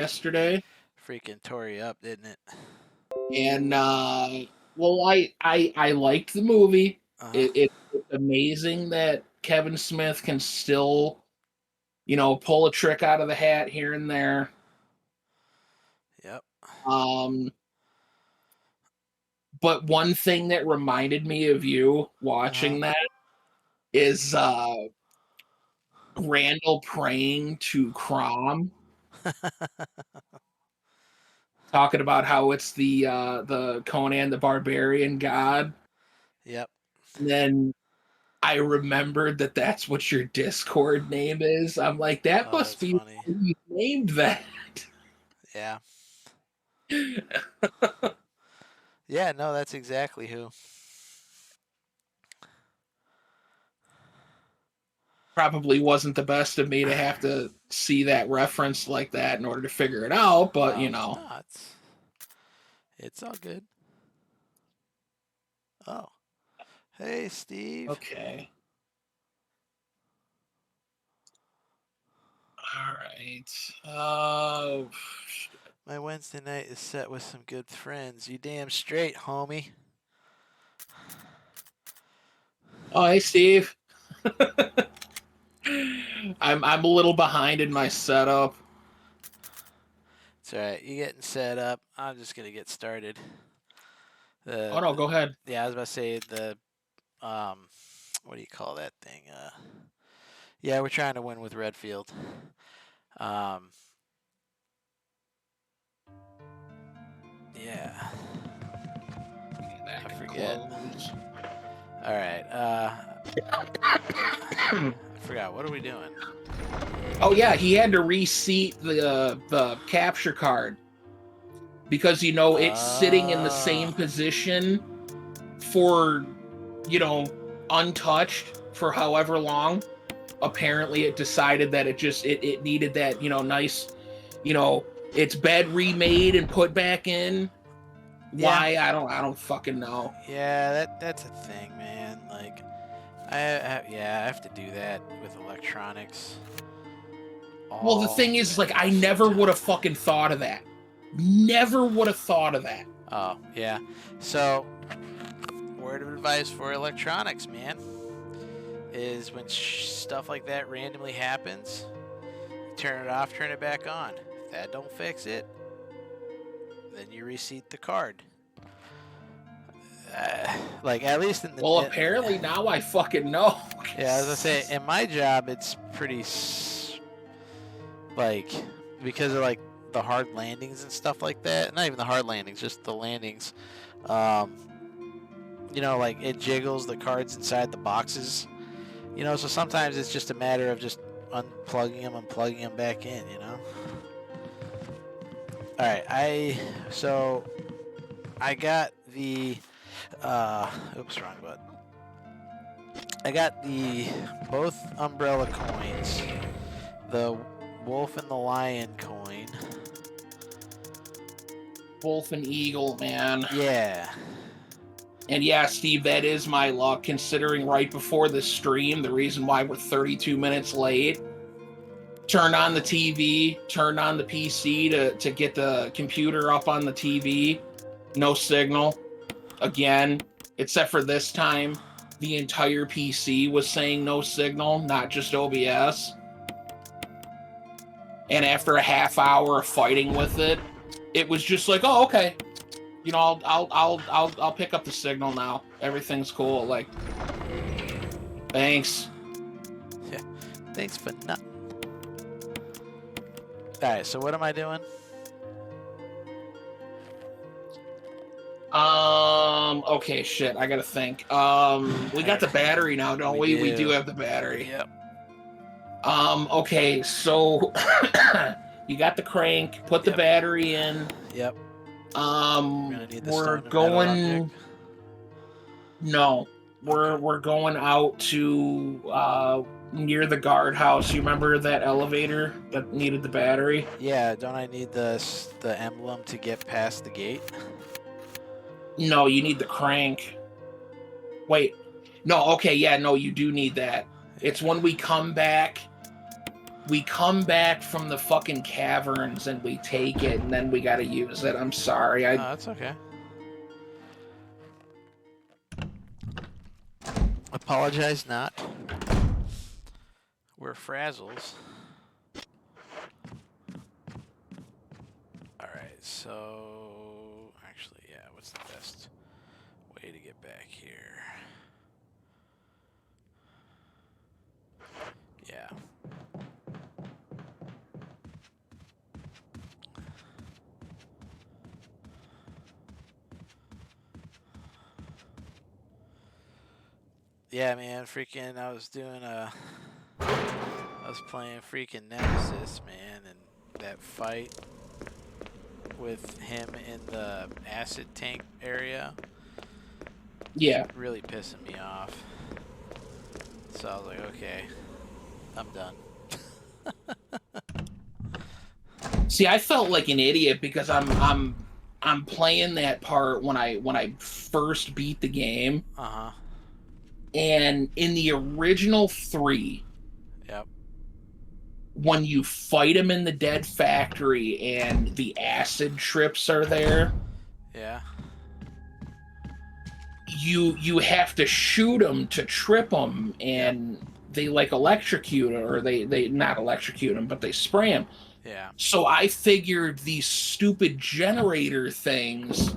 yesterday, Freaking tore you up, didn't it? and well, I liked the movie. Uh-huh. It's amazing that Kevin Smith can still, pull a trick out of the hat here and there. Yep. Um, but one thing that reminded me of you Uh-huh. watching that is Randall praying to Crom, talking about how it's the Conan the Barbarian god. Yep. And then I remembered that that's what your Discord name is. I'm like, that Oh, must that's be funny. why you named that. Yeah. Yeah, no, that's exactly who. Probably wasn't the best of me to have to see that reference like that in order to figure it out, but Oh, no, it's all good. Oh. Hey, Steve. Okay. All right. My Wednesday night is set with some good friends. You damn straight, homie. Oh, hey, Steve. I'm a little behind in my setup. It's alright. You getting set up. I'm just gonna get started. Oh no, The go ahead. yeah, I was about to say um what do you call that thing? Yeah, we're trying to win with Redfield. Um yeah. I Back and forget. close. Alright, I forgot. What are we doing? Oh yeah, he had to reseat the capture card because it's sitting in the same Oh. position for you know untouched for however long. Apparently it decided that it needed that nice, it's bed remade and put back in. Yeah. Why? I don't fucking know. Yeah, that's a thing, man. Like I have to do that with electronics Well, the all thing is, the like, I effing never would have time. fucking thought of that. Never would have thought of that. Oh, yeah. So, word of advice for electronics, man, is when stuff like that randomly happens, you turn it off, turn it back on. If that don't fix it, then you reseat the card. Like at least in the Well, apparently now I fucking know. yeah, as I say, in my job, it's pretty like because of like the hard landings and stuff like that. Not even the hard landings, just the landings. Um, like it jiggles the cards inside the boxes. So sometimes it's just a matter of just unplugging them and plugging them back in. All right, I got the oops, wrong button. I got the both umbrella coins, the wolf and the lion coin. Wolf and Eagle, man. Yeah. And yeah, Steve, that is my luck, considering right before the stream, the reason why we're 32 minutes late, turned on the TV, turned on the PC to get the computer up on the TV. No signal. Again, except for this time, the entire PC was saying no signal, not just OBS. And after a half hour of fighting with it, it was just like, oh, okay. I'll pick up the signal now. Everything's cool. Like, thanks. Yeah. Thanks for nothing. All right. So what am I doing? Okay, shit. I gotta think. We got the battery now, don't we? We do have the battery. Yep. Okay, so you got the crank. Put the battery in. Yep. We're going. No, we're going out to near the guardhouse. You remember that elevator that needed the battery? Yeah. Don't I need the emblem to get past the gate? No, you need the crank. Wait. No, okay, yeah, no, you do need that. It's when we come back. We come back from the fucking caverns and we take it, and then we gotta use it. I'm sorry. Oh, that's okay. Apologize not. We're frazzles. Alright, so... Actually, yeah, what's the best way to get back here? Yeah. Yeah, man, freaking, I was playing freaking Nemesis, man, and that fight with him in the acid tank area. Yeah. Really pissing me off. So I was like, okay, I'm done. See, I felt like an idiot because I'm playing that part when I first beat the game. Uh-huh. And in the original 3, Yep. when you fight him in the dead factory and the acid trips are there, Yeah. you have to shoot him to trip him, and they like electrocute him, or they not electrocute him, but they spray him. Yeah. So I figured these stupid generator things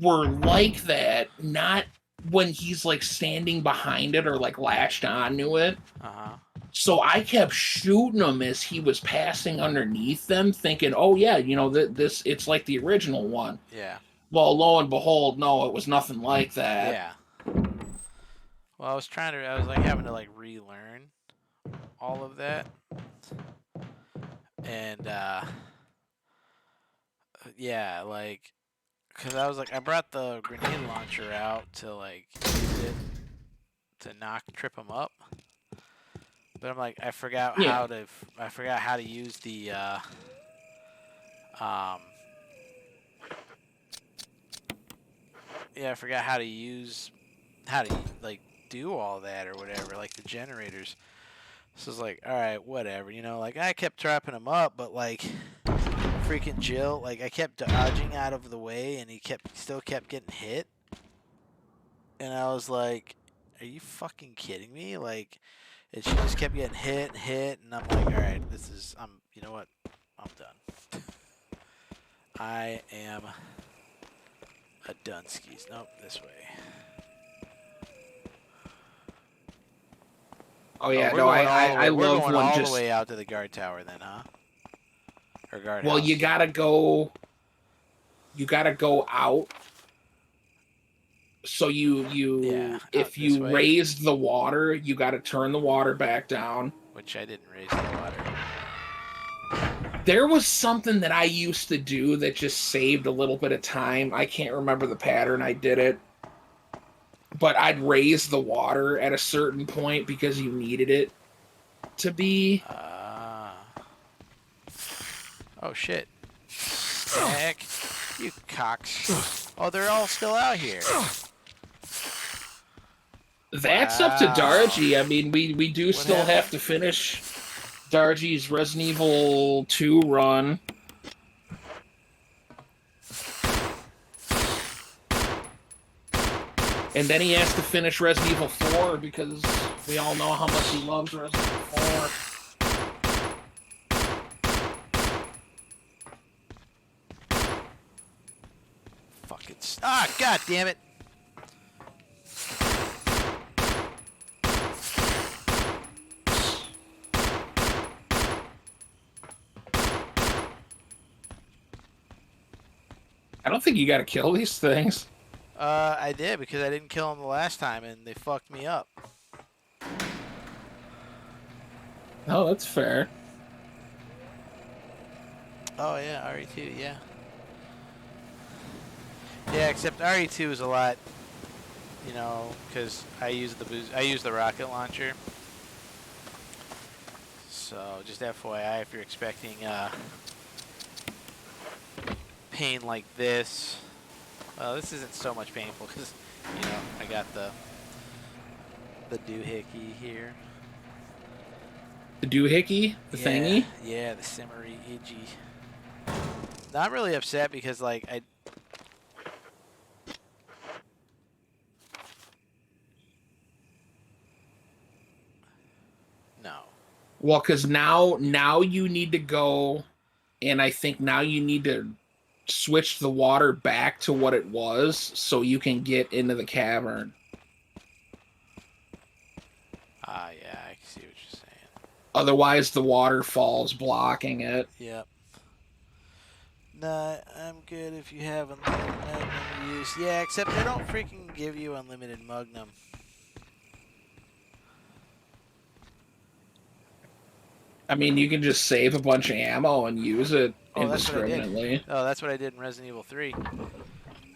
were like that, not when he's like standing behind it or like latched onto it. So I kept shooting him as he was passing underneath them, thinking, "Oh yeah, you know this. It's like the original one." Yeah. Well, lo and behold, no, it was nothing like that. Yeah. Well, I was like having to like relearn all of that. And yeah, like, cause I was like, I brought the grenade launcher out to like use it to trip him up. But I'm like, I forgot how to use the yeah, I forgot how to like do all that or whatever, like the generators. So it's like, all right, whatever, you know, like I kept trapping him up, but like freaking Jill, like I kept dodging out of the way and he still kept getting hit. And I was like, are you fucking kidding me? Like, and she just kept getting hit, and I'm like, all right, you know what? I'm done. I am a Dunskies. Nope, this way. Oh yeah, no, I we're love going when all just the way out to the guard tower then, huh? Or guard well, house. you gotta go out. So if you raise the water, you got to turn the water back down. Which I didn't raise the water. There was something that I used to do that just saved a little bit of time. I can't remember the pattern I did it. But I'd raise the water at a certain point because you needed it to be. Oh, shit. Heck. You cocks. Oh, they're all still out here. That's up to Dargy. I mean, we do still have to finish Dargy's Resident Evil 2 run. And then he has to finish Resident Evil 4 because we all know how much he loves Resident Evil 4. Fucking... God damn it! I don't think you gotta kill these things. I did because I didn't kill them the last time and they fucked me up. Oh, that's fair. Oh yeah, RE2, yeah. Yeah, except RE2 is a lot, you know, because I use the rocket launcher. So just FYI, if you're expecting pain like this, well, this isn't so much painful because, you know, I got the doohickey here. The doohickey, the Yeah, thingy. yeah, the simmery itchy. Not really upset because like I. No. Well, because now you need to go, and I think now you need to switch the water back to what it was so you can get into the cavern. Ah, yeah, I can see what you're saying. Otherwise, the waterfall's blocking it. Yep. Nah, I'm good if you have unlimited Magnum use. Yeah, except they don't freaking give you unlimited Magnum. I mean, you can just save a bunch of ammo and use it Oh, that's what I did. indiscriminately. Oh, that's what I did in Resident Evil 3.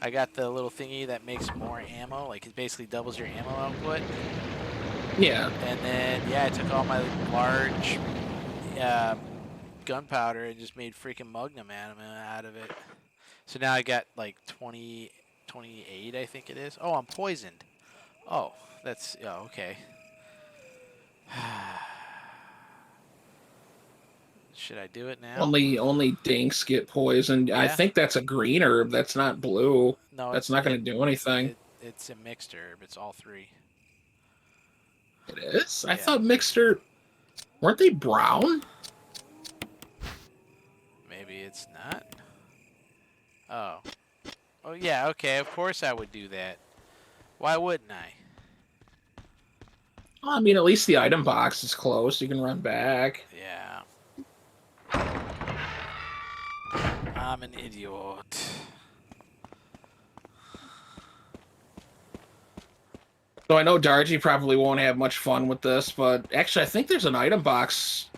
I got the little thingy that makes more ammo. Like, it basically doubles your ammo output. Yeah. And then, yeah, I took all my large gunpowder and just made freaking Magnum out of it. So now I got like 20, 28, I think it is. Oh, I'm poisoned. Oh, that's, oh, okay. Should I do it now? Only dinks get poisoned. I Yeah. think that's a green herb. That's not blue. No, That's not going to do anything. it's a mixed herb. It's all three. It is? I Yeah. thought mixer. Weren't they brown? Maybe it's not. Oh. Oh yeah. Okay. Of course I would do that. Why wouldn't I? Well, I mean, at least the item box is closed. You can run back. Yeah. I'm an idiot. So I know Dargy probably won't have much fun with this, but actually, I think there's an item box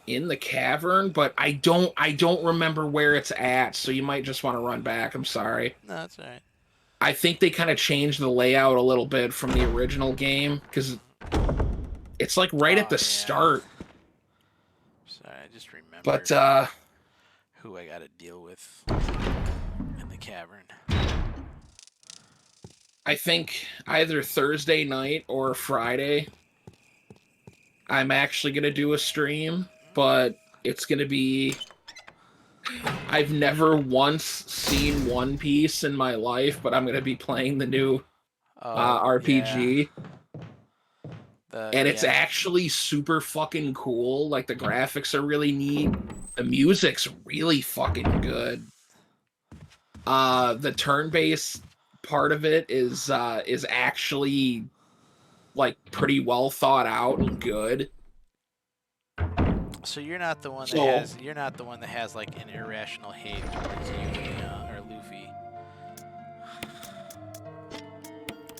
in the cavern, but I don't remember where it's at. So you might just want to run back. I'm sorry. No, that's all right. I think they kind of changed the layout a little bit from the original game because it's like right at Oh the yeah. start. Sorry, I just remembered But who I got to deal with in the cavern. I think either Thursday night or Friday, I'm actually gonna do a stream, but it's gonna be. I've never once seen One Piece in my life, but I'm gonna be playing the new Oh yeah. RPG, and it's Yeah. actually super fucking cool. Like the graphics are really neat, the music's really fucking good. The turn-based part of it is actually like pretty well thought out and good. So you're not the one that So has like an irrational hate towards Yugi or Luffy.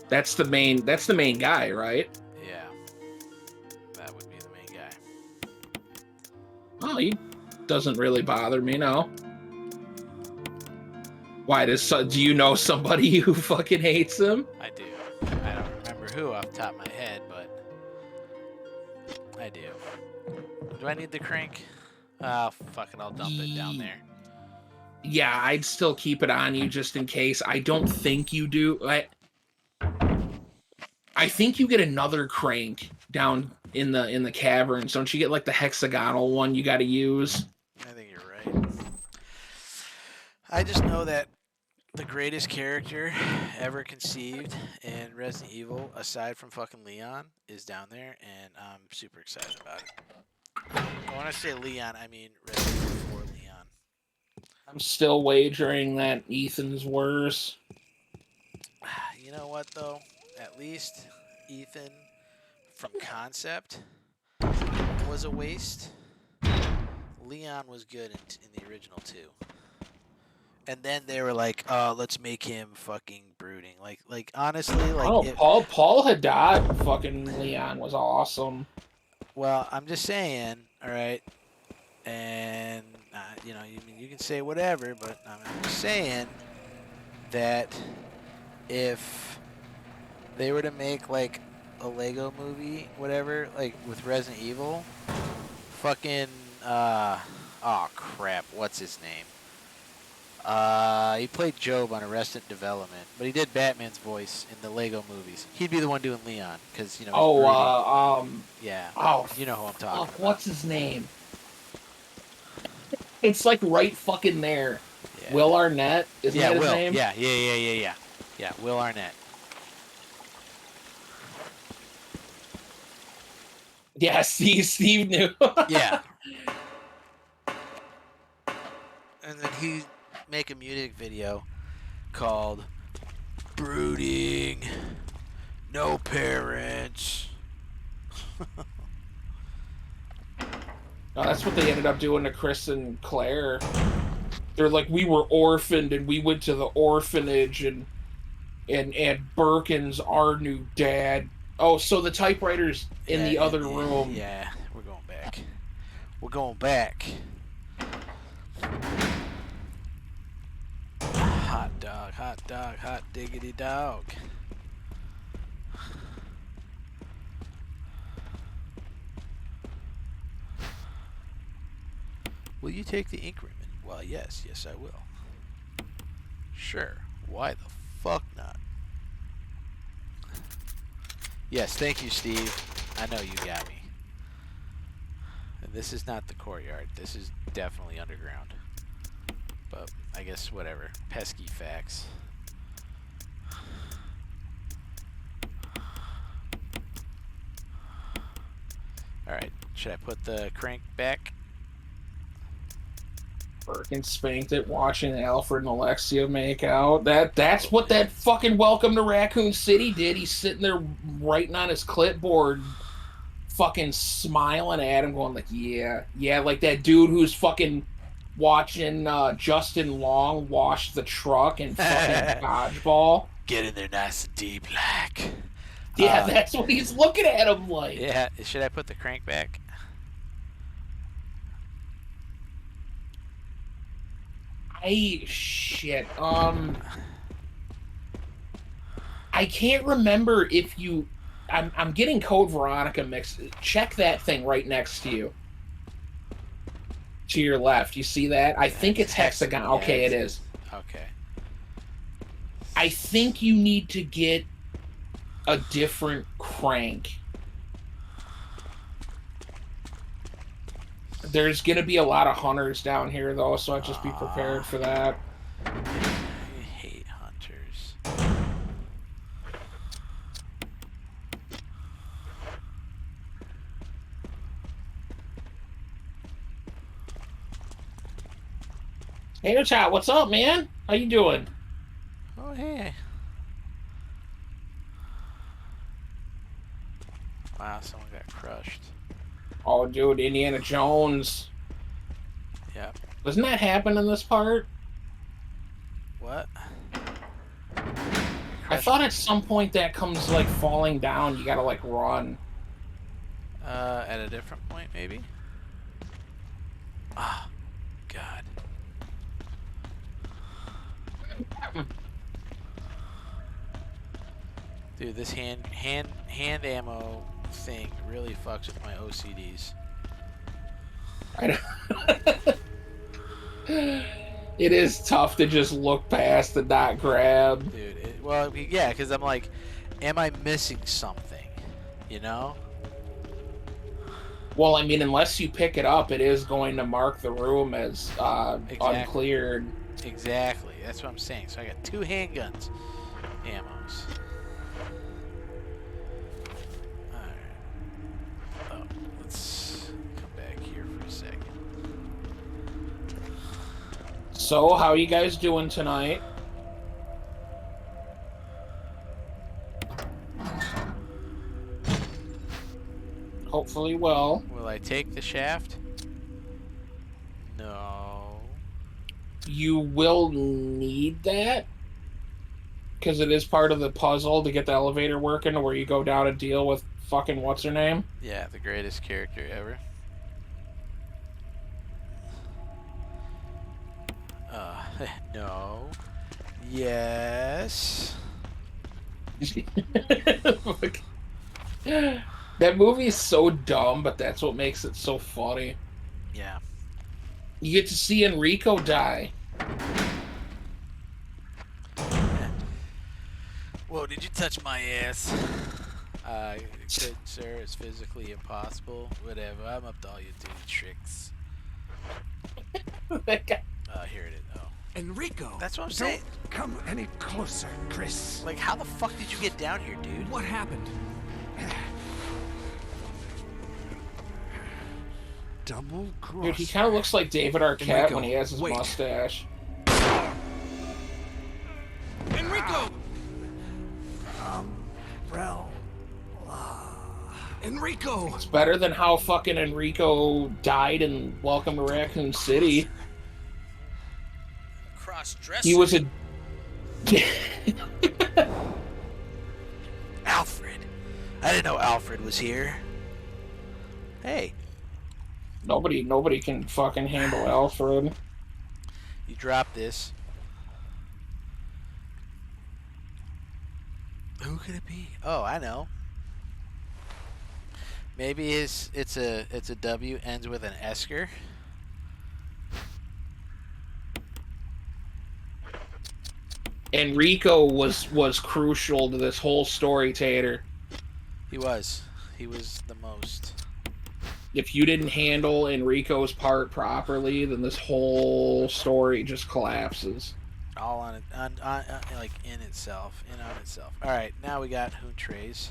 that's the main guy, right? Yeah, that would be the main guy. Oh, he doesn't really bother me, no. Why do you know somebody who fucking hates him? I do. I don't remember who off the top of my head, but I do. Do I need the crank? Oh, fuck it, I'll dump it down there. Yeah, I'd still keep it on you just in case. I don't think you do. I think you get another crank down in the caverns. Don't you get like the hexagonal one you got to use? I think you're right. I just know that the greatest character ever conceived in Resident Evil, aside from fucking Leon, is down there, and I'm super excited about it. When I say Leon, I mean Resident Evil 4 Leon. I'm still wagering that Ethan's worse. You know what, though? At least Ethan, from concept, was a waste. Leon was good in the original, too. And then they were like, "Oh, let's make him fucking brooding." Like honestly, like. Oh, Paul Haddad fucking Leon was awesome. Well, I'm just saying, all right, and you can say whatever, but I'm just saying that if they were to make like a Lego movie, whatever, like with Resident Evil, fucking oh crap, what's his name? He played Job on Arrested Development, but he did Batman's voice in the Lego movies. He'd be the one doing Leon, because, he's Oh, brooding. Yeah. oh, You know who I'm talking about. what's his name? It's like right fucking there. Yeah. Will Arnett, isn't that his Will. name? Yeah, Will Arnett. Yeah, Steve knew. Yeah. And then he make a music video called Brooding, No Parents. Oh, that's what they ended up doing to Chris and Claire. They're like, we were orphaned and we went to the orphanage and Birkin's our new dad. Oh, so the typewriter's in the other room. Yeah, we're going back. We're going back. Hot dog, hot diggity dog. Will you take the ink ribbon? Well, yes, I will. Sure, why the fuck not? Yes, thank you, Steve. I know you got me. And this is not the courtyard. This is definitely underground. But I guess whatever. Pesky facts. Alright, should I put the crank back? Birkin spanked it watching Alfred and Alexia make out. That's what that fucking Welcome to Raccoon City did. He's sitting there writing on his clipboard, fucking smiling at him, going like, yeah, like that dude who's fucking watching Justin Long wash the truck and fucking dodgeball. Get in there nice and deep, like. Yeah, that's what he's looking at him like. Yeah, should I put the crank back? Shit. I can't remember if you. I'm getting Code Veronica mixed. Check that thing right next to you. To your left, you see that? I think it's hexagon. Yeah, okay, it is. Okay. I think you need to get a different crank. There's gonna be a lot of hunters down here, though, so I'd just be prepared for that. I hate hunters. Hey, chat, what's up, man? How you doing? Oh, hey. Wow, someone got crushed. Oh, dude, Indiana Jones. Yep. Doesn't that happen in this part? What? I thought at some point that comes, like, falling down. You gotta, like, run. At a different point, maybe? Ah, God. Dude, this hand ammo thing really fucks with my OCDs. It is tough to just look past and not grab. Dude, well, yeah, because I'm like, am I missing something? You know? Well, I mean, unless you pick it up, it is going to mark the room as uncleared. Exactly. That's what I'm saying. So I got 2 handguns. Ammos. Alright. Oh, let's come back here for a second. So, how you guys doing tonight? Hopefully well. Will I take the shaft? No. You will need that. Because it is part of the puzzle to get the elevator working where you go down and deal with fucking what's-her-name. Yeah, the greatest character ever. No. Yes. That movie is so dumb, but that's what makes it so funny. Yeah. You get to see Enrico die. touch my ass. Good, sir. It's physically impossible. Whatever. I'm up to all your dirty tricks. That guy. Here it is. Oh. Enrico! That's what I'm saying. Don't come any closer, Chris. Like, how the fuck did you get down here, dude? What happened? Double cross. Dude, he kind of looks like David Arquette Enrico, when he has his wait. mustache. Enrico! Enrico! It's better than how fucking Enrico died in Welcome to Raccoon City. Cross-dresser. He was a... Alfred. I didn't know Alfred was here. Hey. Nobody can fucking handle Alfred. You drop this. Who could it be? Oh, I know. Maybe it's a W, ends with an Esker. Enrico was crucial to this whole story, Tater. He was the most. If you didn't handle Enrico's part properly, then this whole story just collapses. All on like in itself, in on itself. All right, now we got Hoon Trays.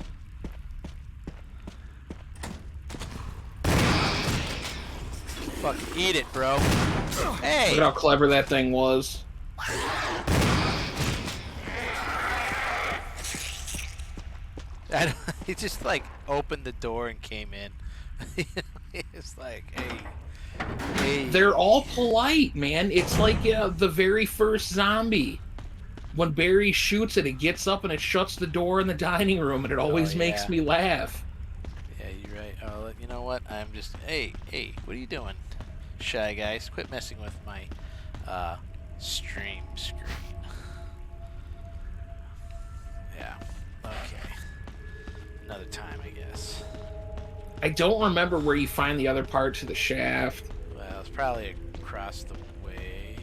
Fucking eat it, bro. Hey. Look at how clever that thing was. He just like opened the door and came in. It's like, hey. They're all polite, man. It's like the very first zombie. When Barry shoots it, it gets up and it shuts the door in the dining room, and it always makes me laugh. Yeah, you're right. Oh, you know what? I'm just, hey, what are you doing? Shy guys, quit messing with my stream screen. Yeah, okay. Another time, I guess. I don't remember where you find the other part to the shaft. Well, it's probably across the way.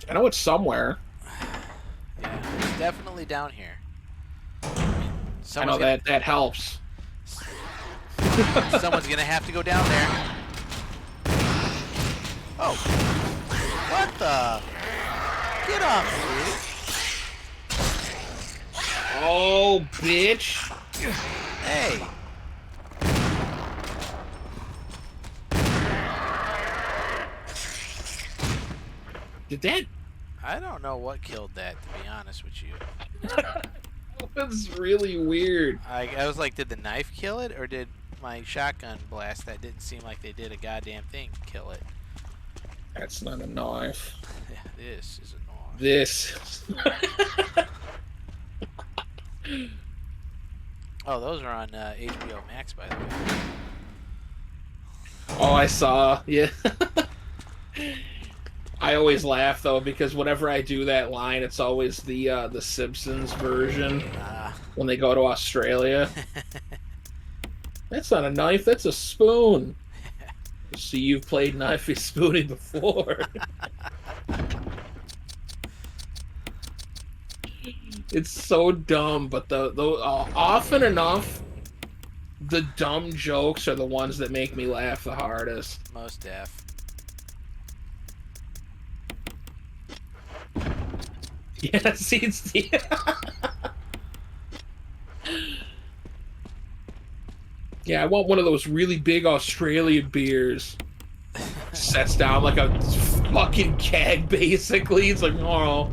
I know it's somewhere. Yeah, it's definitely down here. I know that helps. Someone's gonna have to go down there. Oh. What the? Get off, dude. Oh, bitch. Hey. Did that... I don't know what killed that, to be honest with you. That's really weird. I was like, did the knife kill it, or did my shotgun blast that didn't seem like they did a goddamn thing kill it? That's not a knife. This is a knife. This. Oh, those are on HBO Max, by the way. Oh, I saw. Yeah. I always laugh though because whenever I do that line, it's always the Simpsons version when they go to Australia. That's not a knife. That's a spoon. See, you've played knifey spoony before. It's so dumb, but the often enough, the dumb jokes are the ones that make me laugh the hardest. Most deaf. Yeah, see, it's the... Yeah, I want one of those really big Australian beers. Sets down like a fucking keg, basically. It's like, oh,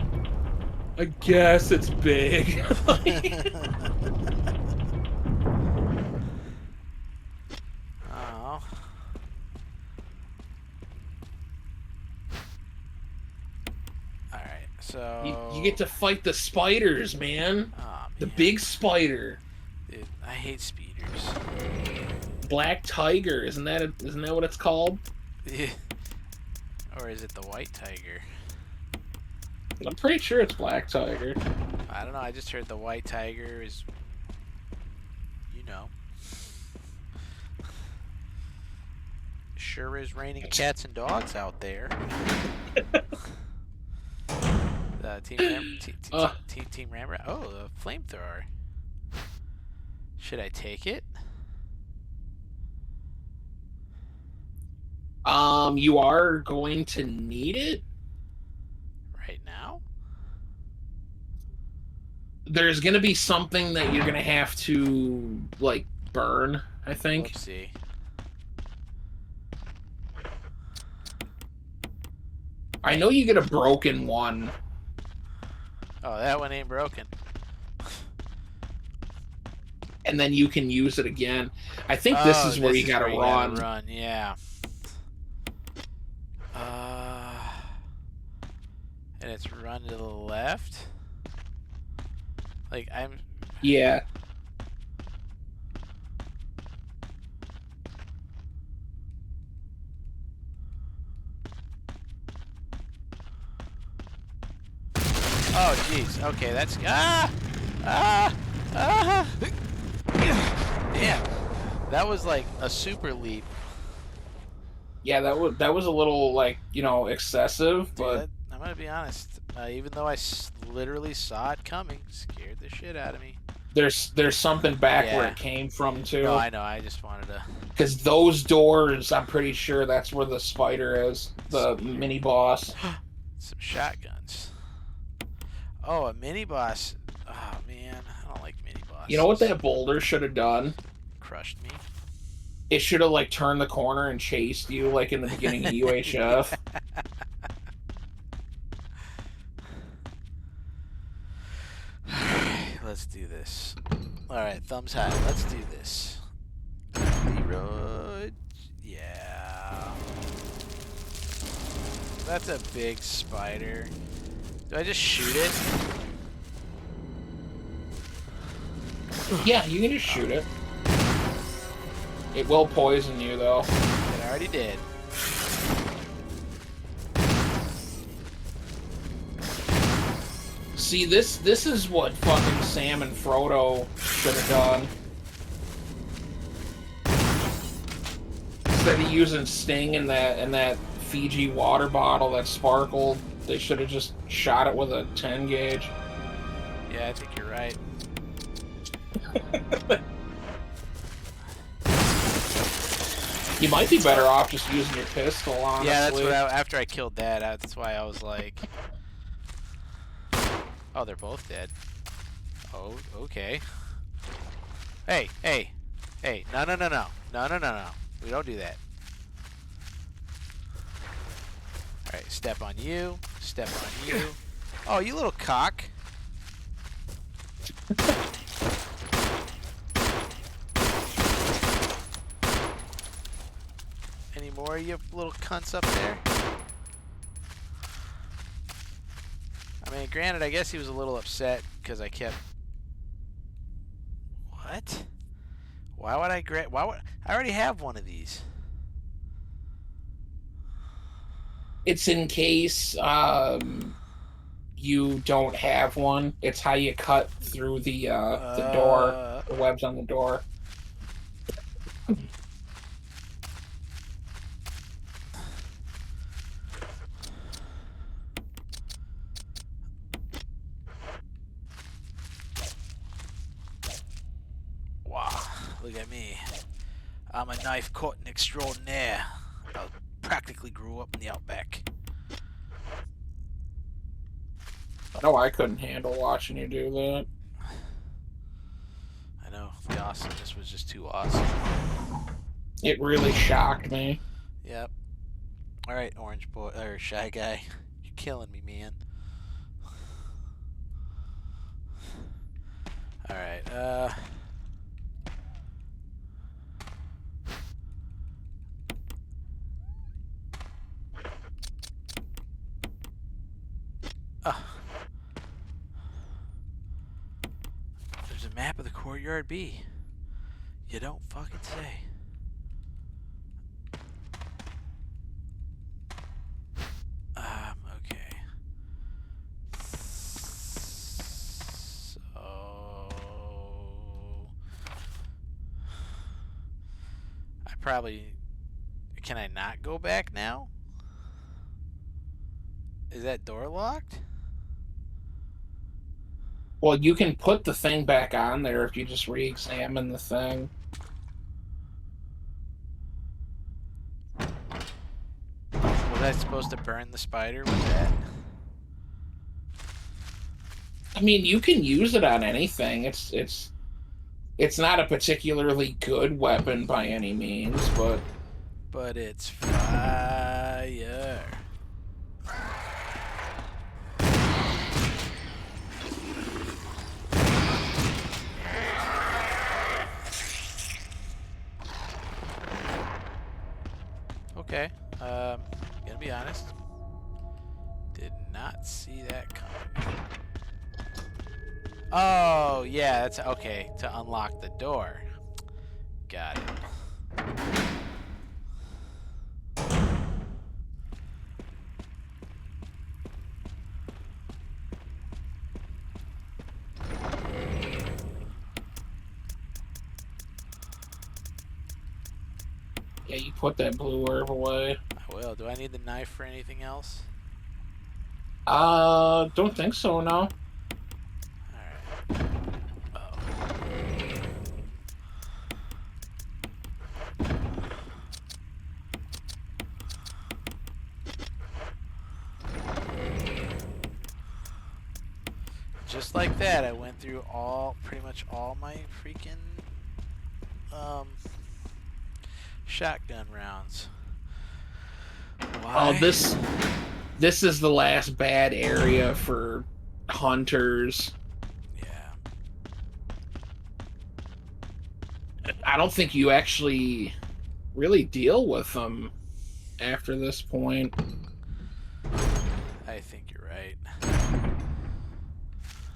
I guess it's big. Oh. Alright, so... You get to fight the spiders, man. Oh, The man. big spider. Dude, I hate speeders. Black tiger, isn't that what it's called? Yeah. Or is it the white tiger? I'm pretty sure it's black tiger. I don't know, I just heard the white tiger is... You know. sure is raining cats and dogs out there. Team Ramrat. Oh, the flamethrower. Should I take it? You are going to need it. Right now? There's going to be something that you're going to have to, like, burn, I think. Whoopsie. I know you get a broken one. Oh, that one ain't broken. And then you can use it again. I think this is where you gotta run. Yeah. And it's run to the left. Like I'm. Yeah. Oh, jeez. Okay, that's Damn, that was like a super leap. Yeah, that was a little, like, you know, excessive, but Dude, I'm gonna be honest. Even though I literally saw it coming, scared the shit out of me. there's something back where it came from too. No, I know. I just wanted to. Because those doors, I'm pretty sure that's where the spider is, the mini boss. Some shotguns. Oh, a mini boss. Oh man, I don't like mini bosses. You know what that boulder should have done? Crushed me. It should have, like, turned the corner and chased you, like in the beginning of UHF. Let's do this. Alright, thumbs high. Let's do this. Leroy. Yeah. That's a big spider. Do I just shoot it? Yeah, you can just shoot it. It will poison you, though. It already did. See, this is what fucking Sam and Frodo should have done. Instead of using Sting in that Fiji water bottle that sparkled, they should have just shot it with a 10 gauge. Yeah, I think you're right. You might be better off just using your pistol, honestly. Yeah, that's what after I killed that, that's why I was like... Oh, they're both dead. Oh, okay. Hey, hey, hey, no, no, no, no. No, no, no, no. We don't do that. Alright, step on you. Step on you. Oh, you little cock. Any more of you little cunts up there? I mean, granted, I guess he was a little upset because I kept... What? Why would I why would... I already have one of these. It's in case you don't have one. It's how you cut through the door, the webs on the door. Wow, look at me. I'm a knife cutting extraordinaire. I practically grew up in the outback. No, I couldn't handle watching you do that. I know, the awesomeness was just too awesome. It really shocked me. Yep. Alright, orange boy, or shy guy. You're killing me, man. Alright, There's a map of the Courtyard B. You don't fucking say. Okay. So... I probably Can I not go back now? Is that door locked? Well, you can put the thing back on there if you just re-examine the thing. Was I supposed to burn the spider with that? I mean, you can use it on anything. It's not a particularly good weapon by any means, but It's fire. Okay, gonna be honest. Did not see that coming. Oh, yeah, that's okay, to unlock the door. Got it. yeah, you put that blue herb away. I will. Do I need the knife for anything else? Don't think so, no. Alright. Oh. Just like that, I went through pretty much all my freaking, shotgun rounds. Why? Oh, this is the last bad area for hunters. Yeah. I don't think you actually really deal with them after this point. I think you're right.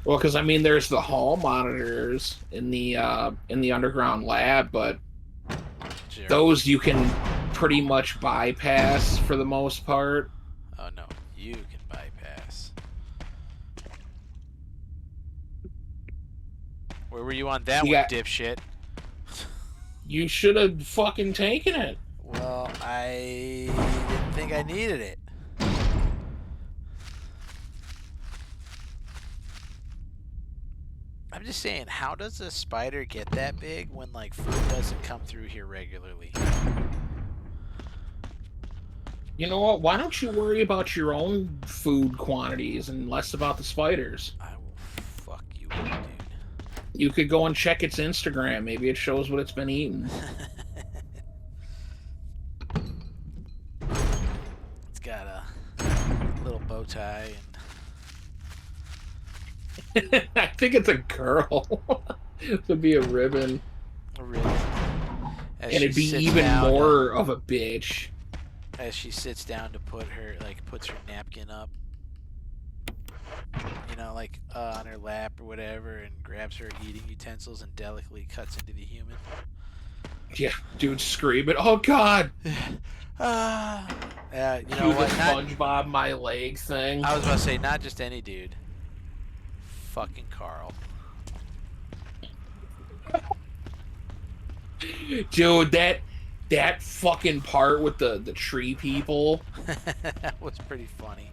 Well, because I mean, there's the hall monitors in the underground lab, but Sure. those you can pretty much bypass for the most part. Oh no, you can bypass. Where were you on that You one, got- dipshit? You should have fucking taken it. Well, I didn't think I needed it. I'm just saying, how does a spider get that big when, like, food doesn't come through here regularly? You know what? Why don't you worry about your own food quantities and less about the spiders? I will fuck you up, dude. You could go and check its Instagram. Maybe it shows what it's been eating. It's got a little bow tie I think it's a girl. It would be a ribbon. and a ribbon. As And it'd she be sits even down, more of a bitch. as she sits down to put her, like, puts her napkin up, you know, like, on her lap or whatever, and grabs her eating utensils and delicately cuts into the human. Yeah, dude screaming, "Oh God!" You Do know the what? SpongeBob my leg thing. I was about to say, not just any dude. Fucking Carl. Dude, that fucking part with the tree people, That was pretty funny.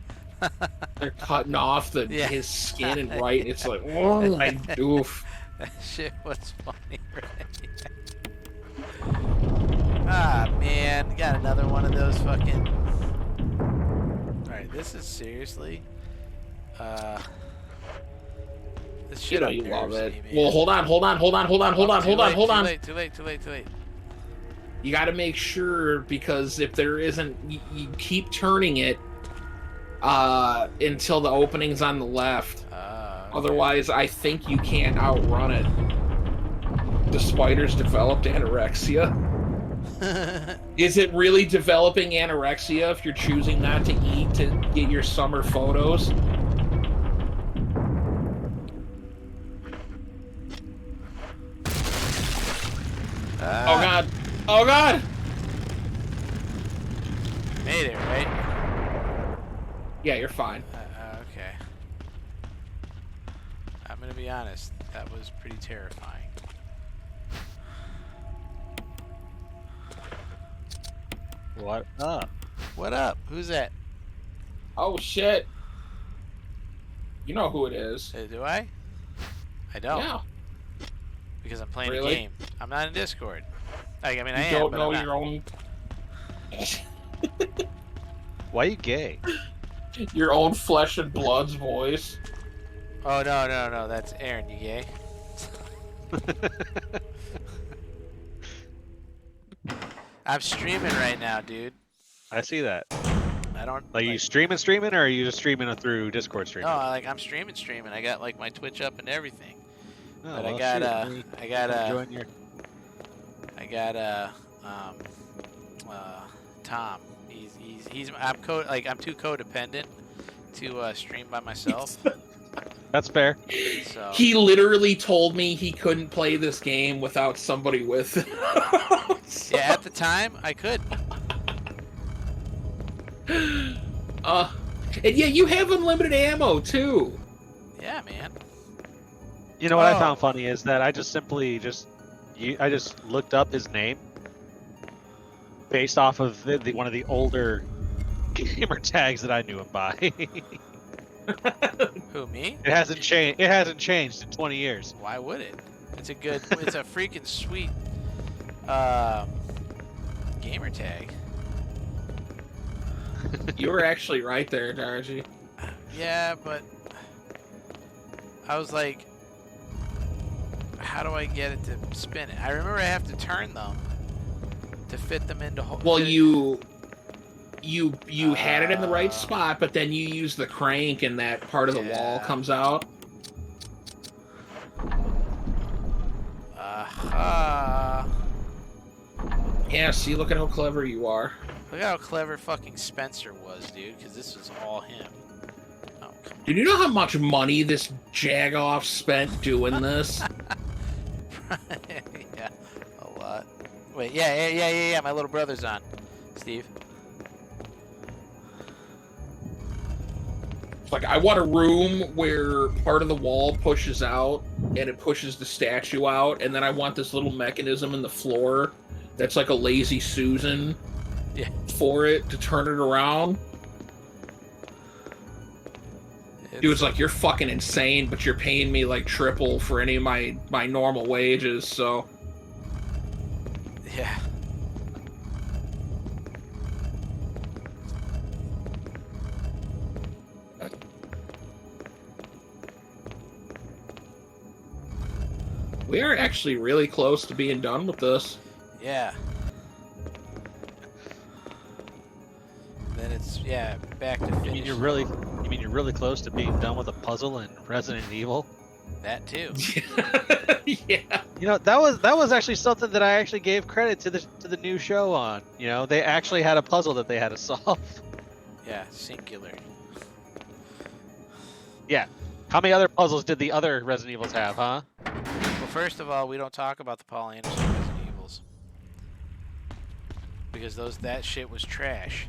they're cutting off Yeah. his skin and right. It's like, oh my oof. That shit was funny, right? Ah, man. Got another one of those fucking... Alright, this is seriously... This shit You know you love unnerves it. me, man. Well, hold on. Too late. You got to make sure, because if there isn't, you keep turning it until the opening's on the left. Okay. Otherwise, I think you can't outrun it. The spiders developed anorexia. Is it really developing anorexia if you're choosing not to eat to get your summer photos? Oh God! Oh God! Made it, right? Yeah, you're fine. Okay. I'm gonna be honest. That was pretty terrifying. What up? What up? Who's that? Oh shit! You know who it is? Do I? I don't. Yeah. Because I'm playing Really? a game. I'm not in Discord. I mean, I You am, don't but know I'm not. your own. Why you gay? Your own flesh and blood's voice. Oh, no. That's Aaron. You gay? I'm streaming right now, dude. I see that. I don't Like, you streaming, or are you just streaming through Discord streaming? No, I'm streaming. I got like my Twitch up and everything. Oh, But well, I got shoot, join your... Tom. I'm too codependent to stream by myself. That's fair. So He literally told me he couldn't play this game without somebody with him. yeah, at the time I could. And yeah, you have unlimited ammo too. Yeah, man. You know what I Oh. found funny is that I just simply I just looked up his name based off of one of the older gamer tags that I knew him by. Who, me? It hasn't changed. It hasn't changed in 20 years. Why would it? It's a freaking sweet gamer tag. You were actually right there, Darcy. Yeah, but I was like, how do I get it to spin it? I remember I have to turn them to fit them into holes. Well, you had it in the right spot, but then you use the crank and that part of the wall comes out. Yeah, see, look at how clever you are. Look at how clever fucking Spencer was, dude, because this was all him. Oh, come Dude, you know how much money this jagoff spent doing this? on. Yeah, a lot. Wait, yeah, my little brother's on. Steve. Like, I want a room where part of the wall pushes out and it pushes the statue out, and then I want this little mechanism in the floor that's like a lazy Susan for it to turn it around. Dude's like, you're fucking insane, but you're paying me like triple for any of my normal wages, so... Yeah. We are actually really close to being done with this. Yeah. Then it's back to You finish. mean you're really close to being done with a puzzle in Resident Evil? That too. Yeah. You know, that was actually something that I actually gave credit to the new show on. You know, they actually had a puzzle that they had to solve. Yeah, singular. Yeah. How many other puzzles did the other Resident Evils have, huh? Well, first of all, we don't talk about the Paul Anderson Resident Evils because that shit was trash.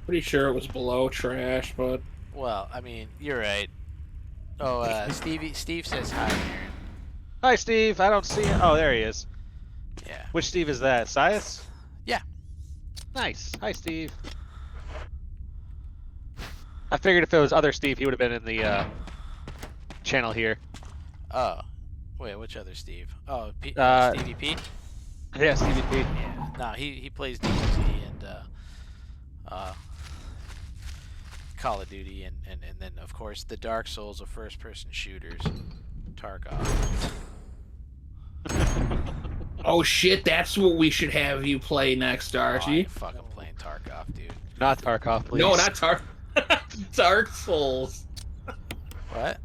Pretty sure it was below trash, but... Well, I mean, you're right. Oh, Steve says hi, Aaron. Hi, Steve. I don't see him. Oh, there he is. Yeah. Which Steve is that? Sias? Yeah. Nice. Hi, Steve. I figured if it was other Steve, he would have been in the channel here. Oh, wait, which other Steve? Oh, Stevie P. Yeah, Stevie P. Yeah. No, he plays DMZ and Call of Duty and then of course the Dark Souls of first-person shooters, Tarkov. Oh shit, that's what we should have you play next, Oh, I Darcy. ain't fucking playing Tarkov, dude. Not Tarkov, please. No, not Dark Souls. What?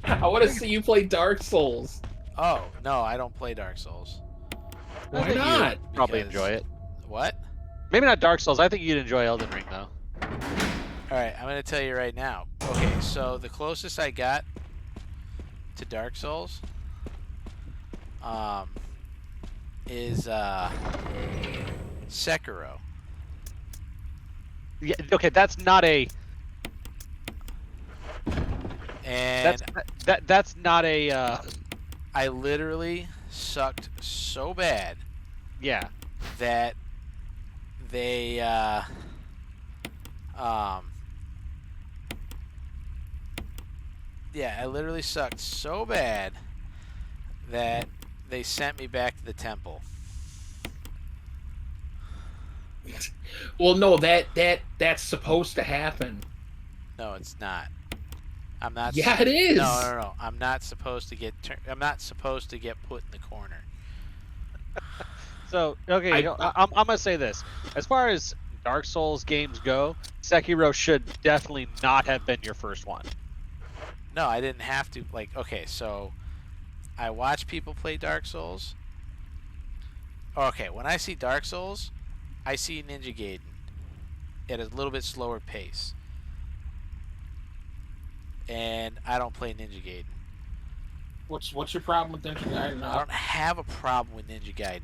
I want to see you play Dark Souls. Oh, no, I don't play Dark Souls. I Why think not? you'd probably Because- enjoy it. What? Maybe not Dark Souls. I think you'd enjoy Elden Ring, though. Alright, I'm going to tell you right now. Okay, so the closest I got to Dark Souls is Sekiro. Yeah, okay, that's not a... And That's not a... I literally sucked so bad Yeah. that they yeah, I literally sucked so bad that they sent me back to the temple. Well, no, that's supposed to happen. No, it's not. I'm not. Yeah, it is. No. I'm not supposed to get. I'm not supposed to get put in the corner. So okay, I'm gonna say this: as far as Dark Souls games go, Sekiro should definitely not have been your first one. No, I didn't have to. Like, okay, so I watch people play Dark Souls. Okay, when I see Dark Souls, I see Ninja Gaiden at a little bit slower pace, and I don't play Ninja Gaiden. What's your problem with Ninja Gaiden? I don't have a problem with Ninja Gaiden.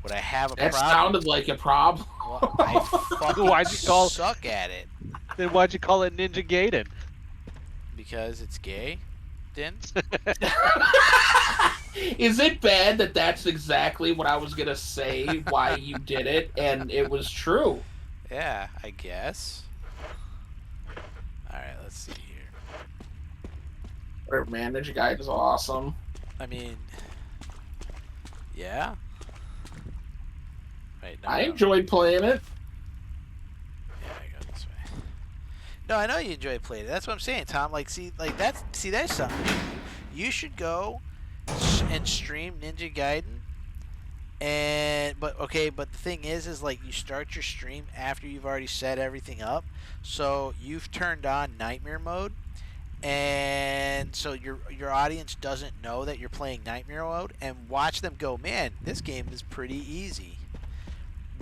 What I have a That problem. sounded like a problem. Well, I fucking suck at it. Then why'd you call it Ninja Gaiden? Because it's gay. Then. Is it bad that that's exactly what I was gonna say? Why you did it, and it was true. Yeah, I guess. All right, let's see here. Whatever, man. Ninja Gaiden is awesome. I mean, yeah. Wait, no, I no. enjoyed playing it. Yeah, I go this way. No, I know you enjoy playing it. That's what I'm saying, Tom. Like, that's something. You should go and stream Ninja Gaiden. But the thing is like you start your stream after you've already set everything up. So you've turned on Nightmare mode. And so your audience doesn't know that you're playing Nightmare mode, and watch them go, man, this game is pretty easy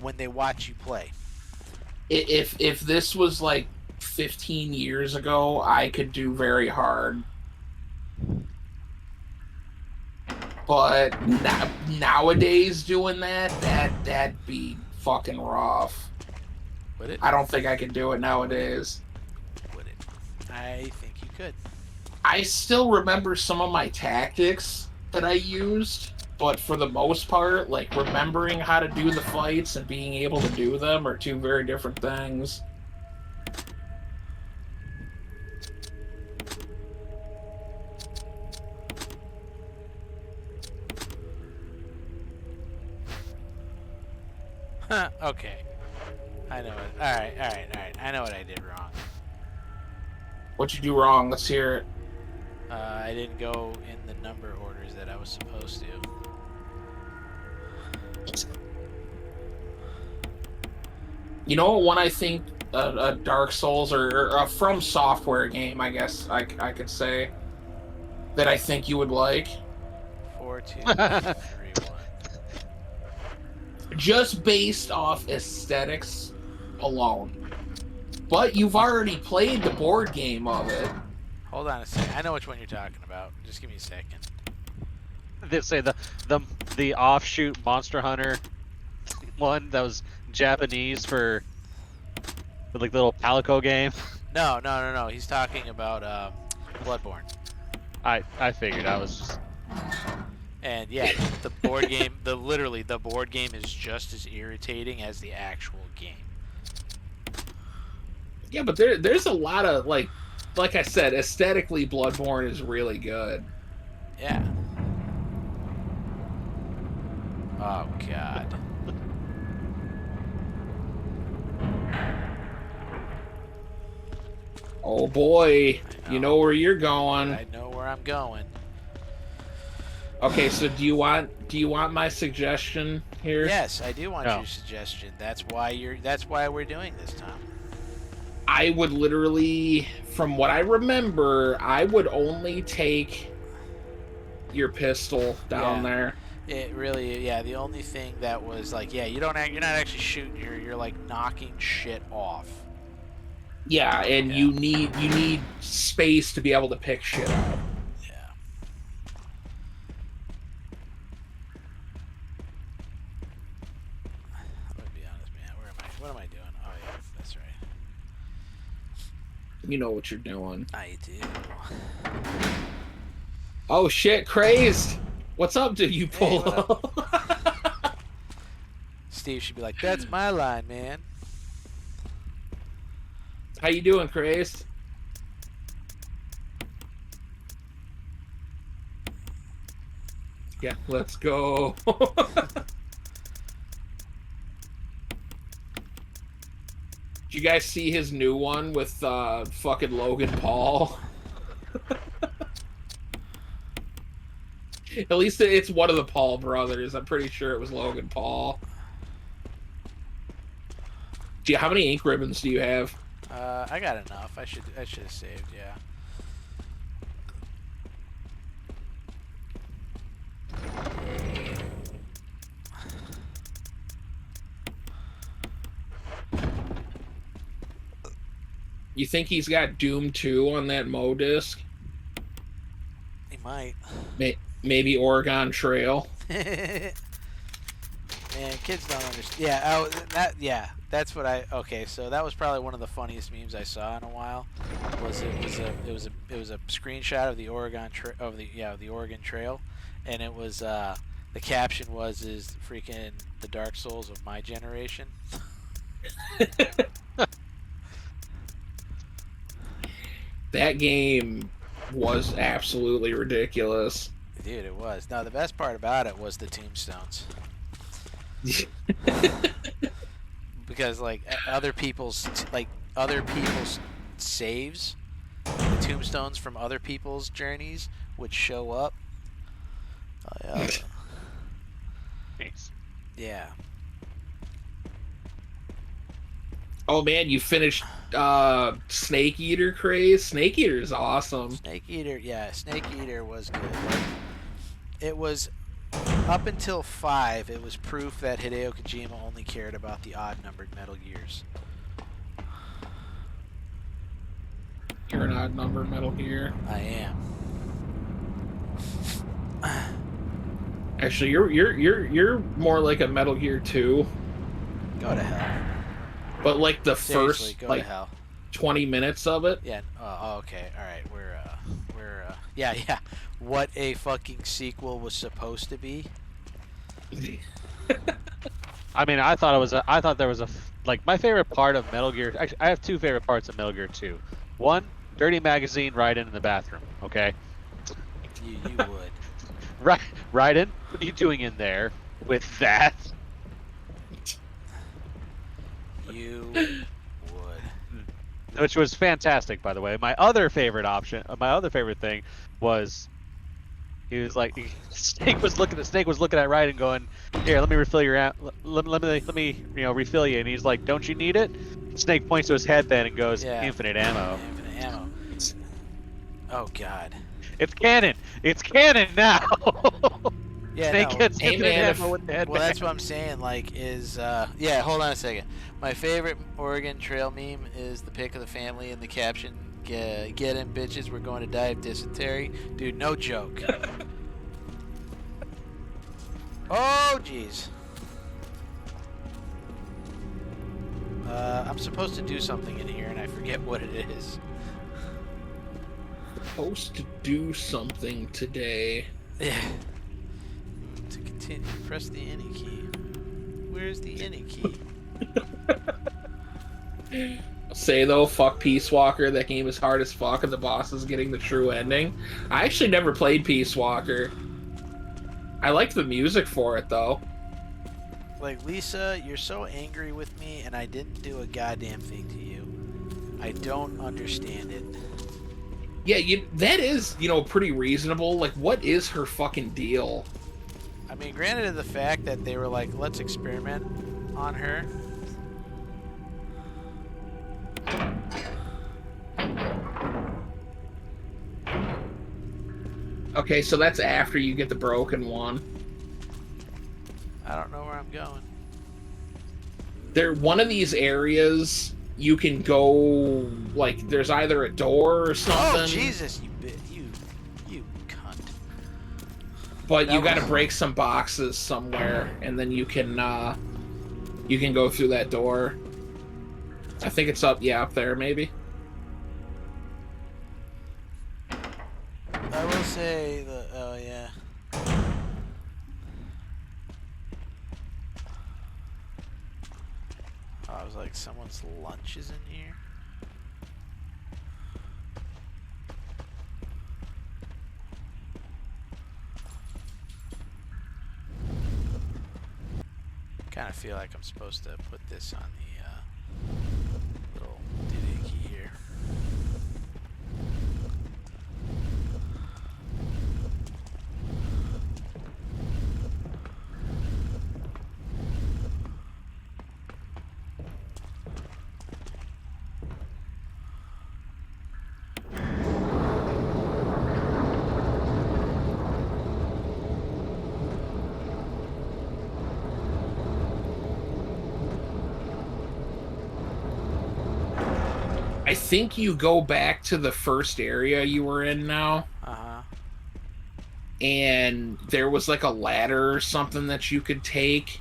when they watch you play. If this was like 15 years ago, I could do very hard. But nowadays doing that'd be fucking rough. Would it? I don't think I could do it nowadays. Would it? I think you could. I still remember some of my tactics that I used, but for the most part, like remembering how to do the fights and being able to do them are two very different things. Okay. I know it. All right. I know what I did wrong. What'd you do wrong? Let's hear it. I didn't go in the number orders that I was supposed to. You know what one I think a Dark Souls or a From Software game, I guess I could say, that I think you would like? 4, 2, 3, 1. Just based off aesthetics alone. But you've already played the board game of it. Hold on a second. I know which one you're talking about. Just give me a second. They say the offshoot Monster Hunter one that was Japanese for like the little Palico game. No. He's talking about Bloodborne. I figured I was just. And yeah, the board game, the board game is just as irritating as the actual game. Yeah, but there's a lot of like I said, aesthetically Bloodborne is really good. Yeah. Oh god. Oh boy, you know where you're going. I know where I'm going. Okay, so do you want my suggestion here? Yes, I do want your suggestion. That's why we're doing this, Tom. I would literally, from what I remember, I would only take your pistol down there. It really, yeah. The only thing that was like, yeah, you're not actually shooting. You're like knocking shit off. Yeah, and you need space to be able to pick shit up. Yeah. I'm gonna be honest, man. Where am I? What am I doing? Oh yeah, that's right. You know what you're doing. I do. Oh shit, crazed! What's up? Did you pull Hey, up? Steve should be like, "That's my line, man." How you doing, Chris? Yeah, let's go. Did you guys see his new one with fucking Logan Paul? At least it's one of the Paul brothers. I'm pretty sure it was Logan Paul. Gee, how many ink ribbons do you have? I got enough. I should have saved. Yeah. You think he's got Doom 2 on that Mo disc? He might. Maybe Oregon Trail. Man, kids don't understand. Yeah, that's what I. Okay, so that was probably one of the funniest memes I saw in a while. It was a screenshot of the Oregon the Oregon Trail, and it was the caption is freaking the Dark Souls of my generation. That game was absolutely ridiculous. Dude, it was. No, the best part about it was the tombstones. Because like other people's saves, the tombstones from other people's journeys would show up. Oh yeah. Nice. Yeah. Oh man, you finished Snake Eater Craze? Snake Eater is awesome. Snake Eater was good. It was up until 5. It was proof that Hideo Kojima only cared about the odd-numbered Metal Gears. You're an odd number Metal Gear. I am. Actually, you're more like a Metal Gear 2. Go to hell. But like the Seriously, first go like to hell. 20 minutes of it. Yeah. Okay. All right. Yeah. What a fucking sequel was supposed to be. I mean, I thought there was like my favorite part of Metal Gear. Actually, I have two favorite parts of Metal Gear 2. One, dirty magazine Raiden in the bathroom. Okay. You would. Right, Raiden, what are you doing in there with that? You would. Which was fantastic, by the way. My other favorite thing was he was like Snake was looking at Raiden going, "Here, let me refill your let me refill you." And he's like, "Don't you need it?" Snake points to his headband and goes, Yeah. "Infinite ammo." Infinite ammo. Oh God. It's canon. It's canon now. Yeah. Snake No. gets Hey, infinite man, ammo with the headband. Well, that's what I'm saying. Like, yeah. Hold on a second. My favorite Oregon Trail meme is the pic of the family and the caption, "Get in, bitches. We're going to die of dysentery." Dude, no joke. Oh, jeez. I'm supposed to do something in here, and I forget what it is. Supposed to do something today. Yeah. To continue, press the any key. Where's the any key? Say though, fuck Peace Walker. That game is hard as fuck, and the boss is getting the true ending. I actually never played Peace Walker. I liked the music for it though. Like, Lisa, you're so angry with me, and I didn't do a goddamn thing to you. I don't understand it. Yeah, that is, pretty reasonable. Like, what is her fucking deal? I mean, granted the fact that they were like, let's experiment on her. Okay, so that's after you get the broken one. I don't know where I'm going. One of these areas you can go, like, there's either a door or something. Oh, Jesus, you cunt. But you That gotta was- break some boxes somewhere, and then you can go through that door. I think it's up there, maybe. I will say that, oh yeah. like someone's lunch is in here. Kind of feel like I'm supposed to put this on the little doohickey here. I think you go back to the first area you were in now, Uh-huh. and there was like a ladder or something that you could take.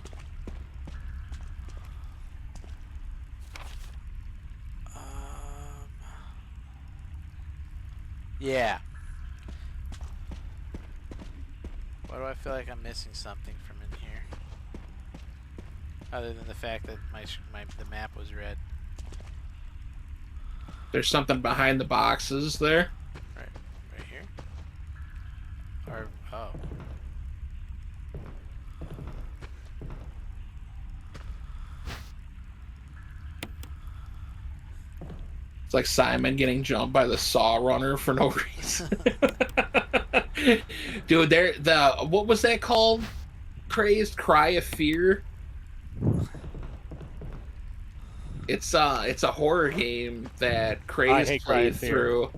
Yeah. Why do I feel like I'm missing something from in here? Other than the fact that the map was red. There's something behind the boxes there. Right here? Or, oh. It's like Simon getting jumped by the saw runner for no reason. Dude, what was that called? Crazed Cry of Fear? It's a horror game that Crazed played through.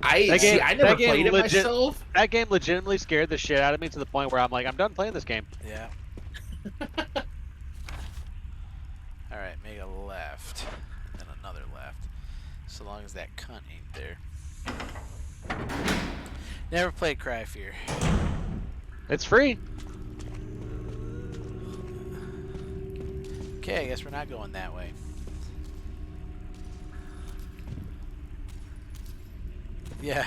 I never played it myself. That game legitimately scared the shit out of me to the point where I'm like, I'm done playing this game. Yeah. Alright, make a left. And then another left. So long as that cunt ain't there. Never played Cry of Fear. It's free. Okay, I guess we're not going that way. Yeah,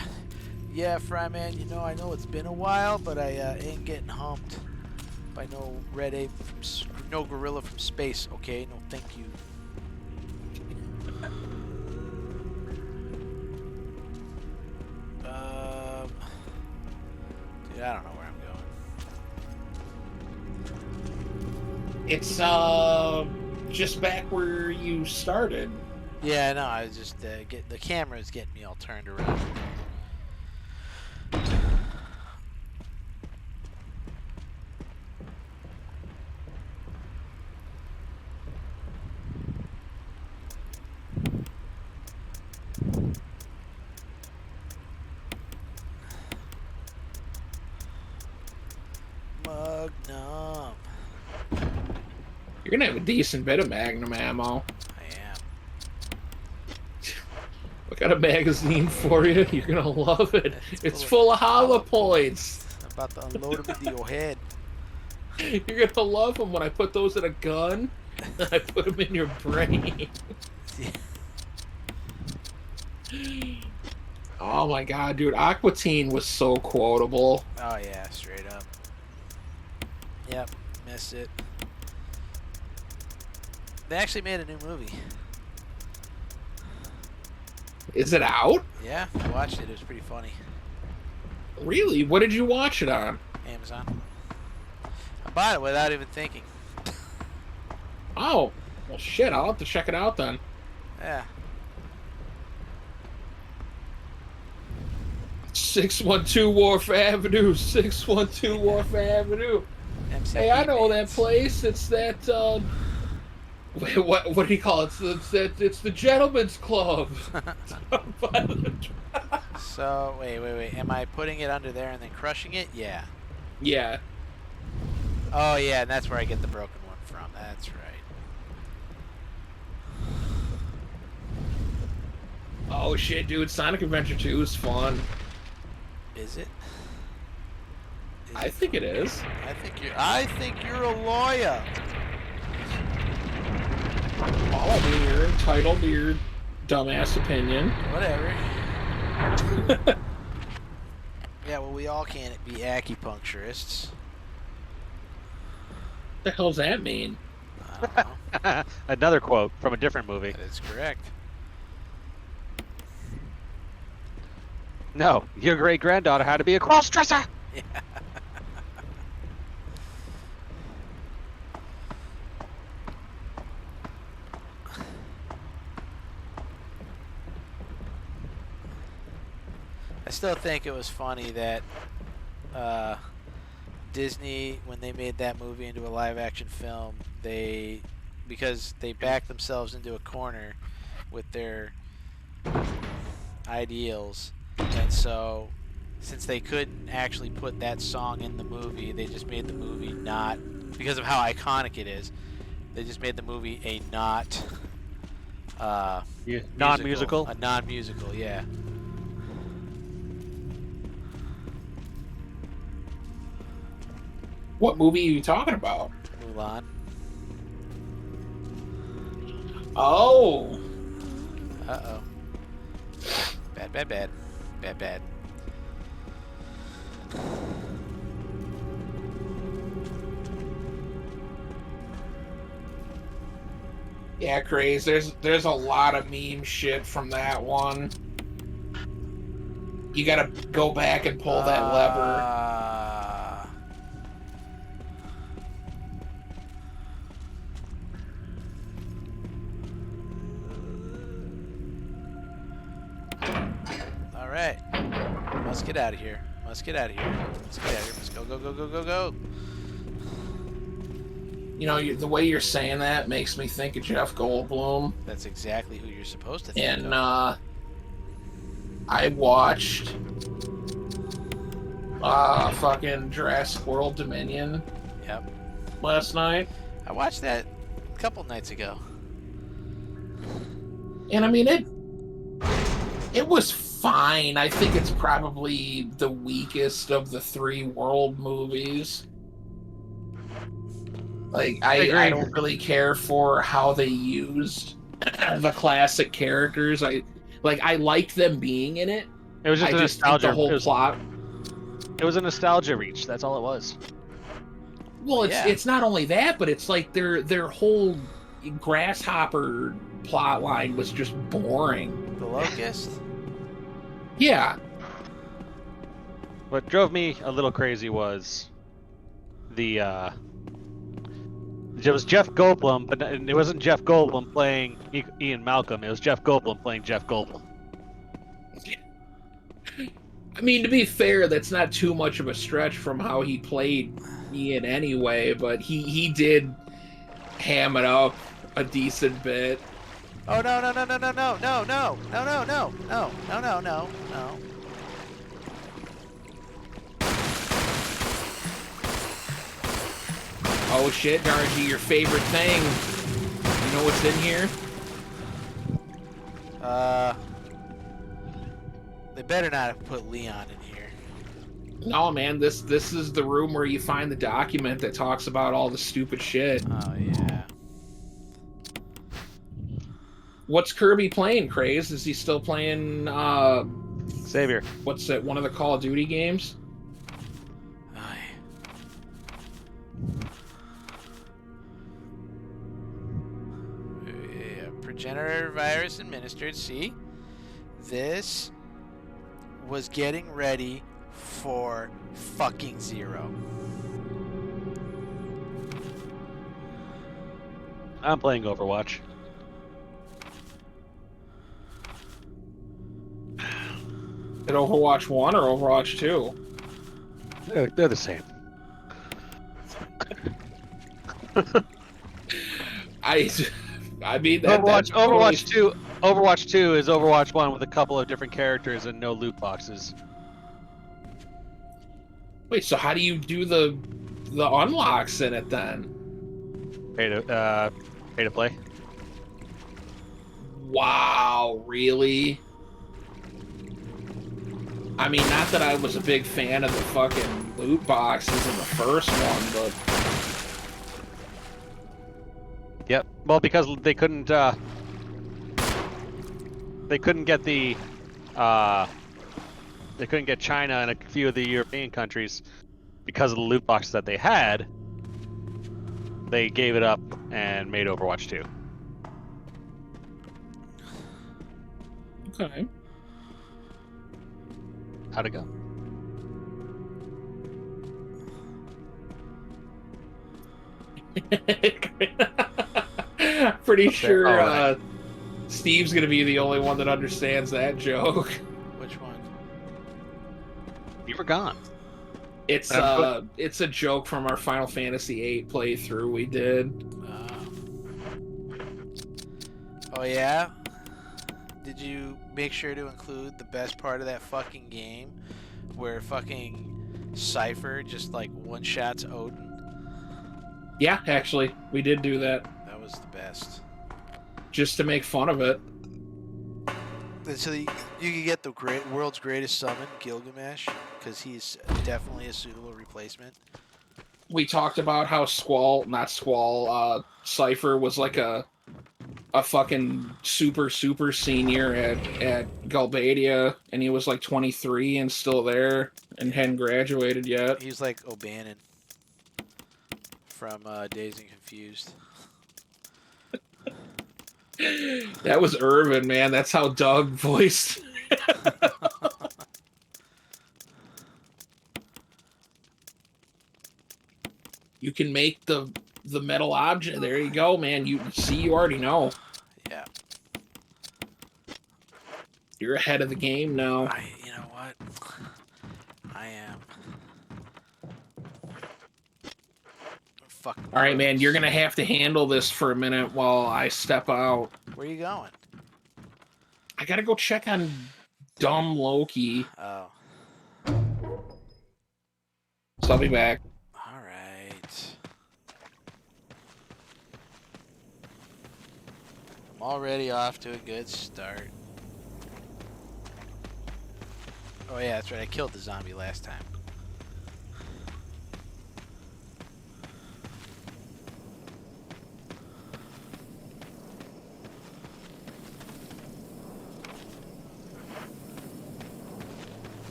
Fryman, you know, I know it's been a while, but I ain't getting humped by no red ape no gorilla from space, okay? No, thank you. Dude, I don't know where I'm going. It's just back where you started. Yeah, no, I was just the camera is getting me all turned around. Magnum. You're gonna have a decent bit of Magnum ammo. I am. I got a magazine for you. You're gonna love it. It's full of hollow points. I'm about to unload them into your head. You're gonna love them when I put those in a gun. I put them in your brain. Oh my god, dude. Aqua Teen was so quotable. Oh yeah, straight up. Yep, missed it. They actually made a new movie. Is it out? Yeah, I watched it. It was pretty funny. Really? What did you watch it on? Amazon. I bought it without even thinking. Oh, well shit, I'll have to check it out then. Yeah. 612 Wharf Avenue, 612 Wharf Avenue. Hey, I know that place. It's that, what do you call it? It's the Gentleman's Club. So, wait. Am I putting it under there and then crushing it? Yeah. Yeah. Oh, yeah, and that's where I get the broken one from. That's right. Oh shit, dude! Sonic Adventure 2 is fun. Is it? I think it is. I think you're a lawyer. Well, I mean, you're entitled to your dumbass opinion. Whatever. Yeah, well, we all can't be acupuncturists. What the hell's that mean? I Another quote from a different movie. That is correct. No, your great granddaughter had to be a cross-dresser. I still think it was funny that Disney, when they made that movie into a live-action film, because they backed themselves into a corner with their ideals, and so since they couldn't actually put that song in the movie, they just made the movie not, because of how iconic it is, they just made the movie a not Non-musical. a non-musical, yeah. What movie are you talking about? Mulan. Oh, Uh-oh. Bad, bad, bad. Bad, bad. yeah, Craze. There's a lot of meme shit from that one. You gotta go back and pull that lever. All right. Let's get out of here. Let's get out of here. Let's get out of here. Let's go, go, go, go, go, go. You know, the way you're saying that makes me think of Jeff Goldblum. That's exactly who you're supposed to think And of. I watched fucking Jurassic World Dominion Yep. last night. I watched that a couple nights ago. And I mean it was fine. I think it's probably the weakest of the three world movies. Like I don't really care for how they used the classic characters. I liked them being in it. It was just I a just think nostalgia. the whole plot. It was a nostalgia reach. That's all it was. Well, Yeah. it's not only that, but it's like their whole grasshopper plot line was just boring. The Locust? Yeah. What drove me a little crazy was it was Jeff Goldblum, but it wasn't Jeff Goldblum playing Ian Malcolm. It was Jeff Goldblum playing Jeff Goldblum. I mean, to be fair, that's not too much of a stretch from how he played Ian anyway, but he did ham it up a decent bit. Oh, no, no, no, no, no, no, no, no, no, no, no, no, no, no, no, no. Oh shit, Dargy, your favorite thing. You know what's in here? They better not have put Leon in here. No, man, this is the room where you find the document that talks about all the stupid shit. Oh, yeah. What's Kirby playing, Craze? Is he still playing Xavier. what's it, one of the Call of Duty games? Aye. Yeah, progenitor virus administered. See? This was getting ready for fucking zero. I'm playing Overwatch. At Overwatch 1 or Overwatch 2? They're the same. I mean that's Overwatch 2. Overwatch 2 is Overwatch 1 with a couple of different characters and no loot boxes. Wait, so how do you do the unlocks in it then? Pay to play. Wow, really? I mean, not that I was a big fan of the fucking loot boxes in the first one, but Yep. Well, because they couldn't get they couldn't get China and a few of the European countries because of the loot boxes that they had. They gave it up and made Overwatch 2. Okay. How'd it go? Pretty Up there. sure Oh, right. Steve's gonna be the only one that understands that joke. Which one? You were gone. It's a joke from our Final Fantasy VIII playthrough we did. Oh yeah? Did you make sure to include the best part of that fucking game, where fucking Cypher just like one-shots Odin? Yeah, actually, we did do that That was the best. just to make fun of it. And so you can get the world's greatest summon, Gilgamesh, because he's definitely a suitable replacement. We talked about how Cypher was like a fucking super senior at Galbadia, and he was like 23 and still there and hadn't graduated yet. He was like O'Bannon from Dazed and Confused. That was Irvin, man. That's how Doug voiced. You can make the metal object. There you go, man. You already know. Yeah. You're ahead of the game now. You know what? I am. Fuck. All right, man. You're gonna have to handle this for a minute while I step out. Where you going? I gotta go check on dumb Loki. Oh. So I'll be back. All right. I'm already off to a good start. Oh yeah, that's right. I killed the zombie last time.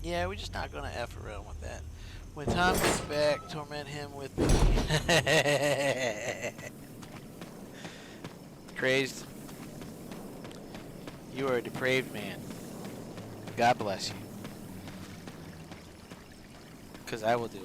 Yeah, we're just not gonna F around with that. When Tom gets back, torment him with Crazed. You are a depraved man. God bless you. 'Cause I will do it.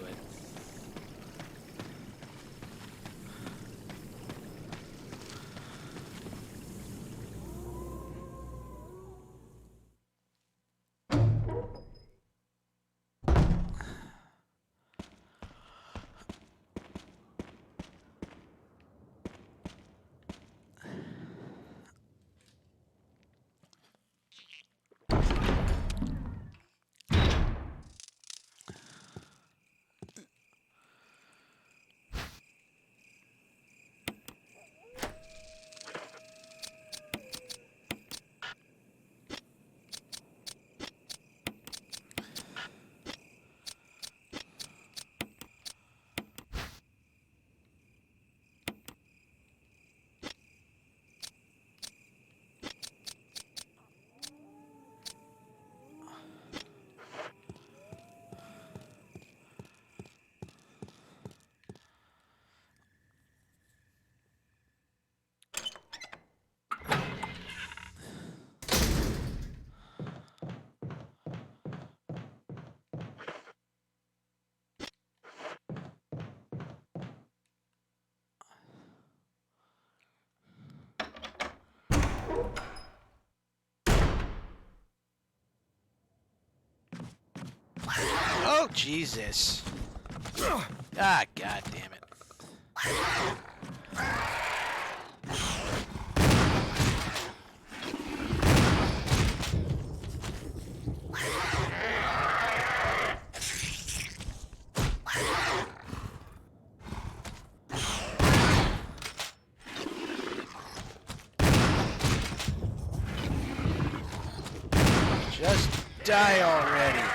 Oh, Jesus. Ah, God damn it. Just die already.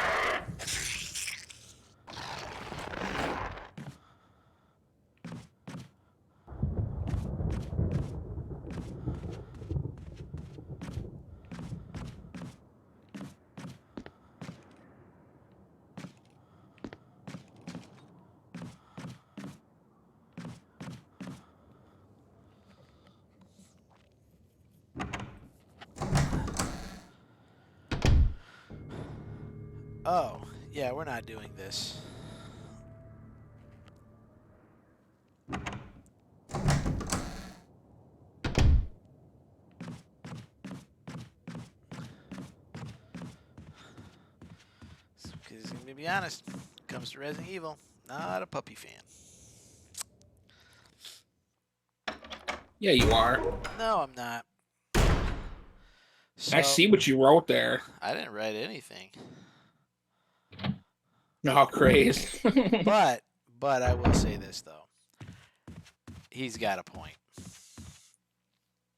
Oh, yeah, we're not doing this. Because, to be honest, when it comes to Resident Evil, not a puppy fan. Yeah, you are. No, I'm not. So, I see what you wrote there. I didn't write anything. No, crazy. But I will say this, though. He's got a point.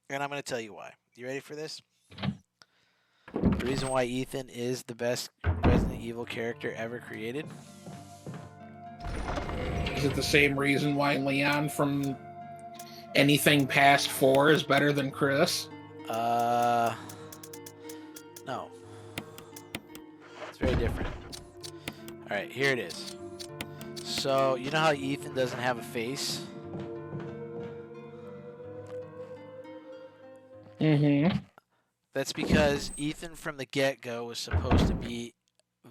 And I'm going to tell you why. You ready for this? The reason why Ethan is the best Resident Evil character ever created? Is it the same reason why Leon from anything past 4 is better than Chris? No. It's very different. Alright, here it is. So, you know how Ethan doesn't have a face? Mm-hmm. That's because Ethan from the get-go was supposed to be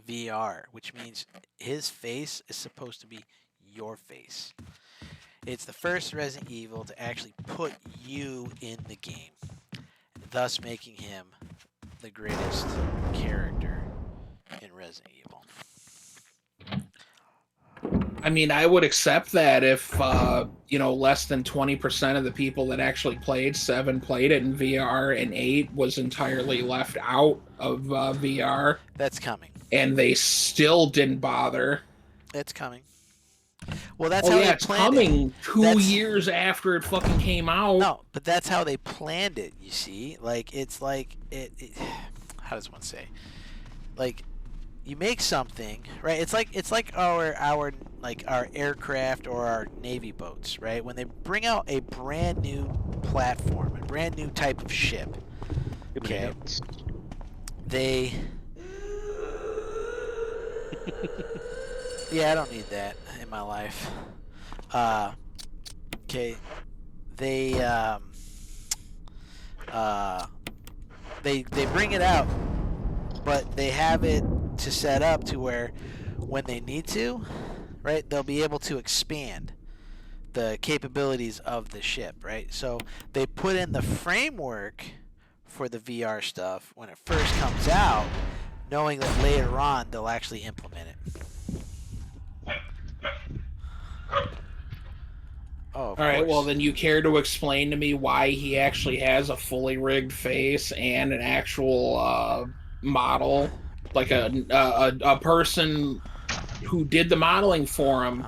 VR, which means his face is supposed to be your face. It's the first Resident Evil to actually put you in the game, thus making him the greatest character in Resident Evil. I mean, I would accept that if, less than 20% of the people that actually played 7 played it in VR, and 8 was entirely left out of VR. That's coming. And they still didn't bother. It's coming. Well, that's how they it's planned coming it. 2 years after it fucking came out. No, but that's how they planned it, you see? Like, it's like, it how does one say? Like, you make something, right? It's like our aircraft or our Navy boats, right? When they bring out a brand new platform, a brand new type of ship, okay, they... Yeah, I don't need that in my life. Okay, they bring it out, but they have it to set up to where when they need to, right, they'll be able to expand the capabilities of the ship, right? So they put in the framework for the VR stuff when it first comes out, knowing that later on they'll actually implement it. Oh, All right, course. well, then you care to explain to me why he actually has a fully rigged face and an actual model? Like a person who did the modeling for him,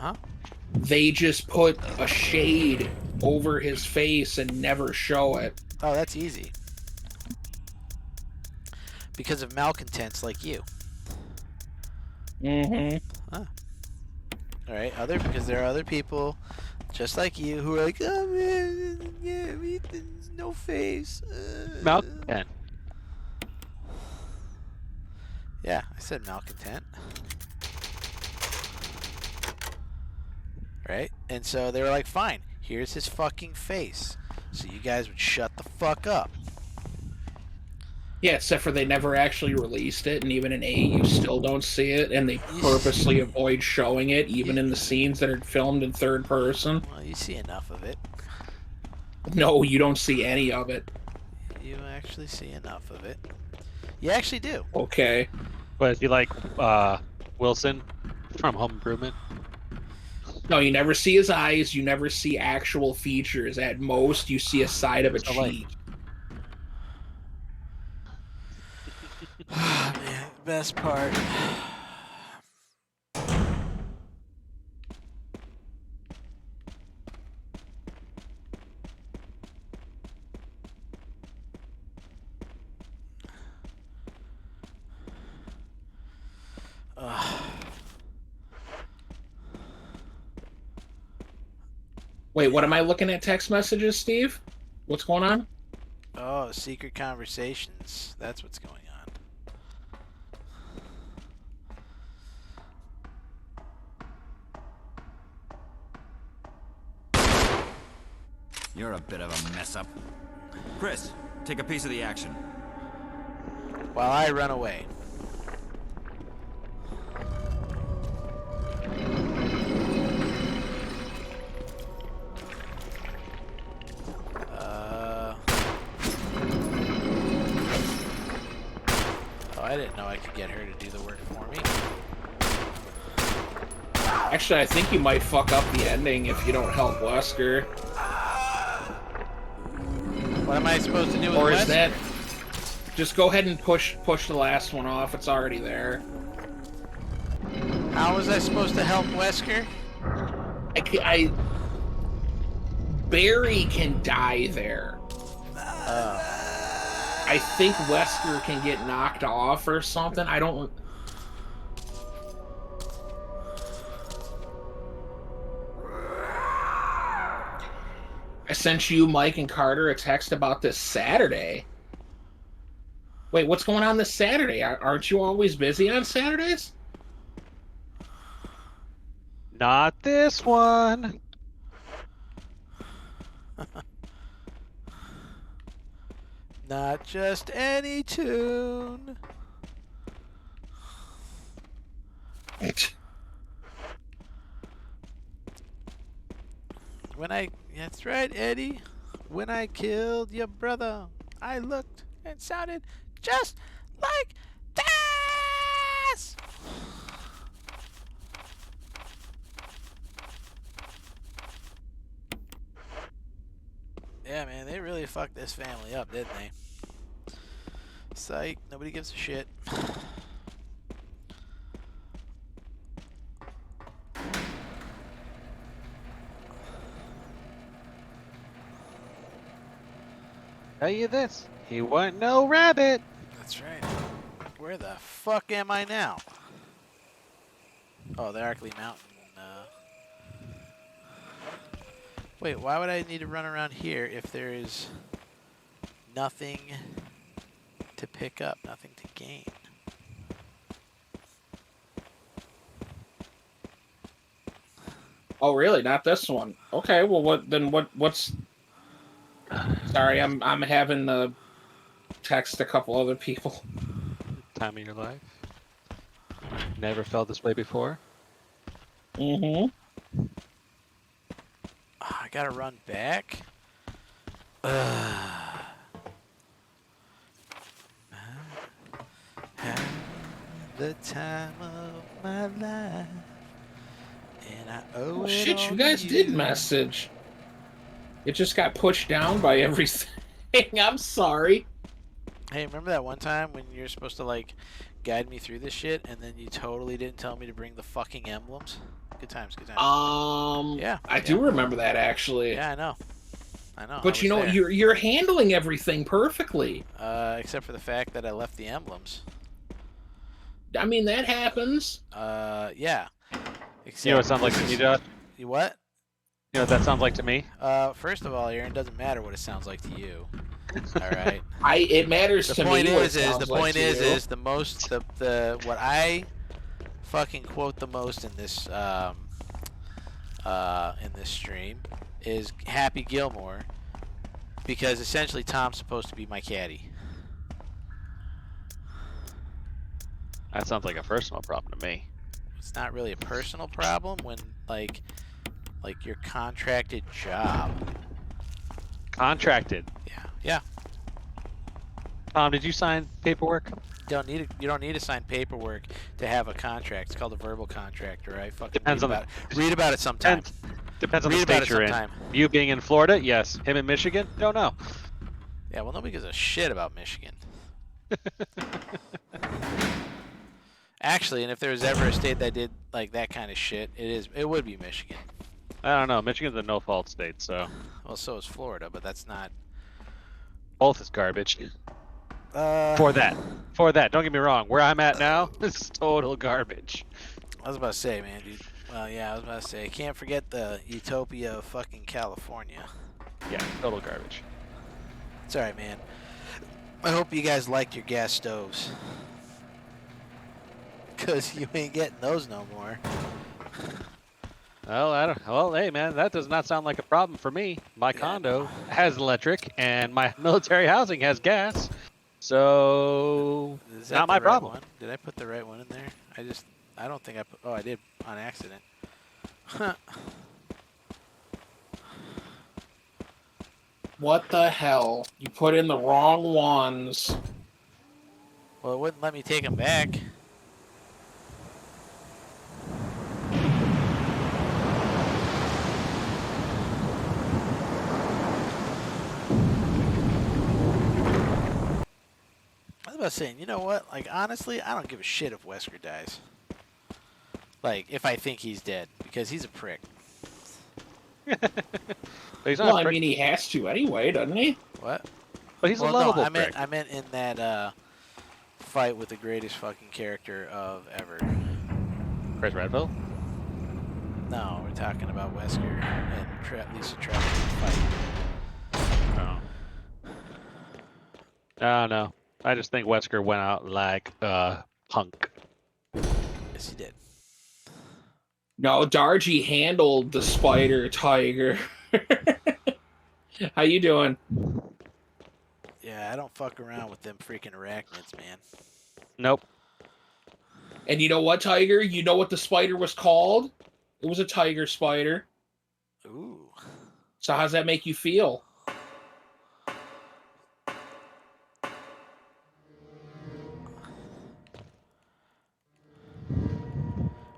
they just put a shade over his face and never show it. Oh, that's easy. Because of malcontents like you. Mm-hmm. All right, because there are other people just like you who are like, oh man, yeah, Ethan's no face. Malcontent. Yeah, I said malcontent. Right? And so they were like, fine, here's his fucking face. So you guys would shut the fuck up. Yeah, except for they never actually released it, and even in 8, you still don't see it, and they purposely avoid showing it, even in the scenes that are filmed in third person. Well, you see enough of it. No, you don't see any of it. You actually see enough of it. You actually do. Okay. But you like Wilson from Home Improvement? No, you never see his eyes. You never see actual features. At most, you see a side of a cheek. Man, best part. Wait, what am I looking at text messages, Steve? What's going on? Oh, secret conversations. That's what's going on. You're a bit of a mess up. Chris, take a piece of the action. While I run away. Oh, I didn't know I could get her to do the work for me. Actually, I think you might fuck up the ending if you don't help Wesker. What am I supposed to do with Or is Wesker? that... Just go ahead and push the last one off. It's already there. How was I supposed to help Wesker? Barry can die there. I think Wesker can get knocked off or something. I don't... I sent you, Mike, and Carter a text about this Saturday. Wait, what's going on this Saturday? Aren't you always busy on Saturdays? Not this one. Not just any tune. That's right, Eddie. When I killed your brother, I looked and sounded just like this. Yeah, man, they really fucked this family up, didn't they? Psych, nobody gives a shit. Tell you this, he wasn't no rabbit. That's right. Where the fuck am I now? Oh, the Arkley Mountain. Wait, why would I need to run around here if there is nothing to pick up, nothing to gain? Oh, really? Not this one? Okay. Well, what's? Sorry, I'm having to text a couple other people. Time of your life. Never felt this way before. Mm-hmm. I gotta run back. Had the time of my life, and I owe Oh, it shit, all you guys to did you. message. It just got pushed down by everything. I'm sorry. Hey, remember that one time when you're supposed to like guide me through this shit, and then you totally didn't tell me to bring the fucking emblems? Good times, good times. Yeah, I do remember that actually. Yeah, I know. But you know, you're handling everything perfectly. Except for the fact that I left the emblems. I mean, that happens. Yeah. Except You know what it sounds like to me, Josh? You what? You know what that sounds like to me? First of all, Aaron, doesn't matter what it sounds like to you. All right. It matters to me. The point is the most the what I fucking quote the most in this stream is Happy Gilmore, because essentially Tom's supposed to be my caddy. That sounds like a personal problem to me. It's not really a personal problem when like your contracted job. Contracted. Yeah. Tom, did you sign paperwork? You don't need to sign paperwork to have a contract. It's called a verbal contract, all right? Fucking Depends on read about it sometime. Depends on the Read about state it you're in. sometime. You being in Florida, yes. Him in Michigan, don't know. Yeah, well, nobody gives a shit about Michigan. Actually, and if there was ever a state that did like that kind of shit, it would be Michigan. I don't know. Michigan's a no-fault state, so. Well, so is Florida, but that's not. Both is garbage. For For that. Don't get me wrong. Where I'm at now, this is total garbage. I was about to say, man, dude. Well, yeah, I was about to say, can't forget the utopia of fucking California. Yeah, total garbage. It's alright, man. I hope you guys liked your gas stoves. Because you ain't getting those no more. Well, I don't. Well, hey, man, that does not sound like a problem for me. My condo has electric, and my military housing has gas, so Is that not the my right problem. one? Did I put the right one in there? I don't think I put, oh, I did on accident. Huh. What the hell? You put in the wrong ones. Well, it wouldn't let me take them back. I was about saying, you know what? Like, honestly, I don't give a shit if Wesker dies. Like, if I think he's dead, because he's a prick. But he's not Well, a I prick, mean, he has to anyway, doesn't he? What? but he's a Well, lovable no, prick. I meant in that fight with the greatest fucking character of ever. Chris Redfield? No, we're talking about Wesker and Lisa Trevor fight. No. Oh, no. I just think Wesker went out like a punk. Yes, he did. No, Dargy handled the spider tiger. How you doing? Yeah, I don't fuck around with them freaking arachnids, man. Nope. And you know what, Tiger? You know what the spider was called? It was a tiger spider. Ooh. So how's that make you feel?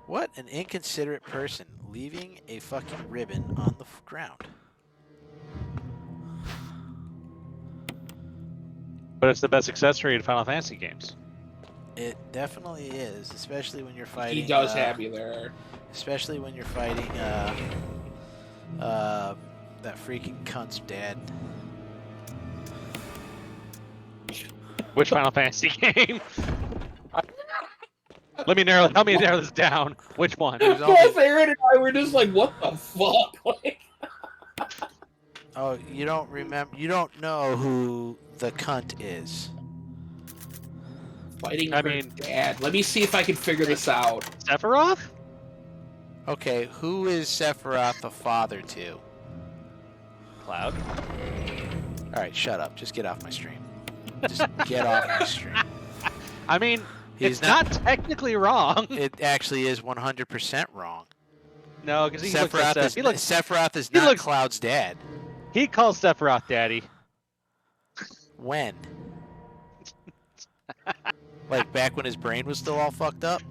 What an inconsiderate person leaving a fucking ribbon on the ground. But it's the best accessory in Final Fantasy games. It definitely is, especially when you're fighting. He does have you there. Especially when you're fighting that freaking cunt's dad. Which Final Fantasy game? Help me narrow this down. Which one? There's Both only, Aaron and I were just like, what the fuck? Like, oh, you don't remember? You don't know who the cunt is? fighting I for mean- dad. Let me see if I can figure this out. Sephiroth? Okay, who is Sephiroth the father to? Cloud. All right, shut up. Just get off my stream. Just get off my stream. I mean, He's it's not technically wrong. It actually is 100% wrong. No, because he looks at Sephiroth is he not looks- Cloud's dad. he calls Sephiroth daddy. When? Like back when his brain was still all fucked up?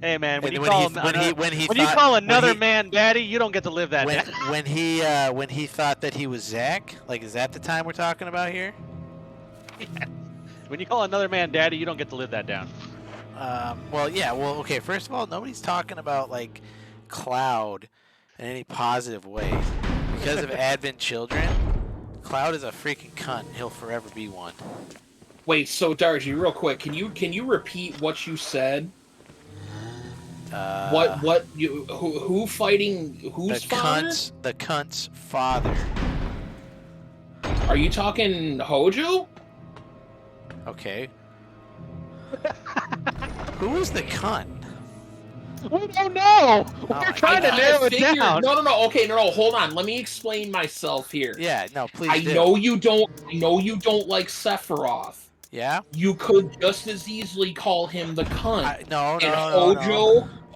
Hey man, when And you call another man daddy, you don't get to live that down. when he thought that he was Zack, like is that the time we're talking about here? When you call another man daddy, you don't get to live that down. Well, yeah. Well, okay. First of all, nobody's talking about like Cloud in any positive way because of Advent Children. Cloud is a freaking cunt. He'll forever be one. Wait, so Dargy, real quick, can you repeat what you said? Who fighting whose father? The cunt's father. Are you talking Hojo? Okay. Who is the cunt? We don't know. We're I trying to I narrow it figured- down. No. Okay, no. Hold on. Let me explain myself here. Yeah, no, please. I do. know you don't like Sephiroth. Yeah. You could just as easily call him the cunt. No.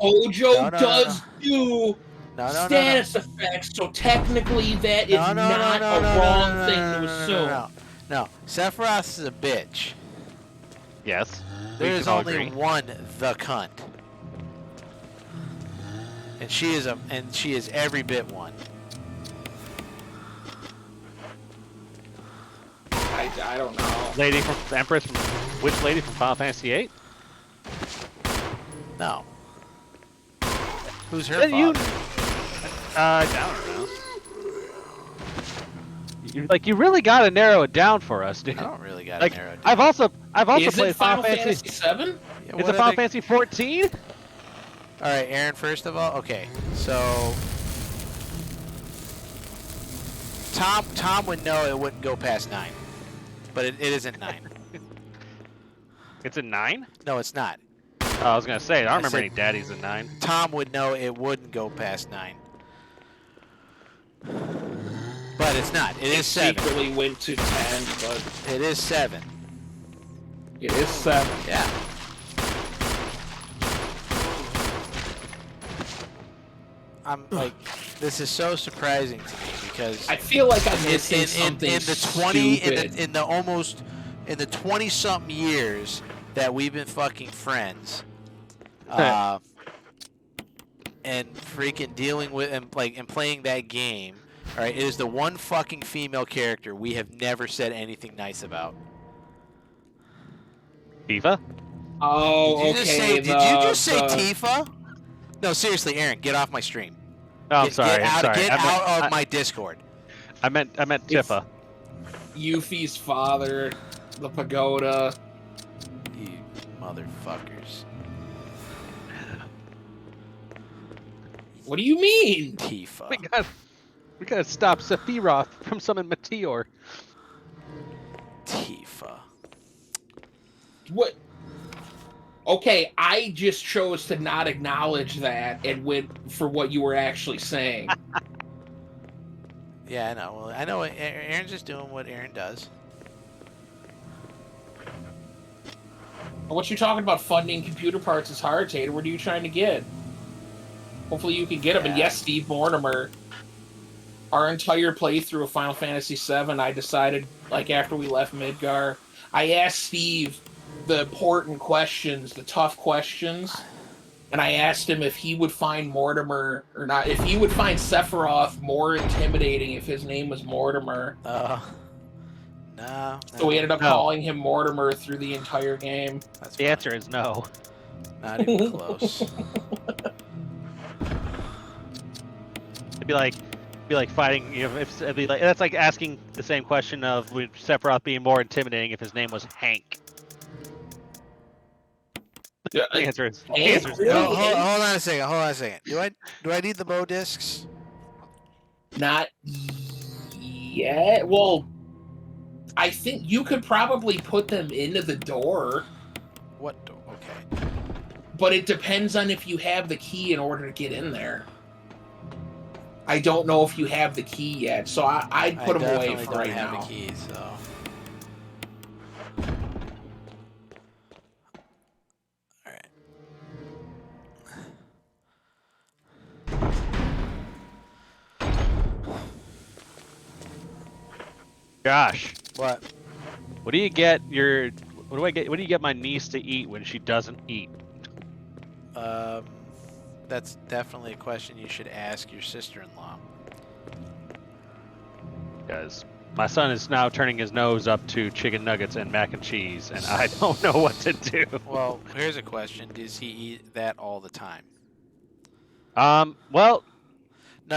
Hojo does do No. status effects, so technically that is not a wrong thing to assume. No. Sephiroth is a bitch. Yes. There we is can all only agree. one the cunt. And she is every bit one. I don't know. Lady from Empress from which lady from Final Fantasy VIII? No. Who's her Then father? I don't know. You really got to narrow it down for us, dude. I don't really got Like, to narrow it down. I've also Is played it Final Fantasy VII? Yeah, Is what it are Final they- Fantasy 14? All right, Aaron. First of all, okay. So Tom would know it wouldn't go past 9, but it isn't 9. It's a 9? No, it's not. Oh, I was gonna say I don't remember said- any daddies in 9. Tom would know it wouldn't go past 9. But it's not. It is 7. Secretly went to 10, but It is 7. it is 7. Yeah. I'm like, this is so surprising to me because I feel like I'm missing in something the 20 stupid. in the almost in the 20 something years that we've been fucking friends, and freaking dealing with and playing that game. All right, it is the one fucking female character we have never said anything nice about. Tifa? Oh, Did you just okay. say? Did you just say Tifa? No, seriously, Aaron, get off my stream. Oh, I'm sorry. Get out, I'm sorry. Get out of my Discord. I meant Tifa. Yuffie's father, the pagoda. You motherfuckers. What do you mean? Tifa. We gotta stop Sephiroth from summoning Meteor. Tifa. What? Okay, I just chose to not acknowledge that and went for what you were actually saying. Yeah, I know. Well, I know. Aaron's just doing what Aaron does. What you talking about funding computer parts is hard, Tater. What are you trying to get? Hopefully you can get them. And yes, Steve Mortimer. Our entire playthrough of Final Fantasy VII, I decided, like after we left Midgar, I asked Steve the important questions, the tough questions, and I asked him if he would find Mortimer or not, if he would find Sephiroth more intimidating if his name was Mortimer. No. So we ended up calling him Mortimer through the entire game. That's The fine. answer is no. Not even close. It'd be like fighting. You know, it'd be like that's like asking the same question of would Sephiroth be more intimidating if his name was Hank? Yeah, The answer is Hank? Really? Hold on a second. Hold on a second. Do I need the bow discs? Not yet. Well, I think you could probably put them into the door, What door? Okay. but it depends on if you have the key in order to get in there. I don't know if you have the key yet, so I'd put them away for right have now. the keys, so. All right. Josh. What? What do you get your? What do I get? What do you get my niece to eat when she doesn't eat? That's definitely a question you should ask your sister-in-law. Because my son is now turning his nose up to chicken nuggets and mac and cheese, and I don't know what to do. Well, here's a question: does he eat that all the time? Well, No,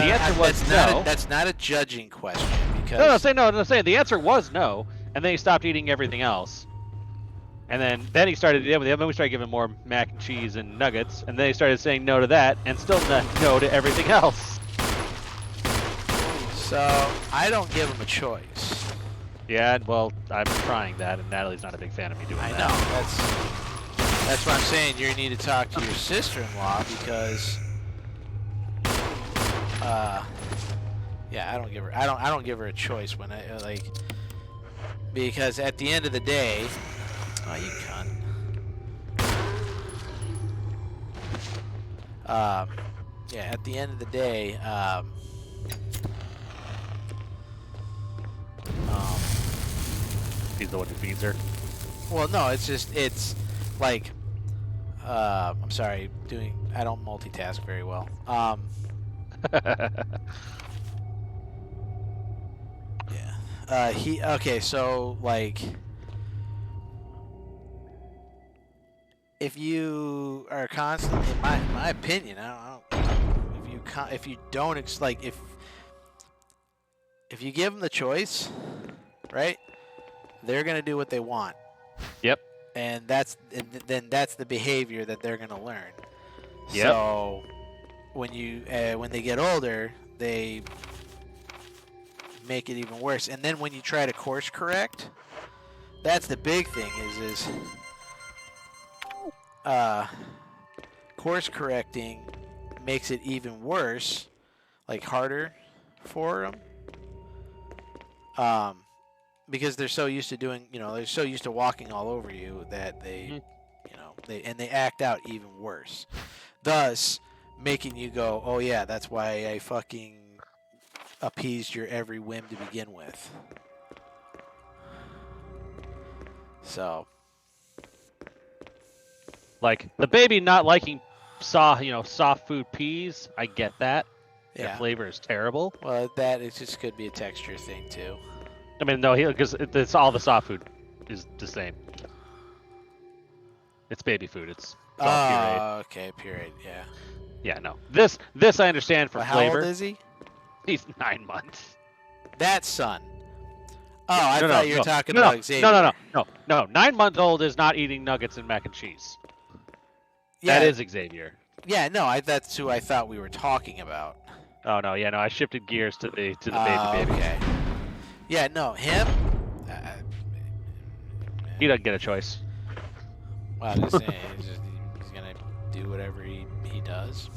the answer was no. That's not a judging question because no. Say the answer was no, and then he stopped eating everything else. And then he started. Yeah, then we started giving more mac and cheese and nuggets, and then he started saying no to that, and still no to everything else. So I don't give him a choice. Yeah, well, I'm trying that, and Natalie's not a big fan of me doing I that. know that's what I'm saying. You need to talk to your sister-in-law because, yeah, I don't give her a choice when I like because at the end of the day, oh you cunt. Yeah, at the end of the day, He's the one who feeds her. well, no, it's like, I'm sorry, I don't multitask very well. Yeah. Okay, so like, if you are constantly, in my opinion, I don't, if you don't if you give them the choice, right? They're gonna do what they want. Yep. And then that's the behavior that they're gonna learn. Yep. So when they get older, they make it even worse. And then when you try to course correct, that's the big thing is course correcting makes it even worse, like harder for them. Because they're so used to doing, they're so used to walking all over you that they, they act out even worse. Thus, making you go, oh yeah, that's why I fucking appeased your every whim to begin with. So, Like the baby not liking soft food peas. I get that. Their yeah. flavor is terrible. Well, that it just could be a texture thing too. I mean, no, because it's all the soft food is the same. It's baby food. It's all pureed. Oh, okay, pureed, yeah. Yeah, no. This I understand for Well, how flavor. old is he? He's 9 months. That son. Oh, I No, thought no, you were no, talking no, about Xavier. no. 9 months old is not eating nuggets and mac and cheese. Yeah, That is Xavier. yeah, no, that's who I thought we were talking about. Oh no, yeah, no. I shifted gears to the baby. Okay. Yeah, no, him. He doesn't get a choice. Well, I'm just saying, he's gonna do whatever he does.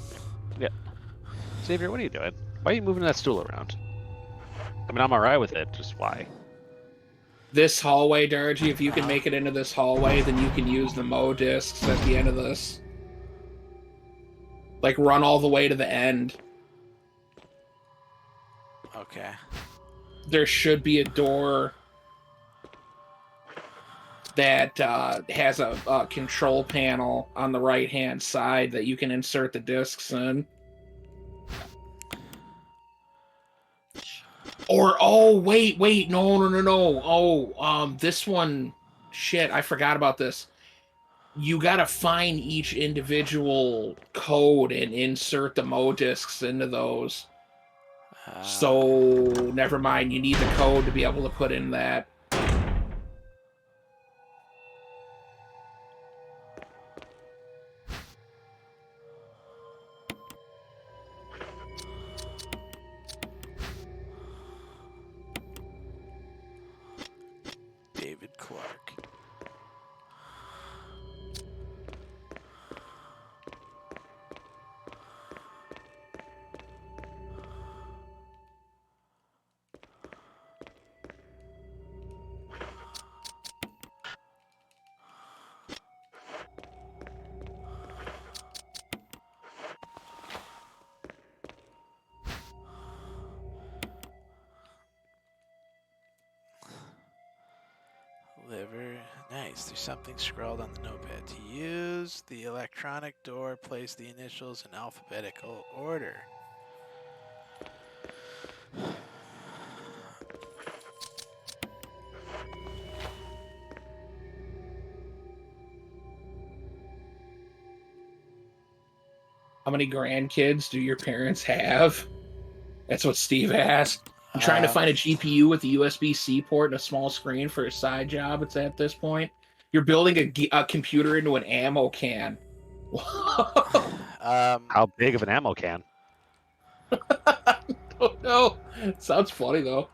Xavier, what are you doing? Why are you moving that stool around? I mean, I'm alright with it. Just why? This hallway, Dargy, if you can make it into this hallway, then you can use the Mo discs at the end of this. Like, run all the way to the end. Okay. There should be a door that has a control panel on the right-hand side that you can insert the discs in. Or, oh, wait, no. Oh, this one, shit, I forgot about this. You gotta find each individual code and insert the Mo discs into those. So, never mind, you need the code to be able to put in that. David Clark. Liver. Nice. There's something scrawled on the notepad. To use the electronic door, place the initials in alphabetical order. How many grandkids do your parents have? That's what Steve asked. I'm trying to find a GPU with a USB-C port and a small screen for a side job. It's at this point. You're building a computer into an ammo can. How big of an ammo can? Oh no! Sounds funny though.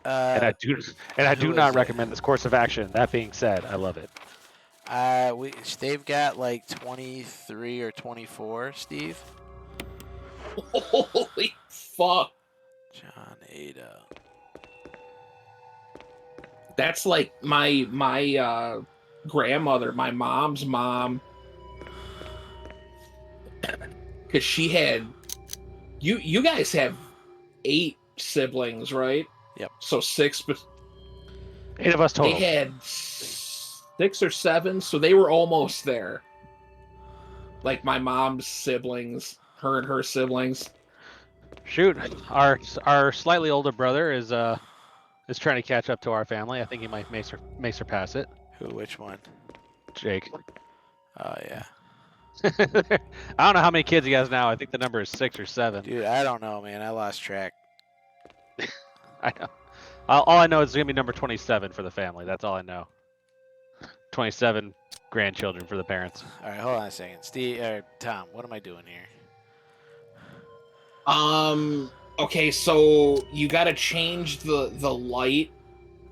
And I do who not is it? recommend this course of action. That being said, I love it. They've got like 23 or 24, Steve. Holy fuck! John Ada. That's like my grandmother, my mom's mom, because she had you guys have 8 siblings, right? Yep. So 6, but 8 of us total. they had 6 or 7, so they were almost there. Like my mom's siblings, her and her siblings. Shoot, our slightly older brother is trying to catch up to our family. I think he may surpass it. Who? Which one? Jake. Oh yeah. I don't know how many kids he has now. I think the number is 6 or 7. Dude, I don't know, man. I lost track. I know. All I know is it's gonna be number 27 for the family. That's all I know. 27 grandchildren for the parents. All right, hold on a second. Steve or Tom, what am I doing here? Okay, so you got to change the light.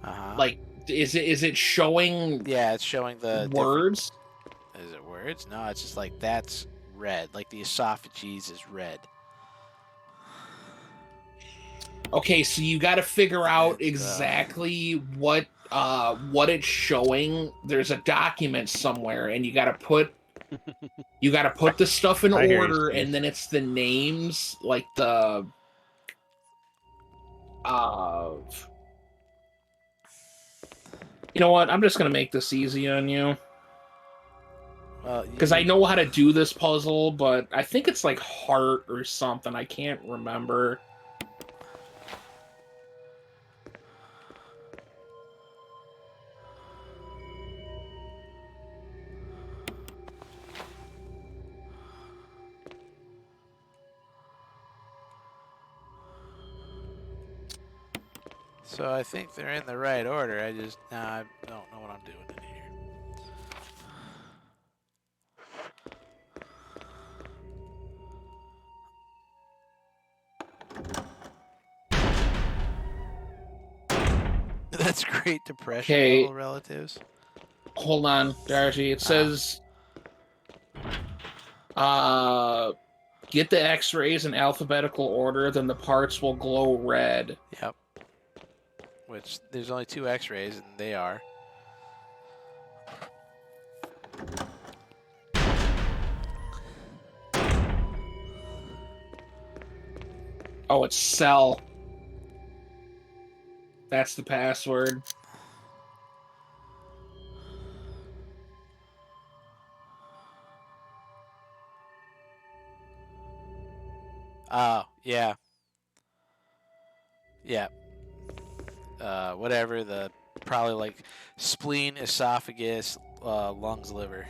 Uh-huh. Like, is it showing Yeah, it's showing the words? Is it words? No, it's just like that's red. Like the esophages is red. Okay, so you got to figure out It's, exactly what it's showing. There's a document somewhere, and you got to put the stuff in I hear you, order, Steve. and then it's the names, like the you know what? I'm just gonna make this easy on you Well, because I know how to do this puzzle, but I think it's like heart or something. I can't remember. So I think they're in the right order. I just I don't know what I'm doing in here. That's Great Depression Okay. level relatives. Hold on, Darcy. It says get the X-rays in alphabetical order, then the parts will glow red. Yep. Which there's only 2 X-rays, and they are. Oh, it's cell. That's the password. Oh, yeah. Yeah. Whatever, the probably like spleen, esophagus, lungs, liver.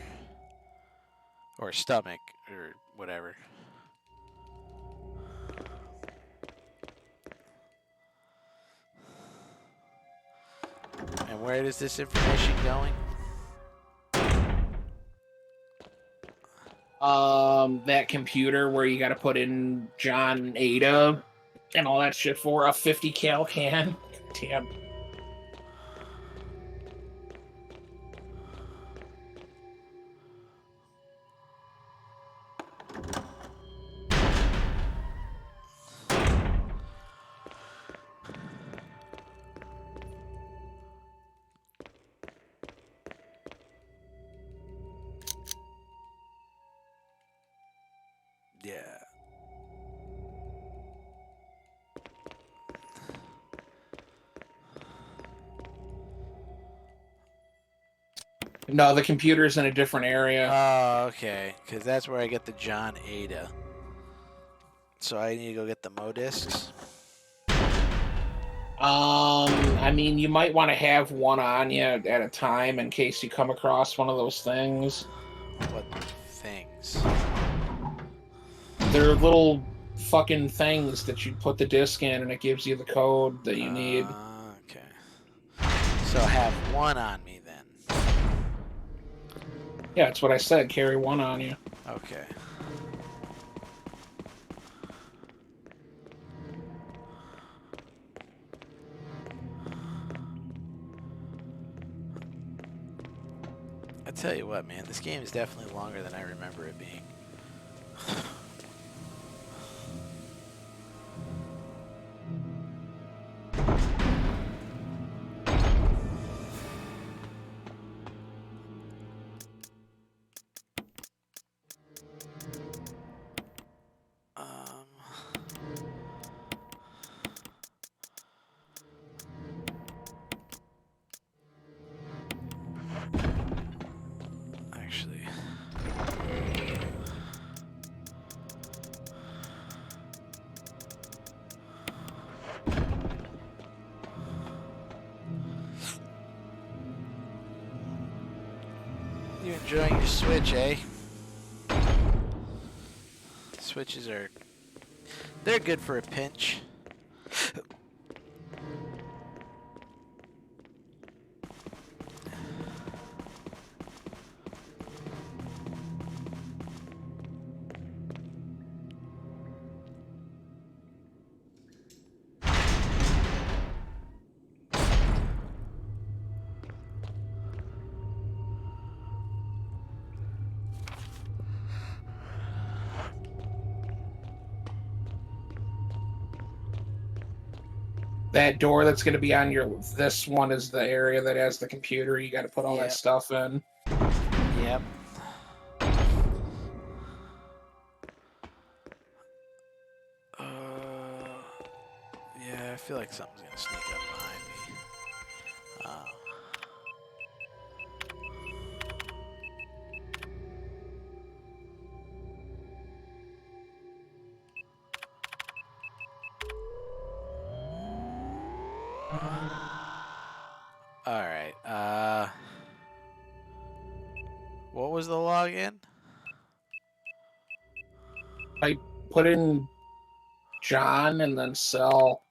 Or stomach, or whatever. And where is this information going? That computer where you got to put in John Ada and all that shit for a 50 cal can. Damn. Yeah. No, the computer's in a different area. Oh, okay. Because that's where I get the John Ada. So I need to go get the Mo discs. I mean, you might want to have one on you at a time in case you come across one of those things. What things? They're little fucking things that you put the disc in and it gives you the code that you need. Okay. So have one on me then. Yeah, that's what I said. Carry one on you. Okay. I tell you what, man, this game is definitely longer than I remember it being. Actually. You enjoying your Switch, eh? Switches are... they're good for a pinch. That door that's going to be on your... This one is the area that has the computer. You got to put all that Yep. stuff in. Yep. Yeah, I feel like something's gonna sneak up behind me. All right. What was the login? I put in John and then sell.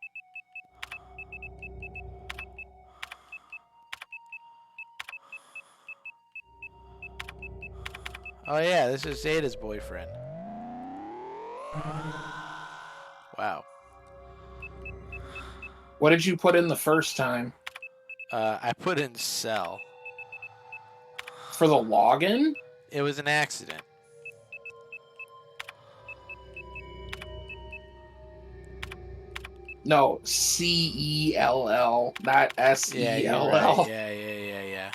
Oh yeah, this is Zeta's boyfriend. Wow. What did you put in the first time? I put in sell. For the login? It was an accident. No, CELL, not Yeah, SELL. you're right. Yeah.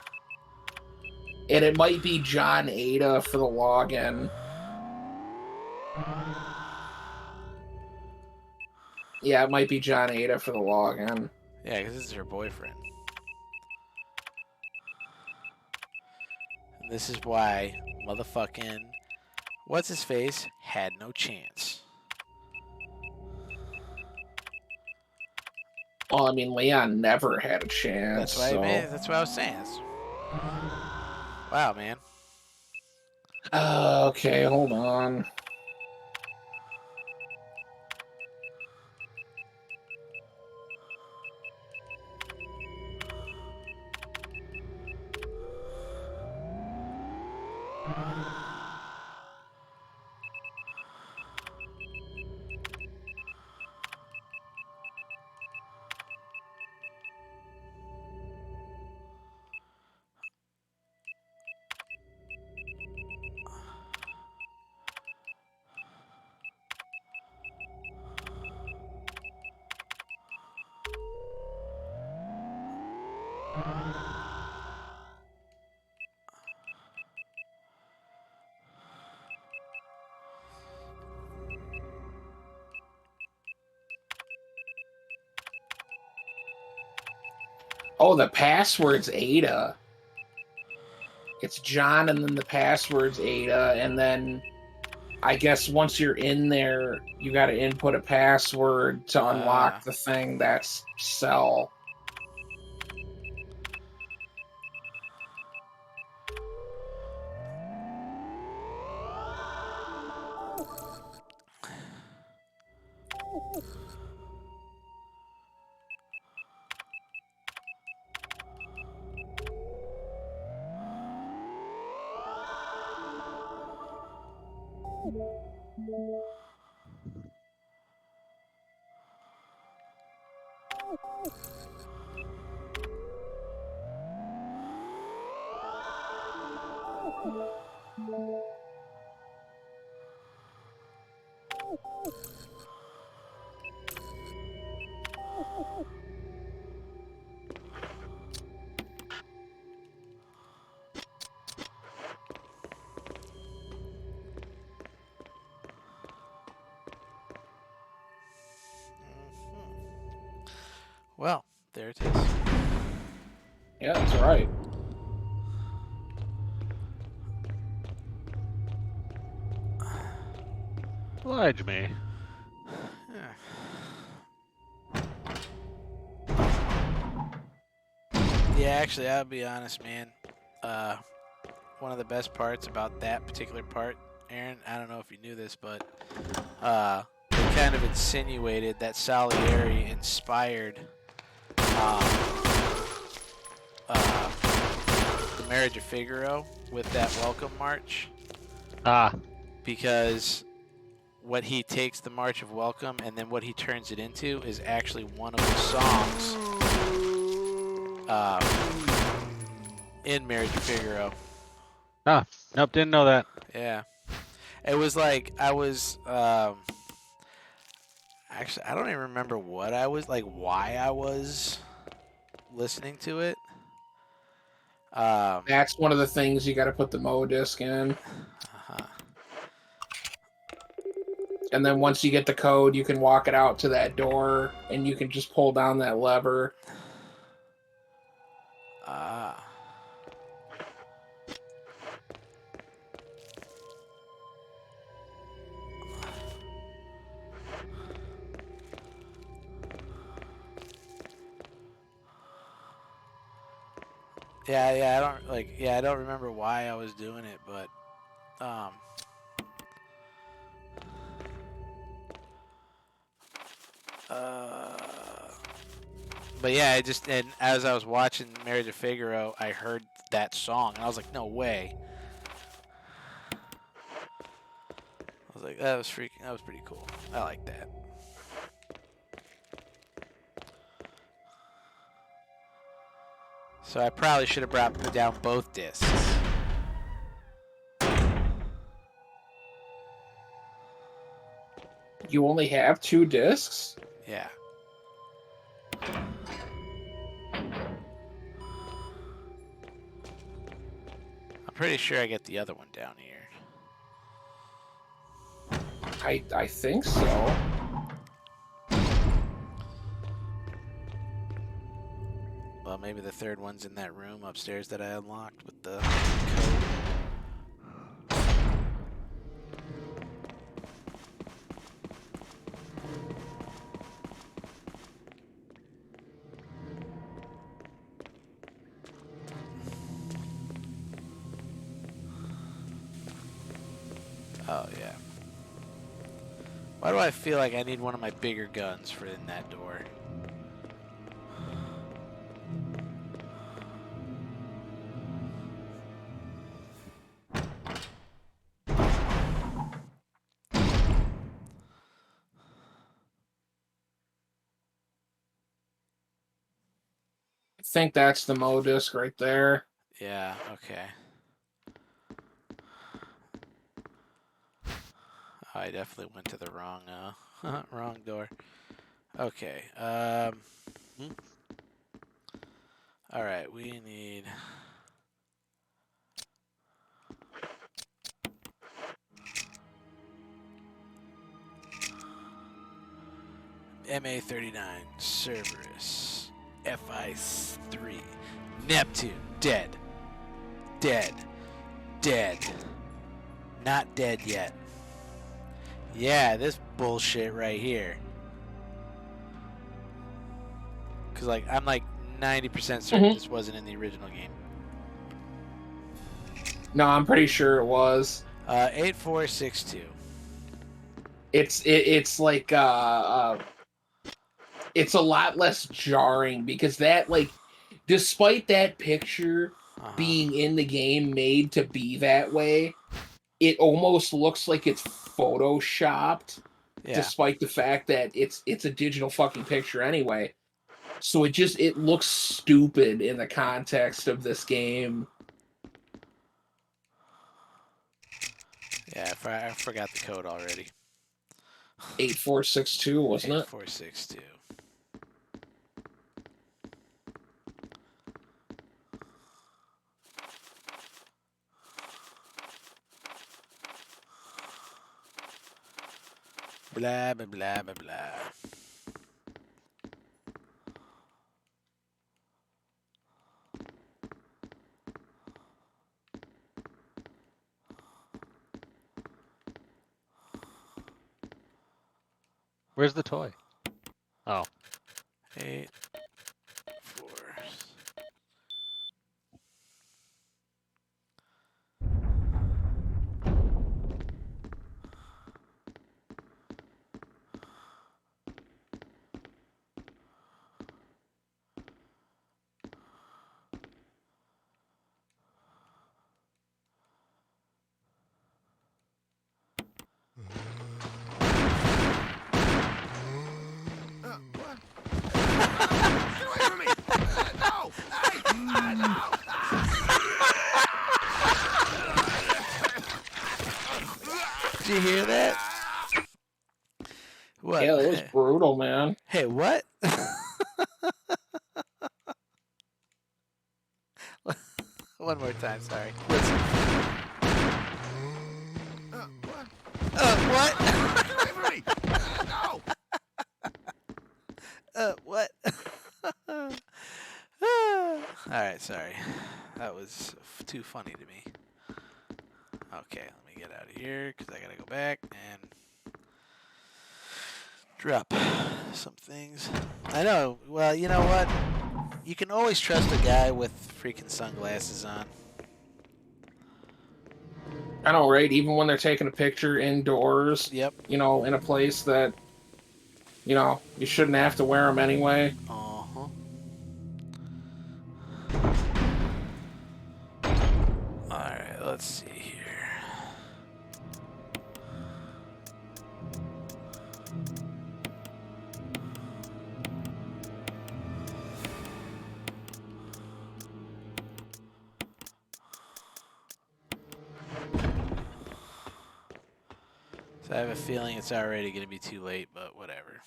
And it might be John Ada for the login. Yeah, it might be John Ada for the login. Yeah, because this is her boyfriend. And this is why motherfucking what's his face had no chance. Well, I mean, Leon never had a chance. That's why so. that's what I was saying. Wow, man. Okay, hold on. Oh, the password's Ada. It's John, and then the password's Ada, and then I guess once you're in there, you got to input a password to unlock the thing that's sell. Well, there it is. Yeah, that's right. Oblige me. Yeah, actually, I'll be honest, man. One of the best parts about that particular part, Aaron, I don't know if you knew this, but they kind of insinuated that Salieri inspired the Marriage of Figaro with that welcome march. Because what he takes the March of Welcome and then what he turns it into is actually one of the songs in Marriage of Figaro. Nope, didn't know that. Yeah. It was like I Actually, I don't even remember what I was like, why I was listening to it. That's one of the things you got to put the Mo disc in. Uh-huh. And then once you get the code, you can walk it out to that door, and you can just pull down that lever. Ah. I don't remember why I was doing it, but but yeah, and as I was watching Marriage of Figaro, I heard that song, and I was like, no way. I was like, that was pretty cool. I like that. So I probably should have put down both discs. You only have 2 discs? Yeah. I'm pretty sure I get the other one down here. I think so. Well, maybe the third one's in that room upstairs that I unlocked with the code. Oh, yeah. Why do I feel like I need one of my bigger guns for in that door? I think that's the Mo disc right there. Yeah, okay. Oh, I definitely went to the wrong wrong door. Okay. All right, we need MA39 Cerberus FI3 Neptune dead. Not dead yet. Yeah, this bullshit right here. Cause I'm 90% certain this wasn't in the original game. No, I'm pretty sure it was. 8462. It's like it's a lot less jarring because that, like, despite that picture being in the game made to be that way, it almost looks like it's photoshopped. Yeah. Despite the fact that it's a digital fucking picture anyway. So it looks stupid in the context of this game. Yeah, I forgot the code already. 8462, wasn't it? 8462. Blah, blah, blah, blah, blah. Where's the toy? Oh. 8, 4. Did you hear that? What? Yeah, that was brutal, man. Hey, what? One more time, sorry. Listen. What? Delivery! No! What? Alright, sorry. That was too funny to me. Okay, let me get out of here because I gotta go back and drop some things. I know. Well, you know what? You can always trust a guy with freaking sunglasses on. I know, right? Even when they're taking a picture indoors, Yep. you know, in a place that, you know, you shouldn't have to wear them anyway. Uh-huh. Alright, let's see here. So I have a feeling it's already going to be too late, but whatever.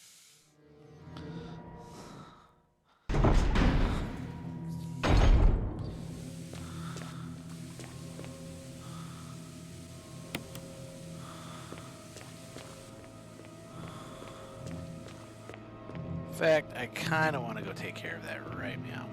In fact, I kind of want to go take care of that right now.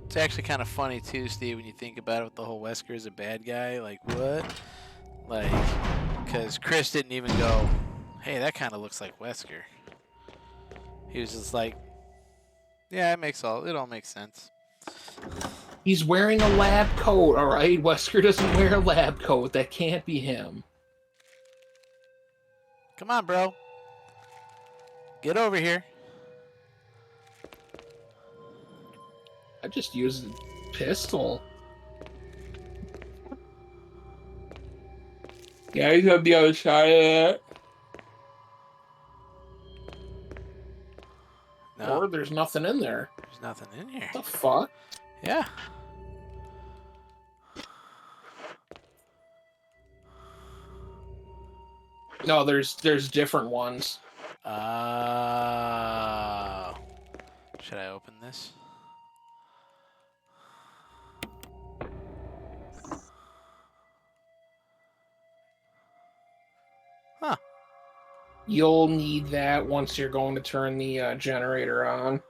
It's actually kind of funny too, Steve, when you think about it with the whole Wesker is a bad guy. Like, what? Like, because Chris didn't even go, hey, that kind of looks like Wesker. He was just like, yeah, it all makes sense. He's wearing a lab coat, all right? Wesker doesn't wear a lab coat. That can't be him. Come on, bro. Get over here. I just used a pistol. Yeah, he's on the other side of that. No, Or there's nothing in there. there's nothing in here. What the fuck? Yeah. No, there's different ones. Should I open this? Huh. You'll need that once you're going to turn the generator on.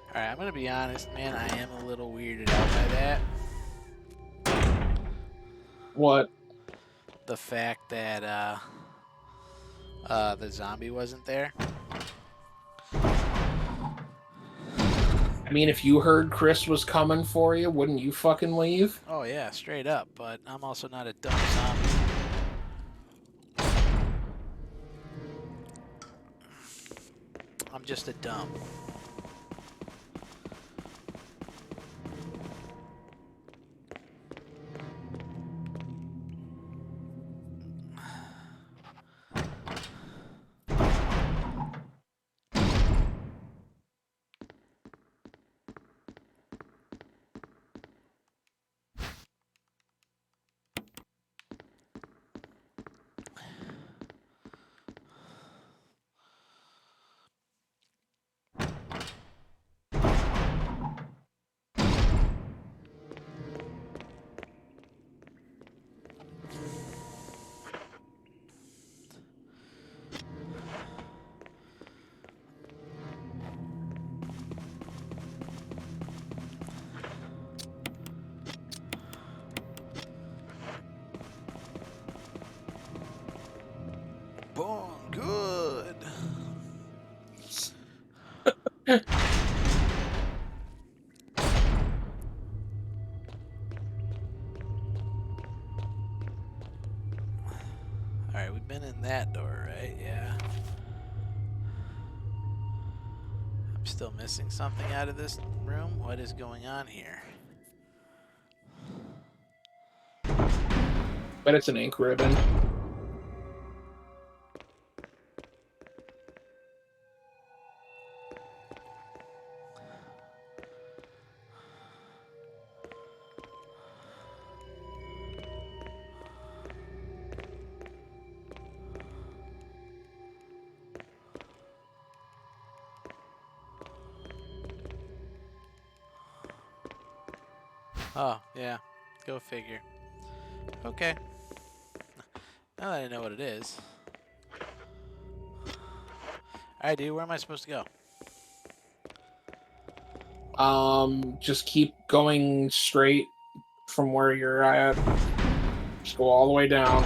Alright, I'm gonna be honest, man. I am a little weirded out by that. What? The fact that the zombie wasn't there. I mean, if you heard Chris was coming for you, wouldn't you fucking leave? Oh yeah, straight up. But I'm also not a dumb zombie. I'm just a dumb. Boom, good. Alright, we've been in that door, right? Yeah. Still missing something out of this room? What is going on here? But it's an ink ribbon. Oh, yeah. Go figure. Okay. Now that I know what it is. Alright, dude, where am I supposed to go? Just keep going straight from where you're at. Just go all the way down.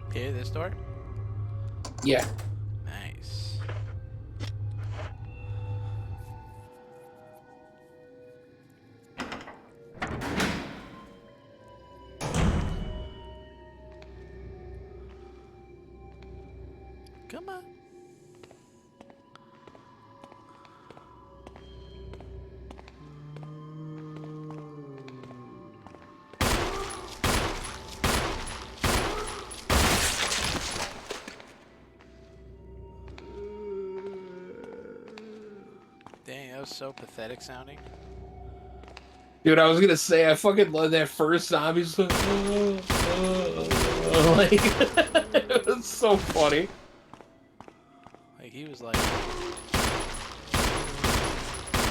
Okay, this door? Yeah. Nice. Come on. Dang, that was so pathetic sounding. Dude, I was gonna say, I fucking love that first zombie. Like, like it was so funny. Like, he was like...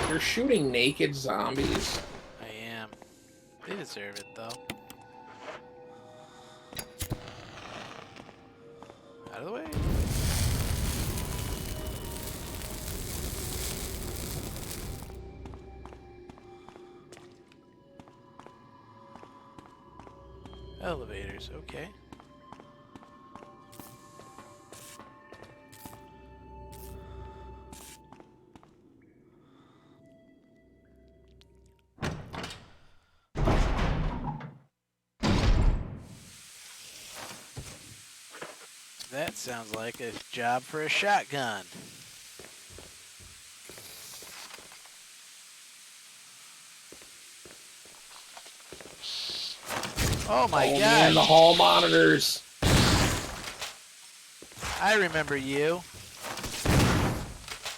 You're shooting naked zombies. I am. They deserve it, though. Out of the way. Elevators, okay. That sounds like a job for a shotgun. Oh my Oh gosh. man, the hall monitors. I remember you.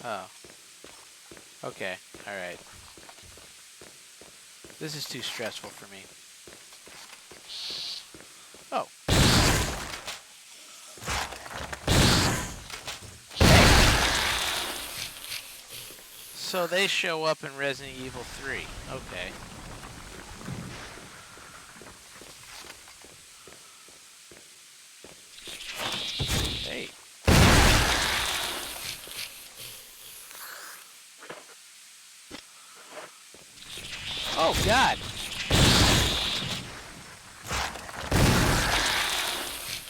Oh. Okay, alright. This is too stressful for me. Oh. So they show up in Resident Evil 3. Okay. Hey. Oh, God.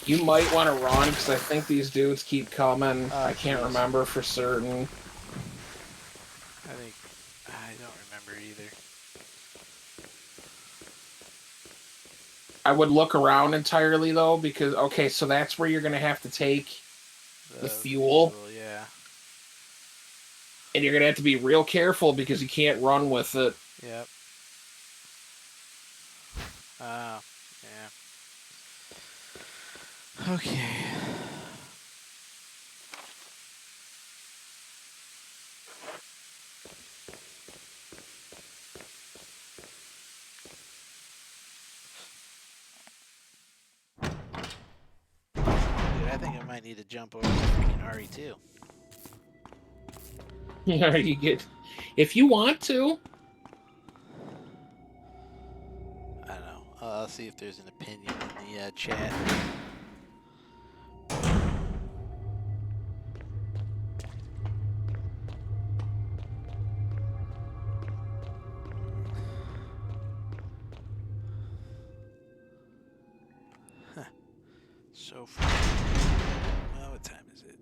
You might want to run because I think these dudes keep coming. Oh, I can't geez. remember for certain. I don't remember either. I would look around entirely though because okay, so that's where you're gonna have to take the fuel. Yeah. And you're gonna have to be real careful because you can't run with it. Yep. Oh, yeah. Okay. Dude, I think I might need to jump over to freaking RE2. Yeah, you get if you want to. I don't know. I'll see if there's an opinion in the chat. Huh. So far. Well, what time is it?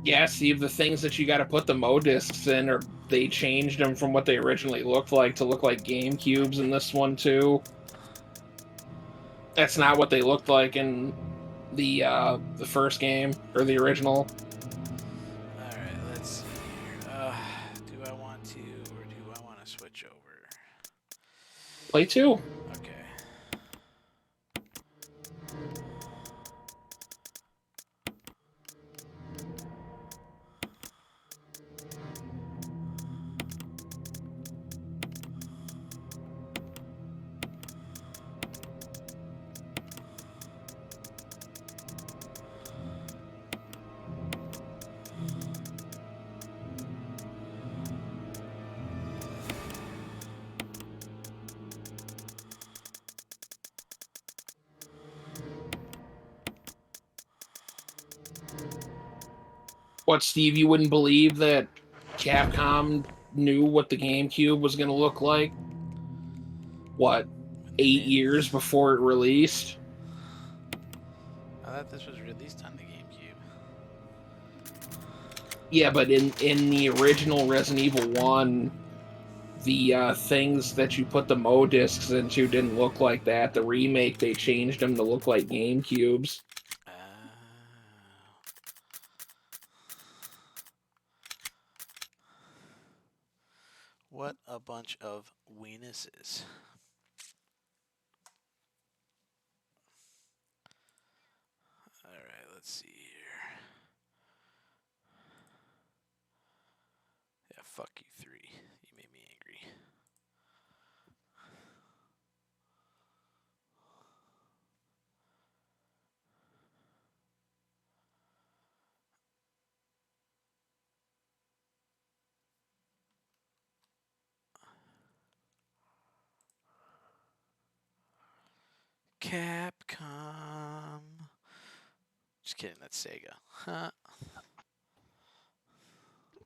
Yeah, Steve, the things that you got to put the Mo discs in, or they changed them from what they originally looked like to look like GameCubes in this one too. That's not what they looked like in the first game or the original. All right, let's see here. Do I want to, or do I want to switch over? Play 2. Okay. What, Steve? You wouldn't believe that Capcom knew what the GameCube was going to look like? What, 8 years before it released? I thought this was released on the GameCube. Yeah, but in the original Resident Evil 1, the things that you put the Mo discs into didn't look like that. The remake, they changed them to look like GameCubes. What a bunch of weenuses. Alright, let's see here. Yeah, fuck you 3. You made me angry. Capcom. Just kidding, that's Sega. Huh.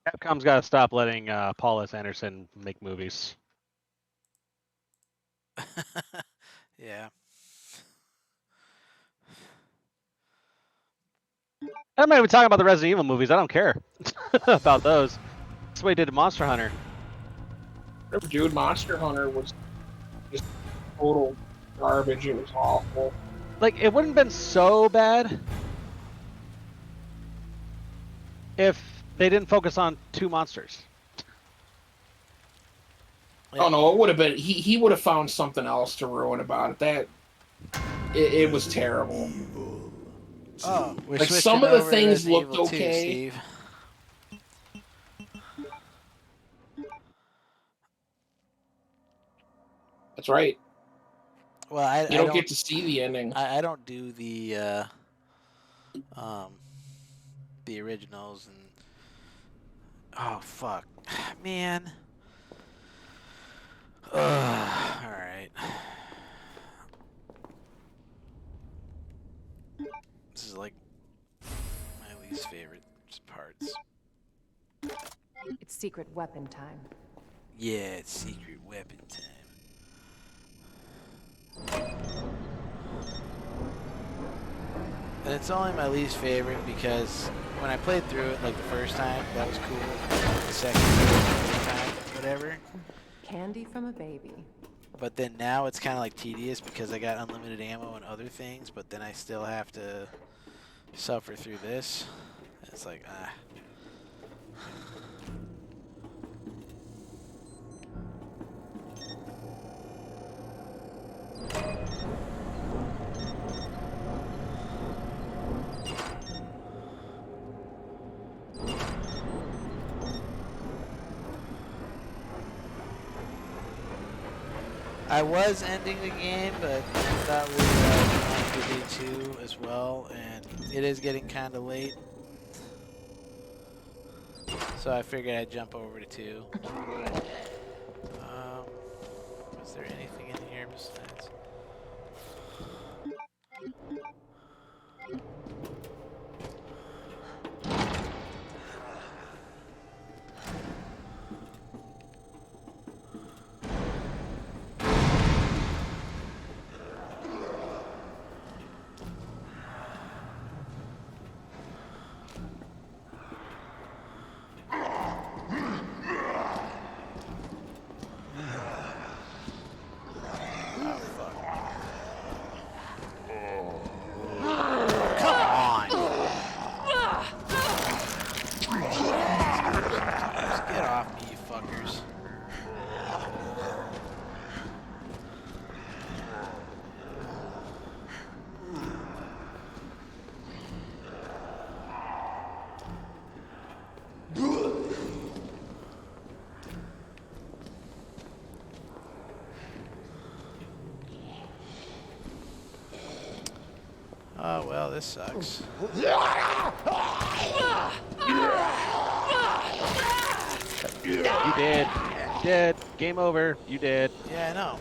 Capcom's got to stop letting Paul S. Anderson make movies. Yeah. I'm not even talking about the Resident Evil movies. I don't care about those. That's what he did to Monster Hunter. Dude, Monster Hunter was just total garbage. It was awful. Like, it wouldn't have been so bad if they didn't focus on 2 monsters. Oh no, it would have been. He would have found something else to ruin about it. That it was terrible. Oh, we're Like, switching some of the over to things Resident looked Evil 2, okay. Steve. That's right. Well, You don't get to see the ending. I don't do the originals and oh fuck, man. All right. This is like my least favorite parts. It's secret weapon time. Yeah, it's secret weapon time. And it's only my least favorite because when I played through it like the first time, that was cool. The second time, whatever. Candy from a baby. But then now it's kind of like tedious because I got unlimited ammo and other things, but then I still have to suffer through this. It's like, ah. I was ending the game, but I thought we were going to do 2 as well, and it is getting kind of late. So I figured I'd jump over to 2. Is there anything in here besides? Oh, well, this sucks. You did. You did. Game over. You did. Yeah, I know.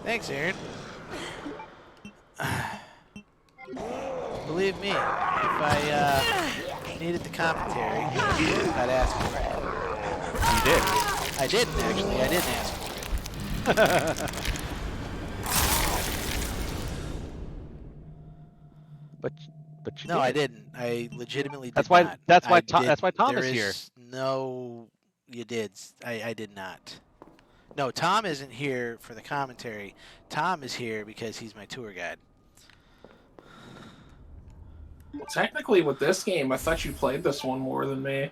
Thanks, Aaron. Believe me, if I needed the commentary, I'd ask for it. You did. I didn't, actually. I didn't ask for it. But you No, did. I didn't. I legitimately did That's why. not. That's why. I did, That's why Tom there is here. is no... You did. I did not. No, Tom isn't here for the commentary. Tom is here because he's my tour guide. Well, technically, with this game, I thought you played this one more than me.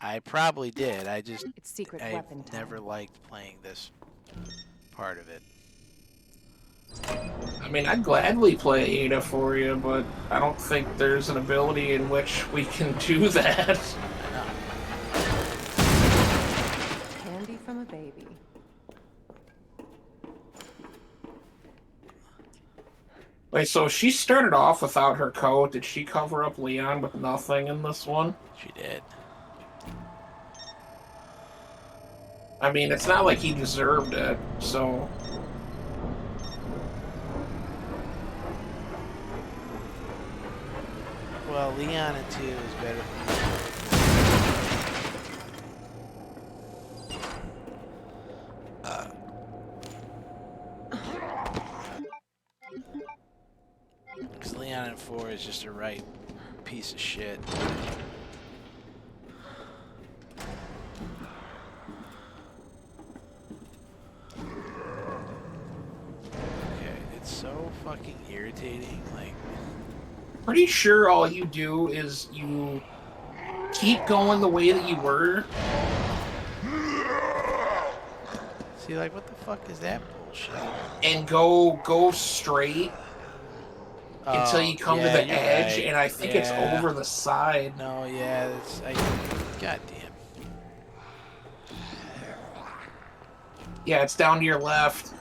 I probably did. I just... It's secret I weapon time. never liked playing this part of it. I mean, I'd gladly play Ada for you, but I don't think there's an ability in which we can do that. Candy from a baby. Wait, so she started off without her coat. Did she cover up Leon with nothing in this one? She did. I mean, it's not like he deserved it, so... Well, Leon in 2 is better than... Because Leon in 4 is just a right piece of shit. Okay, it's so fucking irritating, like... Pretty sure all you do is you keep going the way that you were. See, like, what the fuck is that bullshit? And go straight until you come to the you're edge, right. and I think it's Yeah. over the side. No, yeah, that's... Goddamn. Yeah, it's down to your left.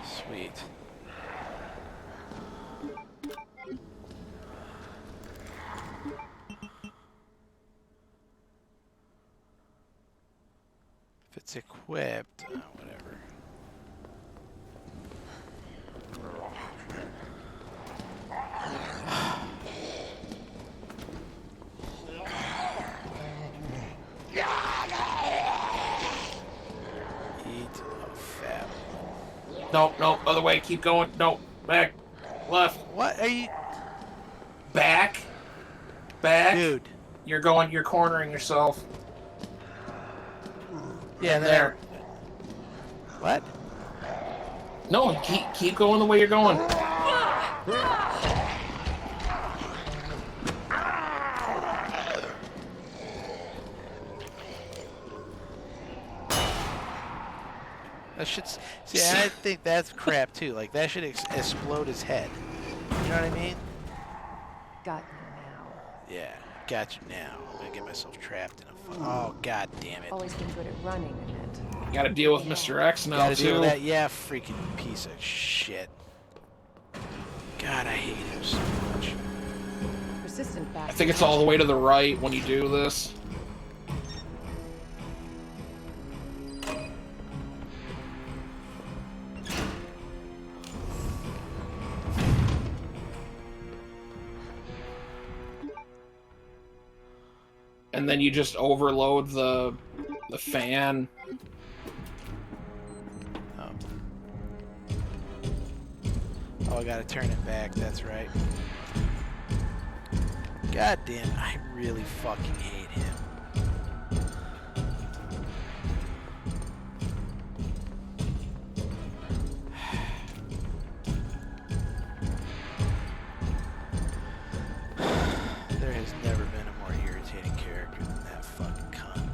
Sweet. If it's equipped, whatever. Eat a fat one. Nope, nope, other way, keep going. Nope, back, left, What are you... back, back. Dude. You're cornering yourself. Yeah, There. What? No, keep going the way you're going. That should... See, I think that's crap, too. Like, that should explode his head. You know what I mean? Got you now. Yeah, got you now. I'm gonna get myself trapped in a... Oh, god damn it. Always been good at running in it. You gotta deal with Mr. X now, Gotta too. deal with that, yeah, freaking piece of shit. God, I hate him so much. Persistent back. I think it's all the way to the right when you do this. And then you just overload the fan. Oh, I gotta turn it back, that's right. God damn, I really fucking hate him. There has never been a more irritating character than that fucking cunt.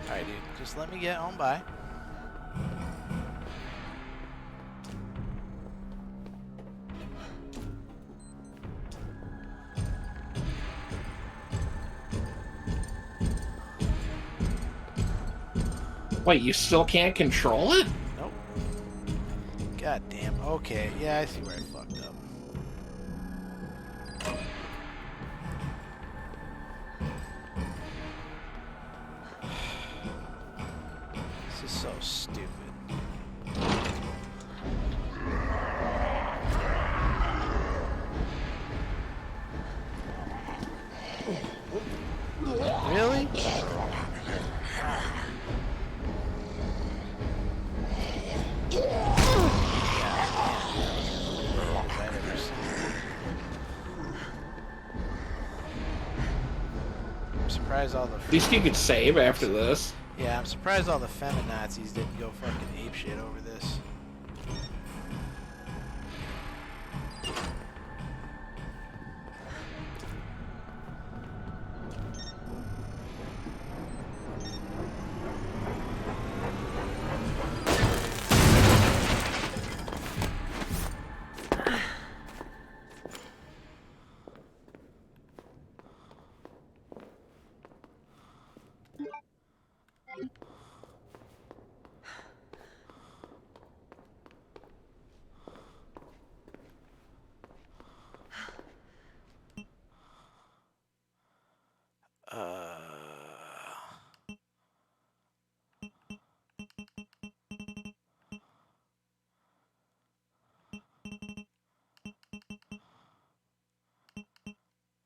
Alright, dude, just let me get on by. Wait, you still can't control it? Nope. God damn. Okay. Yeah, I see where I fucked up. This is so stupid. Really? I'm surprised all the. At least you could save after this. Yeah, I'm surprised all the feminazis didn't go fucking apeshit over this.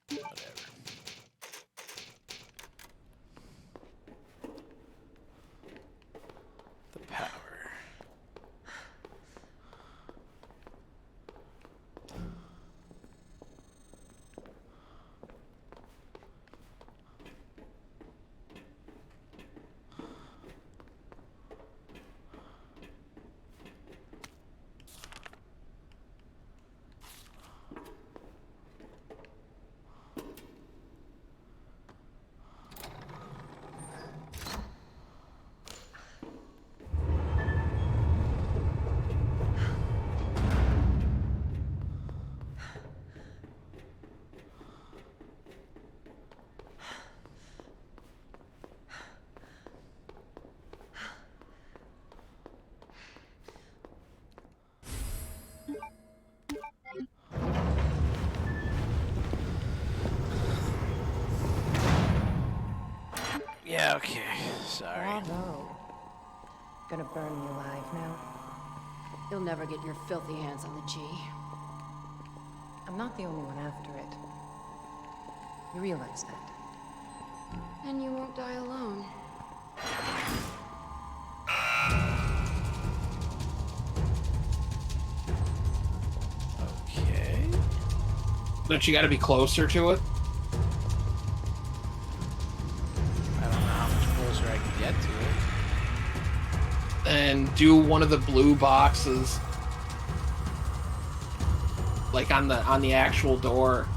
Whatever. The power. Yeah, okay. Sorry. Bravo. Gonna burn me alive now. You'll never get your filthy hands on the G. I'm not the only one after it. You realize that? And you won't die alone. Okay. Don't you gotta be closer to it? I don't know how much closer I can get to it. And do one of the blue boxes. Like on the actual door.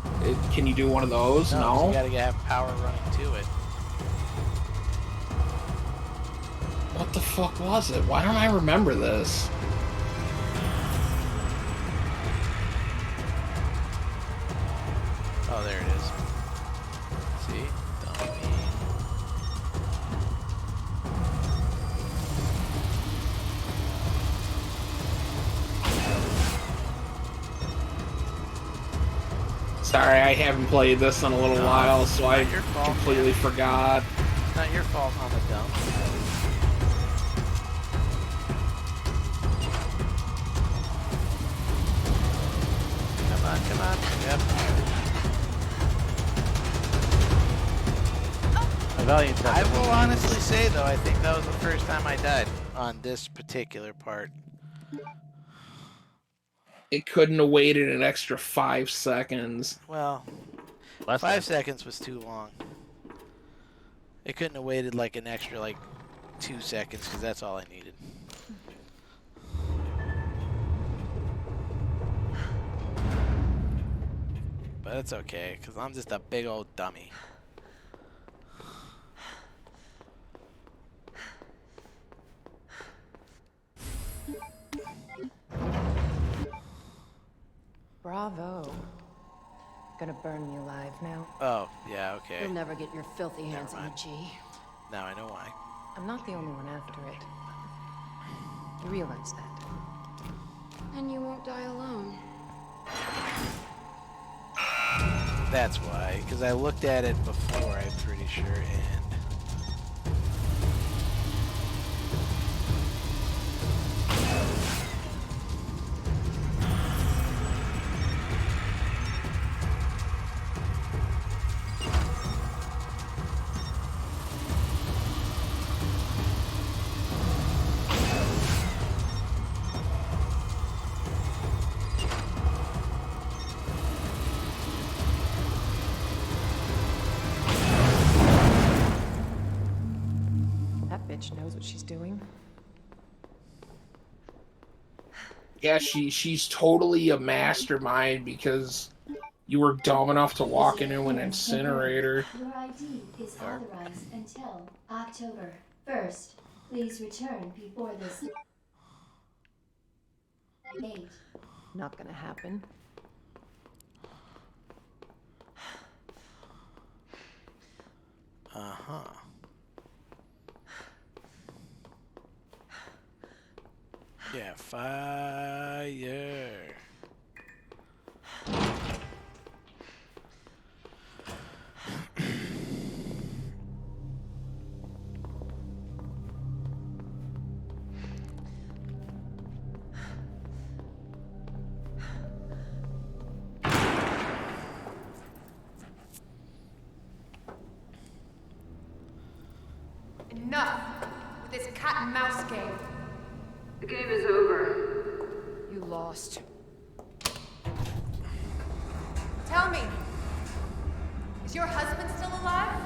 Can you do one of those? No? You gotta have power running to it. What the fuck was it? Why don't I remember this? Oh, there it is. See? Dummy. Sorry, I haven't played this in a little while, so I not your fault, completely forgot. It's not your fault I'm a dumb. Come on, come on. Yep. A valiant I effort. will honestly say, though, I think that was the first time I died on this particular part. It couldn't have waited an extra 5 seconds. Well, Less 5 than. seconds was too long. It couldn't have waited like an extra, like, 2 seconds, because that's all I needed. But it's okay, because I'm just a big old dummy. Bravo. Gonna burn me alive now. Oh, yeah, okay. You'll never get your filthy hands Never on the G. Now I know why. I'm not the only one after it. You realize that? And you won't die alone. That's why, because I looked at it before, I'm pretty sure, and... That bitch knows what she's doing. Yeah, she's totally a mastermind because you were dumb enough to walk into an incinerator. Your ID is authorized until October 1st. Please return before this date. Not gonna happen. Uh-huh. Yeah, fire. Enough with this cat and mouse game. The game is over. You lost. Tell me, is your husband still alive?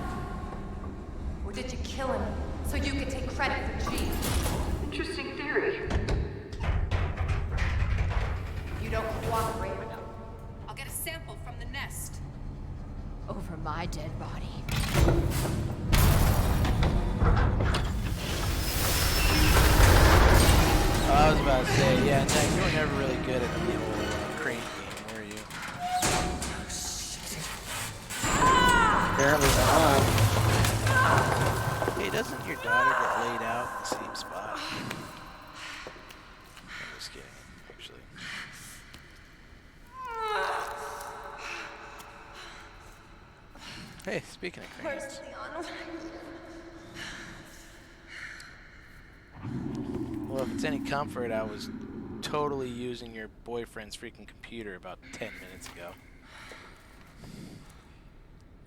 Or did you kill him so you could take credit for G? Interesting theory. You don't cooperate. I'll get a sample from the nest. Over my dead body. I was about to say, yeah, no, you were never really good at the old crane game, were you? Apparently not. Hey, doesn't your daughter get laid out in the same spot? I'm just kidding, actually. Hey, speaking of cranes. Well, if it's any comfort, I was totally using your boyfriend's freaking computer about 10 minutes ago.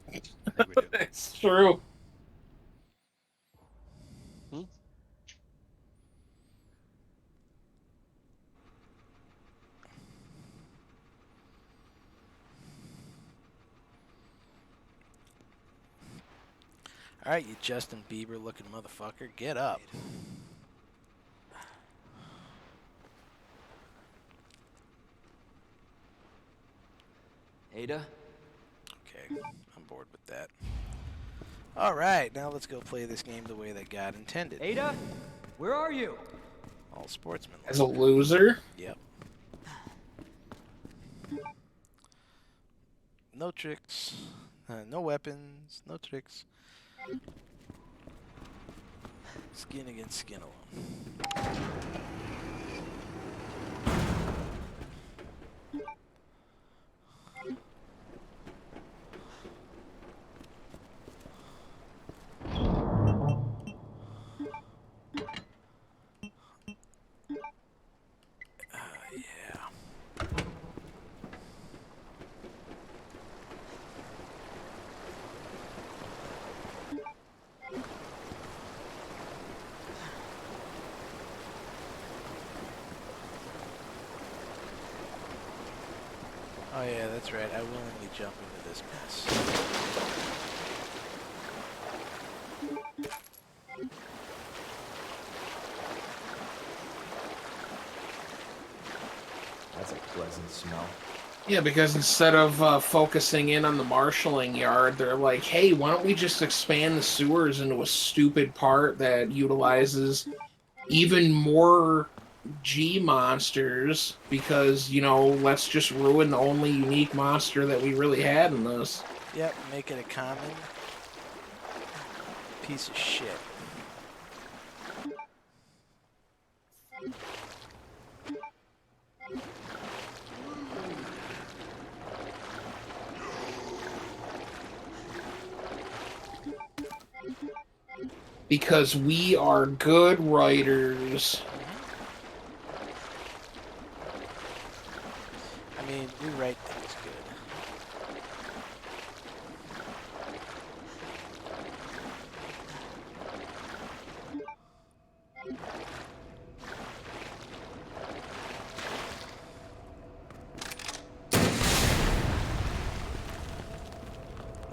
I think we do. It's true. Hmm? Alright, you Justin Bieber looking motherfucker, get up. Ada? Okay, I'm bored with that. Alright, now let's go play this game the way that God intended. Ada, where are you? All sportsmen. As a loser? Yep. No tricks. No weapons. No tricks. Skin against skin alone. Yeah. Oh yeah, that's right. I willingly jump into this mess. That's a pleasant smell. Yeah, because instead of focusing in on the marshalling yard, they're like, hey, why don't we just expand the sewers into a stupid part that utilizes even more G monsters because, you know, let's just ruin the only unique monster that we really had in this. Yep, make it a common piece of shit. Because we are good writers. I mean, we write things good.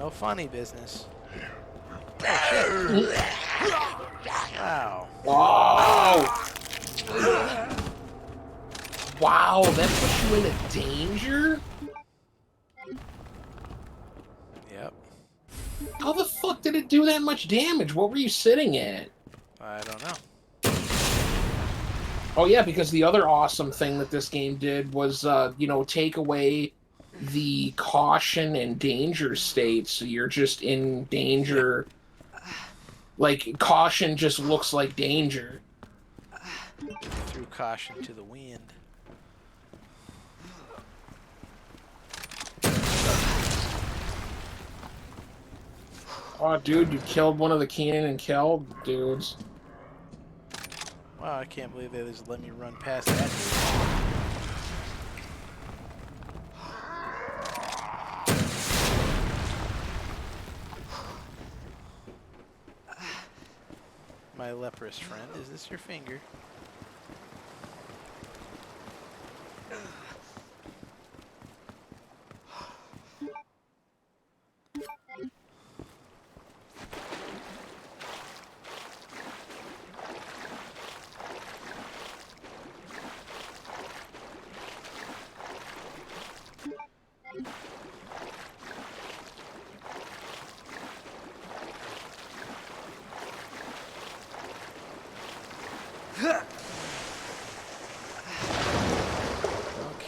No funny business. Wow. Wow. Wow, that puts you into danger? Yep. How the fuck did it do that much damage? What were you sitting at? I don't know. Oh yeah, because the other awesome thing that this game did was, take away the caution and danger state, so you're just in danger. Like, caution just looks like danger. Threw caution to the wind. Oh, dude, you killed one of the Keenan and Kel dudes. Wow, I can't believe they just let me run past that dude. My leprous friend, is this your finger?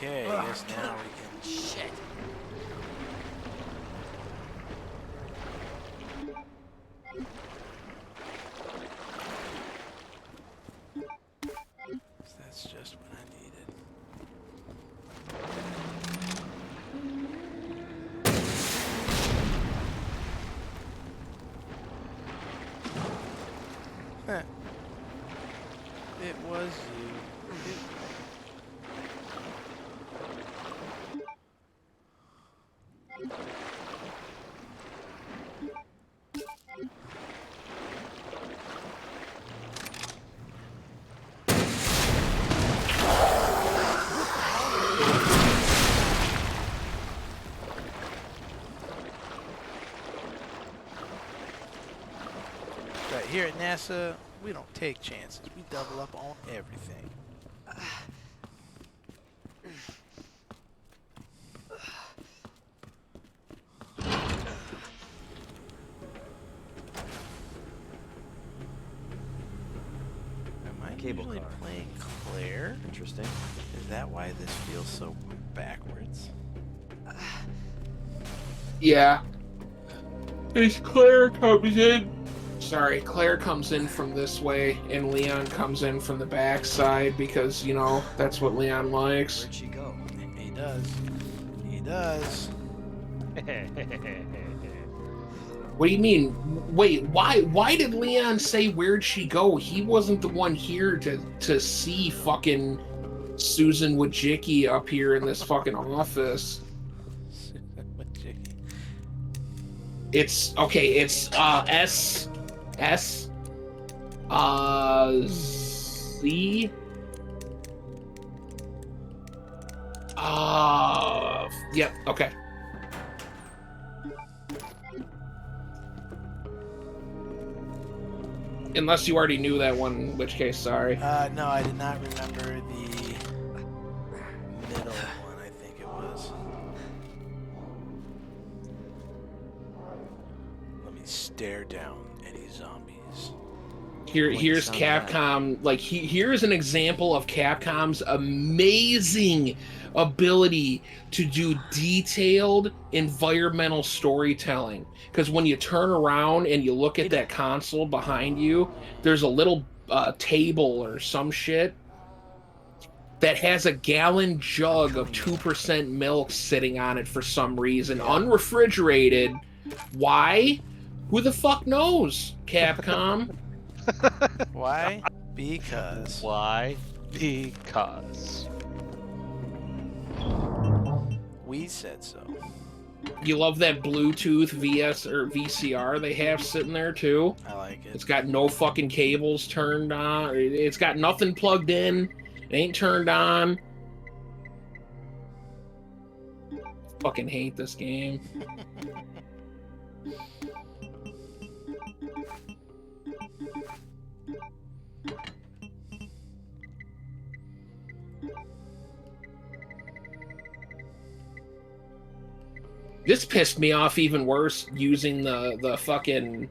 Okay, I guess now we can... Shit. That's just what I needed. Huh. It was you. Right here at NASA, we don't take chances. We double up on everything. Am I Cable usually car. playing Claire? Interesting. Is that why this feels so backwards? Yeah. As Claire comes in. Sorry, Claire comes in from this way, and Leon comes in from the back side because, that's what Leon likes. Where'd she go? He does. He does. What do you mean? Wait, why did Leon say where'd she go? He wasn't the one here to see fucking Susan Wojcicki up here in this fucking office. It's okay, it's Z. Yep, okay. Unless you already knew that one, in which case, sorry. No, I did not remember the middle one, I think it was. Let me stare down any zombies. Here's Capcom. Like, here's an example of Capcom's amazing ability to do detailed environmental storytelling. Because when you turn around and you look at that console behind you, there's a little table or some shit that has a gallon jug of 2% milk sitting on it for some reason, unrefrigerated. Why? Who the fuck knows, Capcom? Why? Because. Why? Because. We said so. You love that Bluetooth VS or VCR they have sitting there too? I like it. It's got no fucking cables turned on. It's got nothing plugged in. It ain't turned on. Fucking hate this game. This pissed me off even worse using the fucking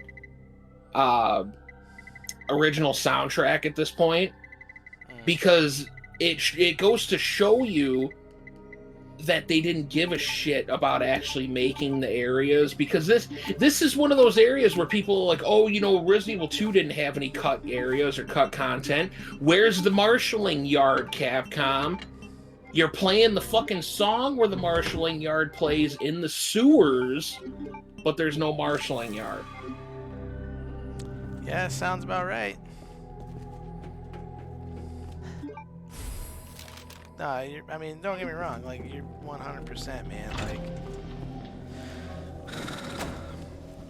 original soundtrack at this point, because it goes to show you that they didn't give a shit about actually making the areas, because this is one of those areas where people are like, oh, you know, Resident Evil 2 didn't have any cut areas or cut content. Where's the marshalling yard, Capcom? You're playing the fucking song where the marshalling yard plays in the sewers, but there's no marshalling yard. Yeah, sounds about right. No, I mean, don't get me wrong. Like, you're 100%, man. Like,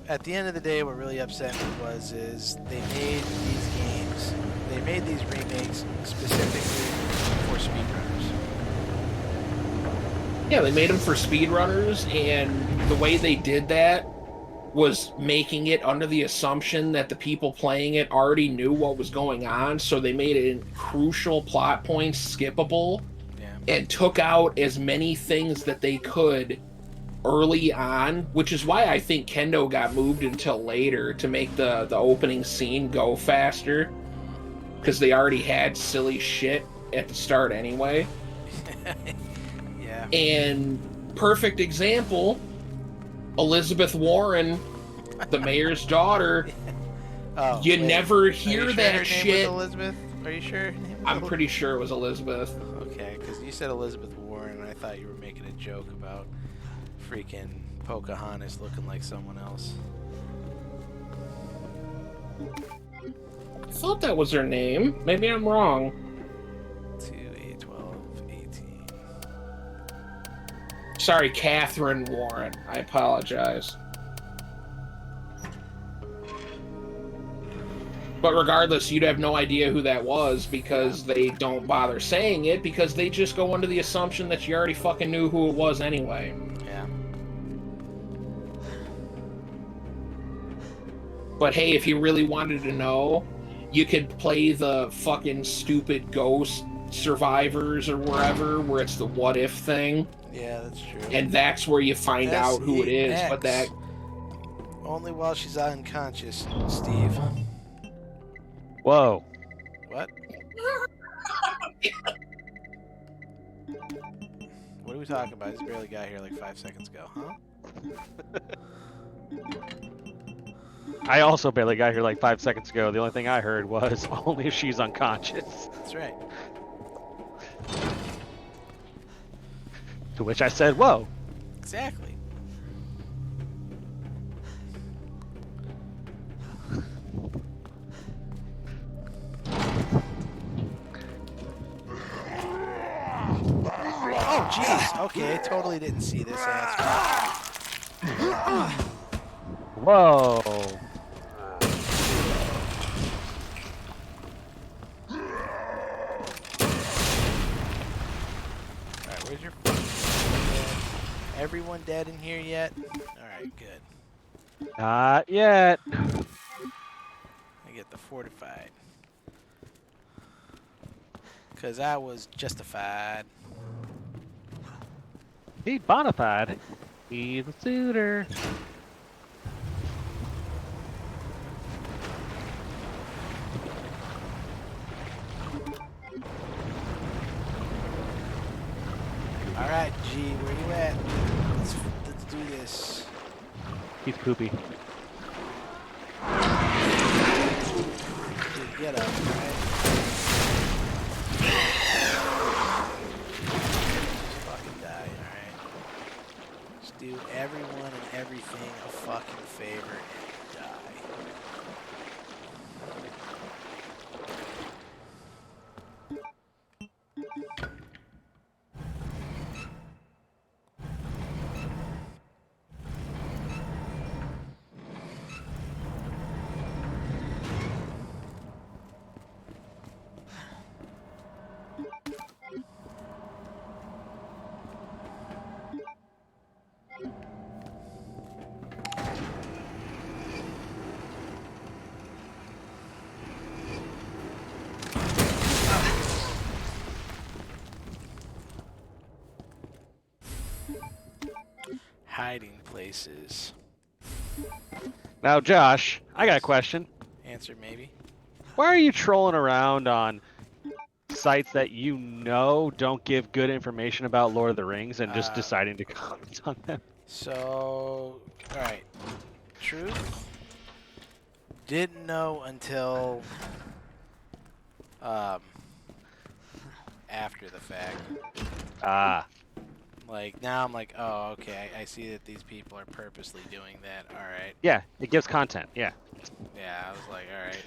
at the end of the day, what really upset me is they made these games, they made these remakes specifically for speedrunners. Yeah, they made them for speedrunners, and the way they did that was making it under the assumption that the people playing it already knew what was going on, so they made it crucial plot points skippable, and took out as many things that they could early on, which is why I think Kendo got moved until later to make the opening scene go faster, because they already had silly shit at the start anyway. Yeah. And perfect example, Elizabeth Warren, the mayor's daughter. Oh, you wait. never hear Are you sure that her name shit. was Elizabeth? Are you sure? I'm pretty sure it was Elizabeth. Okay, because you said Elizabeth Warren, and I thought you were making a joke about freaking Pocahontas looking like someone else. I thought that was her name. Maybe I'm wrong. 2, 8, 12, 18. Sorry, Catherine Warren. I apologize. But regardless, you'd have no idea who that was, because they don't bother saying it, because they just go under the assumption that you already fucking knew who it was anyway. Yeah. But hey, if you really wanted to know, you could play the fucking stupid Ghost Survivors or wherever, where it's the what if thing. Yeah, that's true. And that's where you find out who it is. But that only while she's unconscious, Steve. Whoa. What? What are we talking about? I just barely got here like 5 seconds ago, huh? I also barely got here like 5 seconds ago. The only thing I heard was only if she's unconscious. That's right. To which I said, whoa. Exactly. Oh, jeez. Okay, I totally didn't see this ass. Whoa. Alright, where's your... Everyone dead in here yet? Alright, good. Not yet. I get the fortified. Because I was justified. He bonafide. He's a suitor. Alright, G, where you at? Let's do this. He's poopy. Dude, get up, alright? hiding places. Now, Josh, I got a question. Answer maybe. Why are you trolling around on sites that you know don't give good information about Lord of the Rings and just deciding to comment on them? So, alright. Truth. Didn't know until after the fact. Ah. Like, now I'm like, oh, okay, I see that these people are purposely doing that. Alright. Yeah, it gives content. Yeah. Yeah, I was like, alright.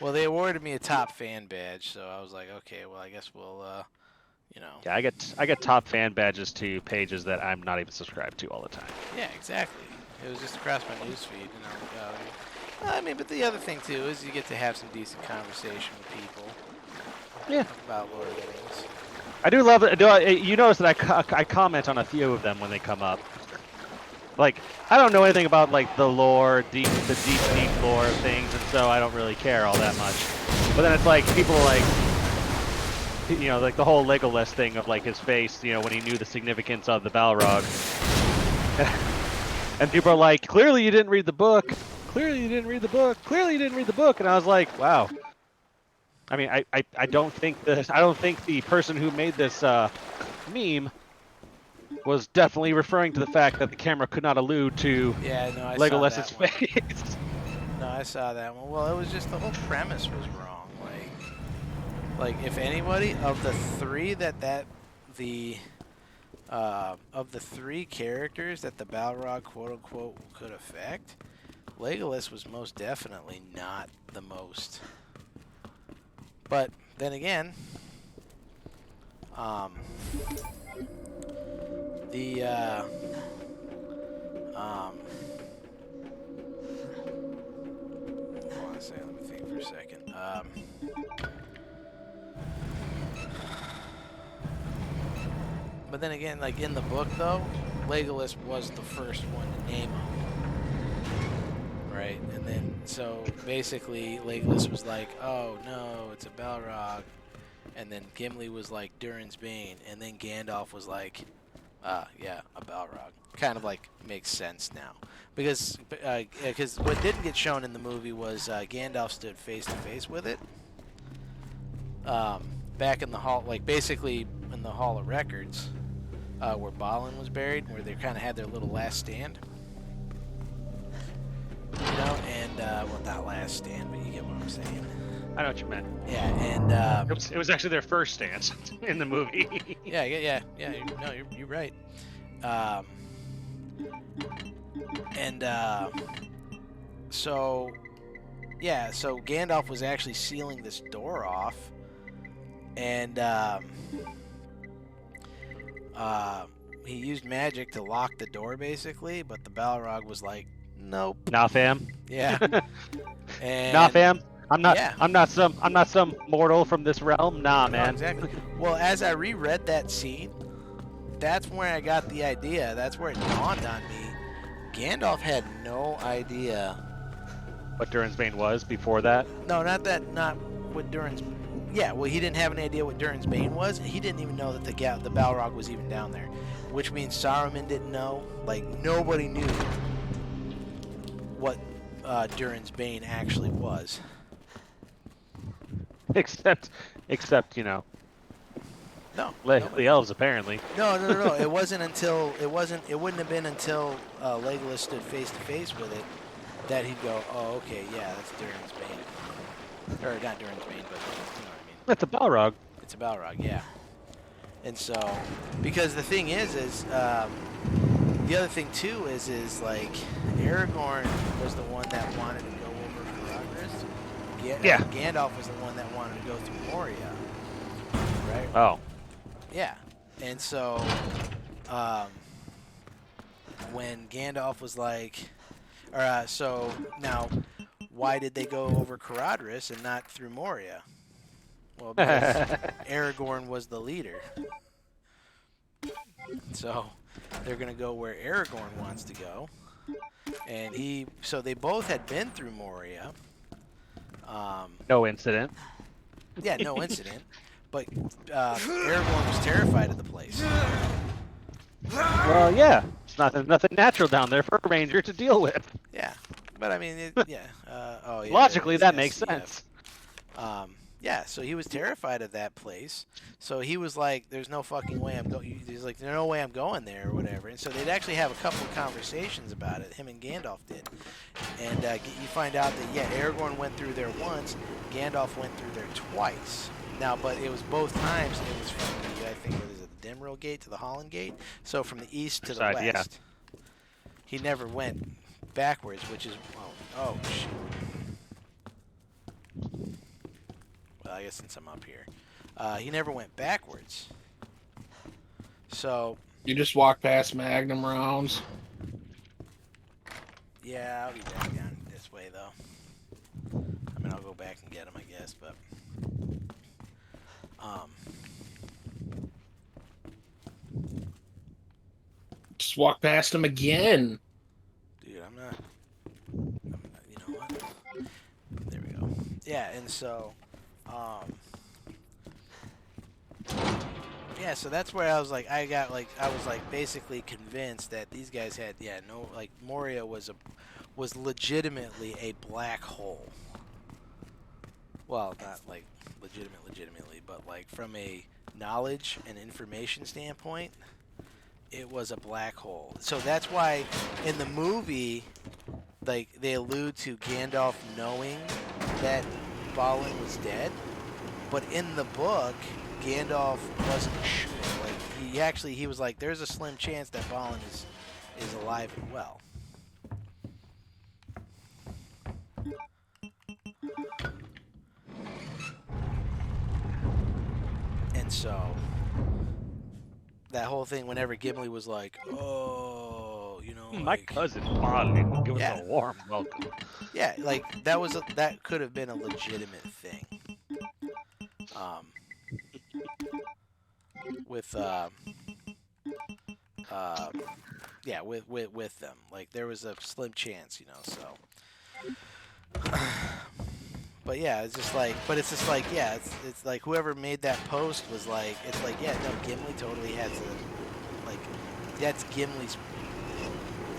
Well, they awarded me a top fan badge, so I was like, okay, well, I guess we'll, you know. Yeah, I get top fan badges to pages that I'm not even subscribed to all the time. Yeah, exactly. It was just across my newsfeed, you know. I mean, but the other thing too is you get to have some decent conversation with people. Yeah. About Lord of the Rings. I do love it. You notice that I comment on a few of them when they come up. Like, I don't know anything about like the lore, the deep lore of things, and so I don't really care all that much. But then it's like people like, you know, like the whole Legolas thing of like his face, you know, when he knew the significance of the Balrog. And people are like, clearly you didn't read the book. Clearly you didn't read the book. Clearly you didn't read the book. And I was like, wow. I mean, I don't think the person who made this meme was definitely referring to the fact that the camera could not allude to Legolas's face. No, I saw that one. Well, it was just the whole premise was wrong. Like if anybody of the three of the three characters that the Balrog quote unquote could affect, Legolas was most definitely not the most. But then again, hold on a second, let me think for a second. But then again, like in the book though, Legolas was the first one to name him. Right? And then, so basically Legolas was like, oh no, it's a Balrog. And then Gimli was like, Durin's Bane. And then Gandalf was like, yeah, a Balrog. Kind of like makes sense now. Because what didn't get shown in the movie was Gandalf stood face to face with it. Back in the hall, like basically in the Hall of Records, where Balin was buried, where they kind of had their little last stand. You know, and well, not last stand, but you get what I'm saying. I know what you meant. Yeah, and it was actually their first stance in the movie. yeah. You're right. So Gandalf was actually sealing this door off, and he used magic to lock the door, basically. But the Balrog was like, nope. Nah, fam. Yeah. And nah, fam. I'm not. Yeah. I'm not some mortal from this realm. Nah, man. No, exactly. Well, as I reread that scene, that's where I got the idea. That's where it dawned on me. Gandalf had no idea what Durin's Bane was before that. No, not what Durin's. Yeah, well, he didn't have any idea what Durin's Bane was. He didn't even know that the Balrog was even down there, which means Saruman didn't know. Like nobody knew what Durin's Bane actually was. Except you know. No. The elves apparently. No. It wasn't until it wouldn't have been until Legolas stood face to face with it that he'd go, oh, okay, yeah, that's Durin's Bane, or not Durin's Bane, but you know what I mean. That's a Balrog. It's a Balrog, yeah. And so, because the thing is the other thing too is like Aragorn was the one that wanted to go over Caradhras. Yeah. Gandalf was the one that wanted to go through Moria. Right? Oh. Yeah. And so, when Gandalf was like, so now, why did they go over Caradhras and not through Moria? Well, because Aragorn was the leader. So, they're going to go where Aragorn wants to go. And so they both had been through Moria. No incident. Yeah, no incident. But Aragorn was terrified of the place. Well, yeah. nothing natural down there for a ranger to deal with. Yeah, but I mean, yeah. Oh yeah. Logically, there that it is, makes SCF. sense. Yeah, so he was terrified of that place. So he was like, "There's no fucking way I'm going." He's like, "There's no way I'm going there," or whatever. And so they'd actually have a couple of conversations about it. Him and Gandalf did, and you find out that yeah, Aragorn went through there once, Gandalf went through there twice. Now, but it was both times. It was from the I think what is it, the Dimril Gate to the Holland Gate. So from the east to the west. Yeah. He never went backwards, which is oh shit. Well, I guess since I'm up here, he never went backwards. So You just walk past Magnum rounds. yeah, I'll be back down this way though. I mean, I'll go back and get him, I guess, but Just walk past him again. dude, I'm not. You know what? There we go. Yeah, and so, yeah, so that's where I was like, I was like basically convinced that these guys had, no, like Moria was legitimately a black hole. Well, not like legitimately, but like from a knowledge and information standpoint, it was a black hole. So that's why in the movie, like they allude to Gandalf knowing that Balin was dead, but in the book, Gandalf wasn't sure. Like he was like, there's a slim chance that Balin is alive and well. And so that whole thing, whenever Gimli was like, "Oh, you know, My cousin Balin, give us a warm welcome." Yeah, like that could have been a legitimate thing. With with them, like there was a slim chance, so. But yeah, it's just like, it's like whoever made that post was like, it's like, yeah, no, Gimli totally has that's Gimli's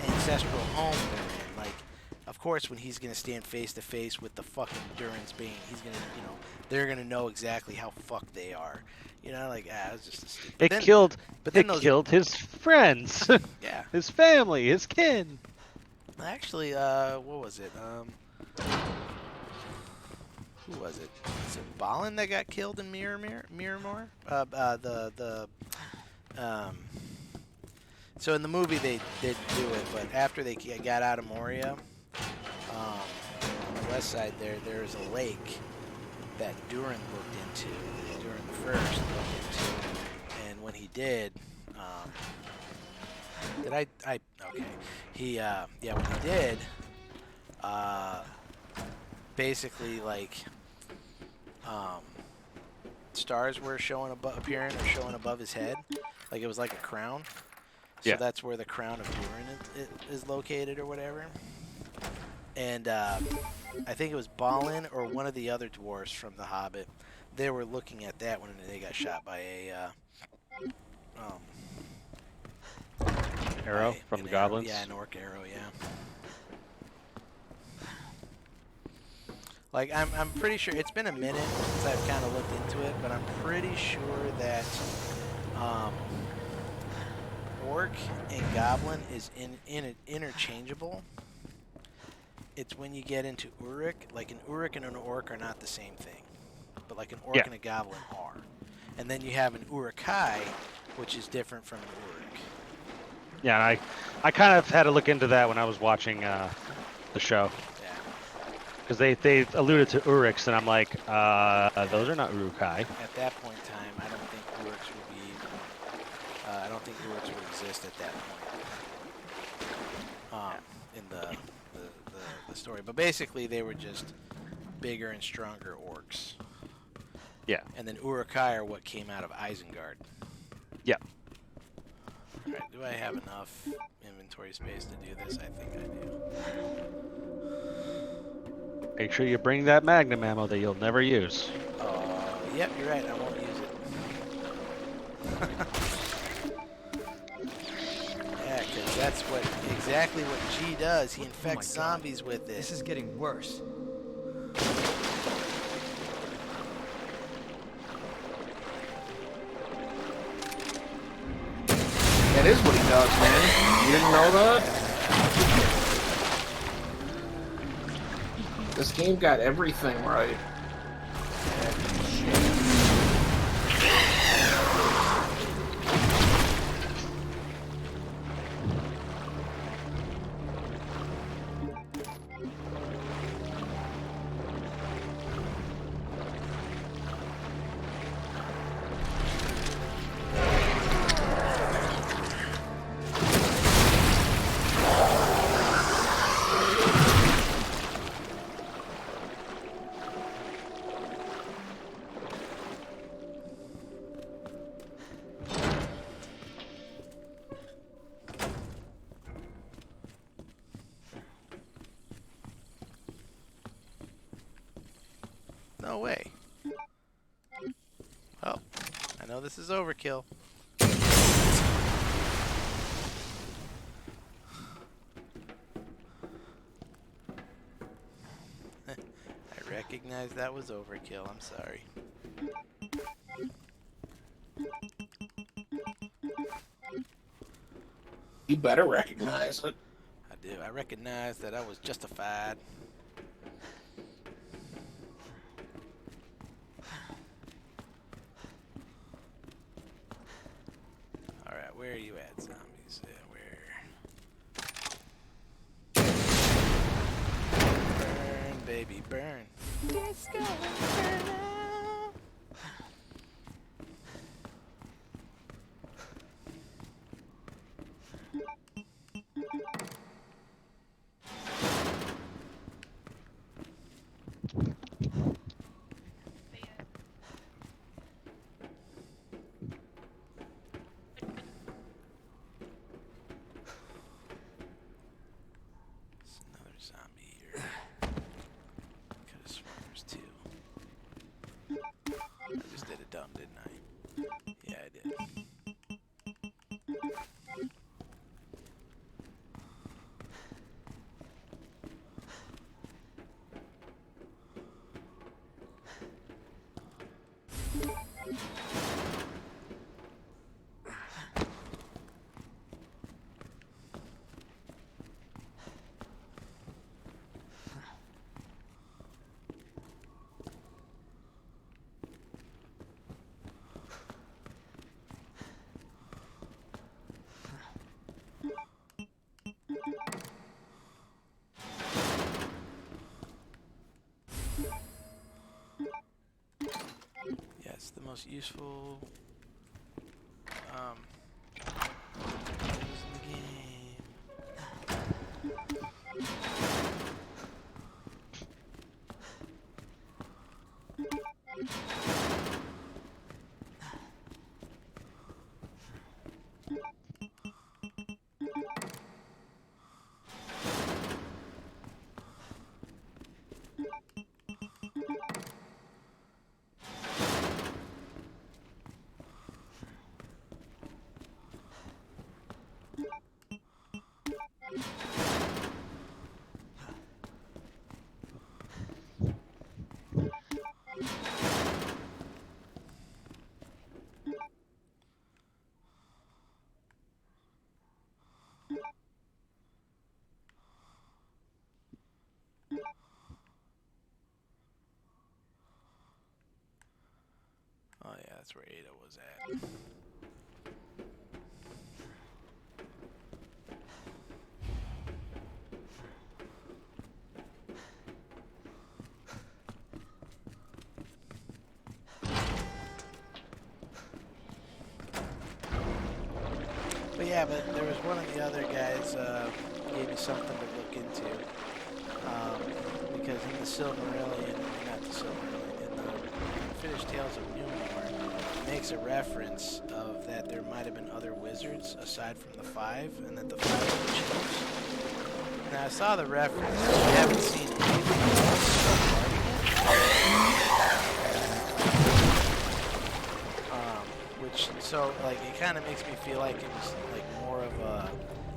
ancestral home they're in. Like, of course, when he's gonna stand face to face with the fucking Durin's Bane, he's gonna, they're gonna know exactly how fucked they are. Like, it's just a stupid. It killed his friends. Yeah. His family, his kin. Actually, what was it? Who was it? Is it Balin that got killed in Miramar? So in the movie they did do it, but after they got out of Moria, on the west side there is a lake that Durin looked into. Durin the First looked into, and when he did, okay. He when he did, basically like stars were appearing above his head, like it was like a crown. So that's where the crown of Durin is located or whatever. And I think it was Balin or one of the other dwarfs from The Hobbit. They were looking at that when they got shot by a arrow from the goblins. Yeah, an orc arrow. Yeah. Like I'm pretty sure it's been a minute since I've kind of looked into it, but I'm pretty sure that orc and goblin is interchangeable. It's when you get into Uruk, like an Uruk and an orc are not the same thing, but like an orc and a goblin are. And then you have an Uruk-hai, which is different from an Uruk. Yeah, I kind of had to look into that when I was watching the show. Because they alluded to Uruks, and I'm like, those are not Uruk-hai. At that point in time, I don't think Uruks would be even. I don't think Uruks would exist at that point. In the story, but basically they were just bigger and stronger orcs. Yeah. And then Uruk-hai are what came out of Isengard. Yeah. All right. Do I have enough inventory space to do this? I think I do. Make sure you bring that magnum ammo that you'll never use. Yep, you're right. I won't use it. Yeah, because That's exactly what G does. He Oh my infects God. zombies with it. This is getting worse. That is what he does, man. You didn't know that? This game got everything right. No way. Oh, I know this is overkill. I recognize that was overkill. I'm sorry. You better recognize it. I do. I recognize that I was justified. Alright, where are you at, zombies? Where? Burn, baby, burn. Disco Inferno. Another zombie here. Could have sworn there's two. I just did it dumb, didn't I? Yeah, I did. Yes, the most useful tools in the game. Oh yeah, that's where Ada was at. But yeah, but there was one of the other guys gave me something to look into. Because in the Silmarillion, not the Silmarillion, in the Unfinished Tales of Numenor, it makes a reference of that there might have been other wizards aside from the five, and that the five were chiefs. Now I saw the reference, but you haven't seen anything else which, so, like, it kind of makes me feel like it was, like, more of a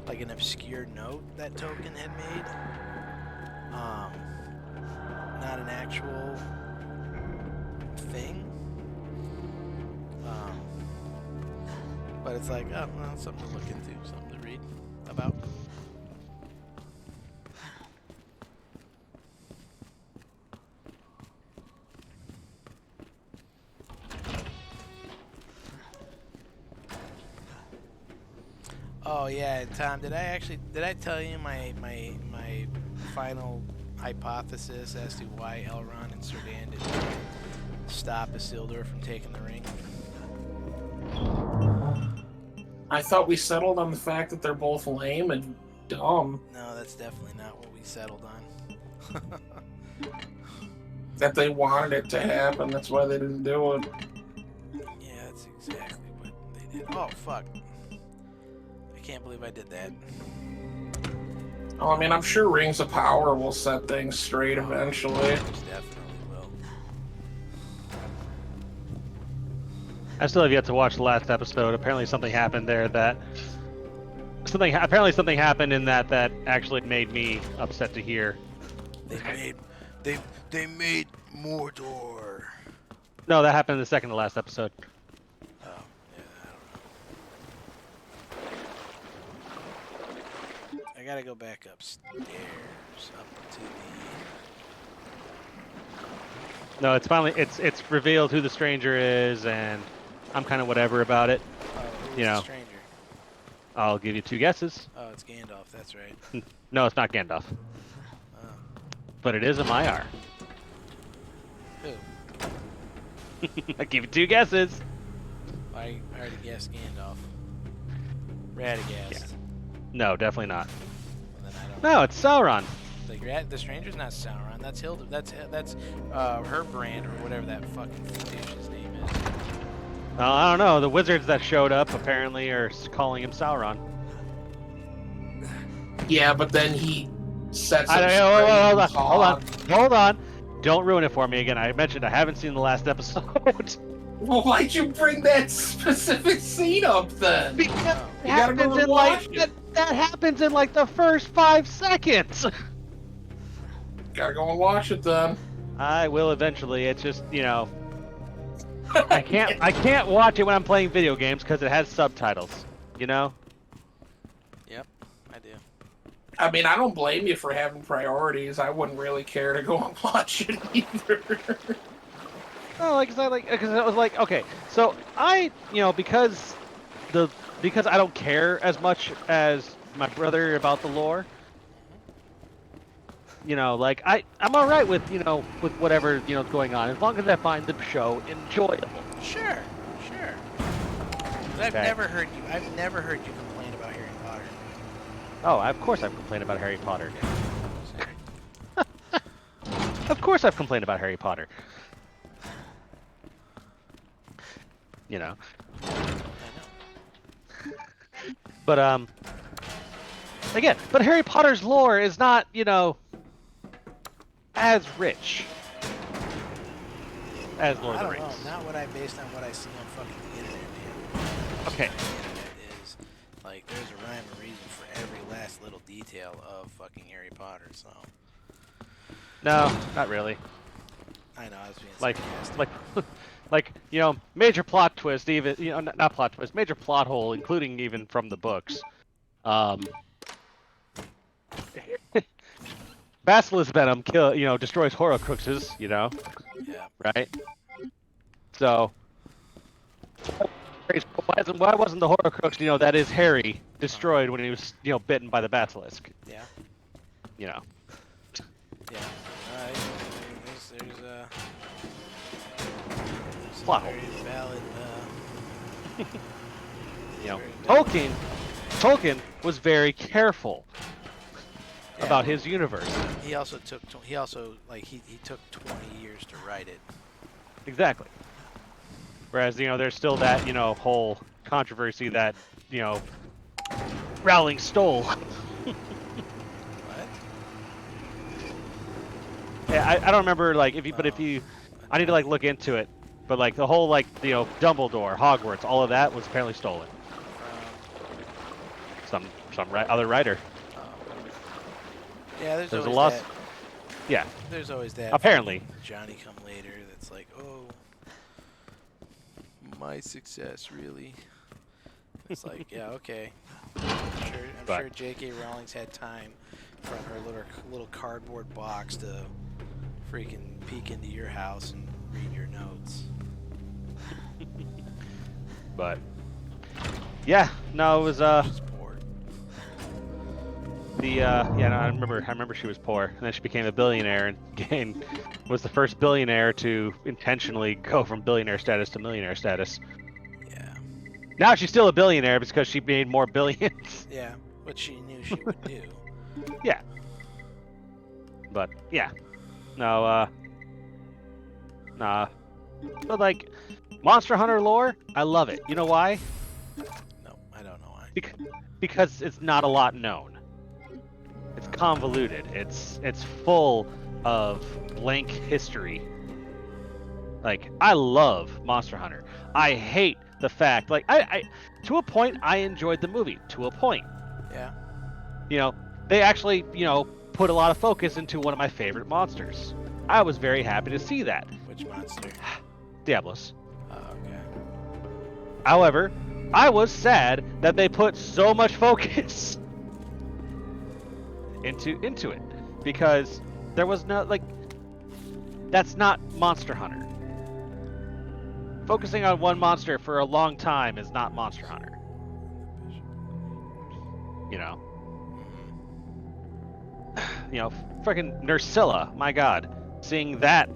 like an obscure note that Token had made. Not an actual thing. But it's like, oh, well, something to look into, something to read about. Oh yeah, Tom, did I tell you my final hypothesis as to why Elrond and Serdan didn't stop Isildur from taking the ring? I thought we settled on the fact that they're both lame and dumb. No, that's definitely not what we settled on. That they wanted it to happen, that's why they didn't do it. Yeah, that's exactly what they did. Oh, fuck. I can't believe I did that. Oh, I mean, I'm sure Rings of Power will set things straight eventually. Definitely will. I still have yet to watch the last episode. Apparently something happened there that... Apparently something happened in that actually made me upset to hear. They made Mordor. No, that happened in the second to last episode. Oh, yeah, I don't know. I gotta go back upstairs, up to the... No, it's finally it's revealed who the stranger is, and I'm kind of whatever about it. who's You know, the stranger? I'll give you 2 guesses. Oh, it's Gandalf, that's right. No, it's not Gandalf. Oh. But it is a Maiar. Who? I'll give you 2 guesses. I already guessed Gandalf. Radagast. Yeah. No, definitely not. Well, then I don't No, it's Sauron. The stranger's not Sauron. That's Hilda. That's her brand or whatever that fucking douche's name is. I don't know. The wizards that showed up apparently are calling him Sauron. Yeah, but then he sets I up don't, strings hold on. Don't ruin it for me again. I mentioned I haven't seen the last episode. Well, why'd you bring that specific scene up then? Because you gotta go and watch it. that happens in like the first 5 seconds. Gotta go and watch it then. I will eventually. It's just, you know, I can't watch it when I'm playing video games because it has subtitles. You know. Yep, I do. I mean, I don't blame you for having priorities. I wouldn't really care to go and watch it either. No, because I was like, okay, so I, you know, because I don't care as much as my brother about the lore. You know, like I'm all right with, you know, with whatever, you know, is going on as long as I find the show enjoyable. Sure. But I've never heard you complain about Harry Potter. Oh, of course I've complained about Harry Potter. Of course I've complained about Harry Potter. You know. But again, but Harry Potter's lore is not, you know, as rich as Lord of the Rings. I don't know, not what I based on what I see on fucking the internet, man. Okay. The internet is like there's a rhyme or reason for every last little detail of fucking Harry Potter, so. No, not really. I know, I was being like like, you know, major plot twist, even, you know, not plot twist, major plot hole, including even from the books. Basilisk venom destroys Horcruxes, you know. Yeah. Right. So, why wasn't the Horcrux, you know, that is Harry, destroyed when he was, you know, bitten by the basilisk? Yeah. You know. Yeah. There's a plot hole. very valid. You know, Tolkien was very careful about his universe. He took 20 years to write it. Exactly. Whereas, you know, there's still that, you know, whole controversy that, you know, Rowling stole. What? Yeah, I don't remember, like, I need to, like, look into it. But, like, the whole, like, you know, Dumbledore, Hogwarts, all of that was apparently stolen. some other writer. Yeah, there's There's a always loss. that. Yeah. There's always that. Apparently. Johnny come later. That's like, oh, my success really. It's like, yeah, okay. I'm sure J.K. Rowling's had time from her little cardboard box to freaking peek into your house and read your notes. But yeah, no, it was She's poor. yeah, no, I remember she was poor, and then she became a billionaire and was the first billionaire to intentionally go from billionaire status to millionaire status. Yeah. Now she's still a billionaire because she made more billions. Yeah, which she knew she would do. Yeah. But yeah, no, nah. But like Monster Hunter lore, I love it. You know why? No, I don't know why. Because it's not a lot known. It's convoluted. It's full of blank history. Like, I love Monster Hunter. I hate the fact, like, I to a point, I enjoyed the movie. To a point. Yeah. You know, they actually, put a lot of focus into one of my favorite monsters. I was very happy to see that. Which monster? Diablos. Oh, okay. However, I was sad that they put so much focus into it, because there was no, like, that's not Monster Hunter. Focusing on one monster for a long time is not Monster Hunter. You know, freaking Nursilla, my God, seeing that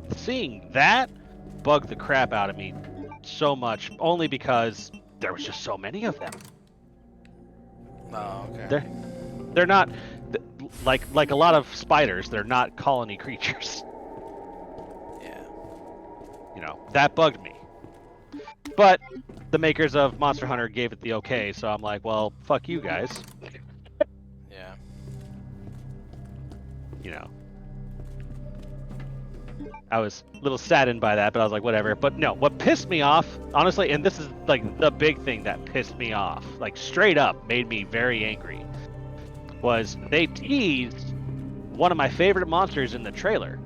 bugged the crap out of me so much, only because there was just so many of them. Oh, okay. They're not like a lot of spiders. They're not colony creatures. Yeah. That bugged me. But the makers of Monster Hunter gave it the okay, so I'm like, well, fuck you guys. Yeah. I was a little saddened by that, but I was like, whatever. But no, what pissed me off, honestly, and this is like the big thing that pissed me off, like straight up made me very angry, was they teased one of my favorite monsters in the trailer.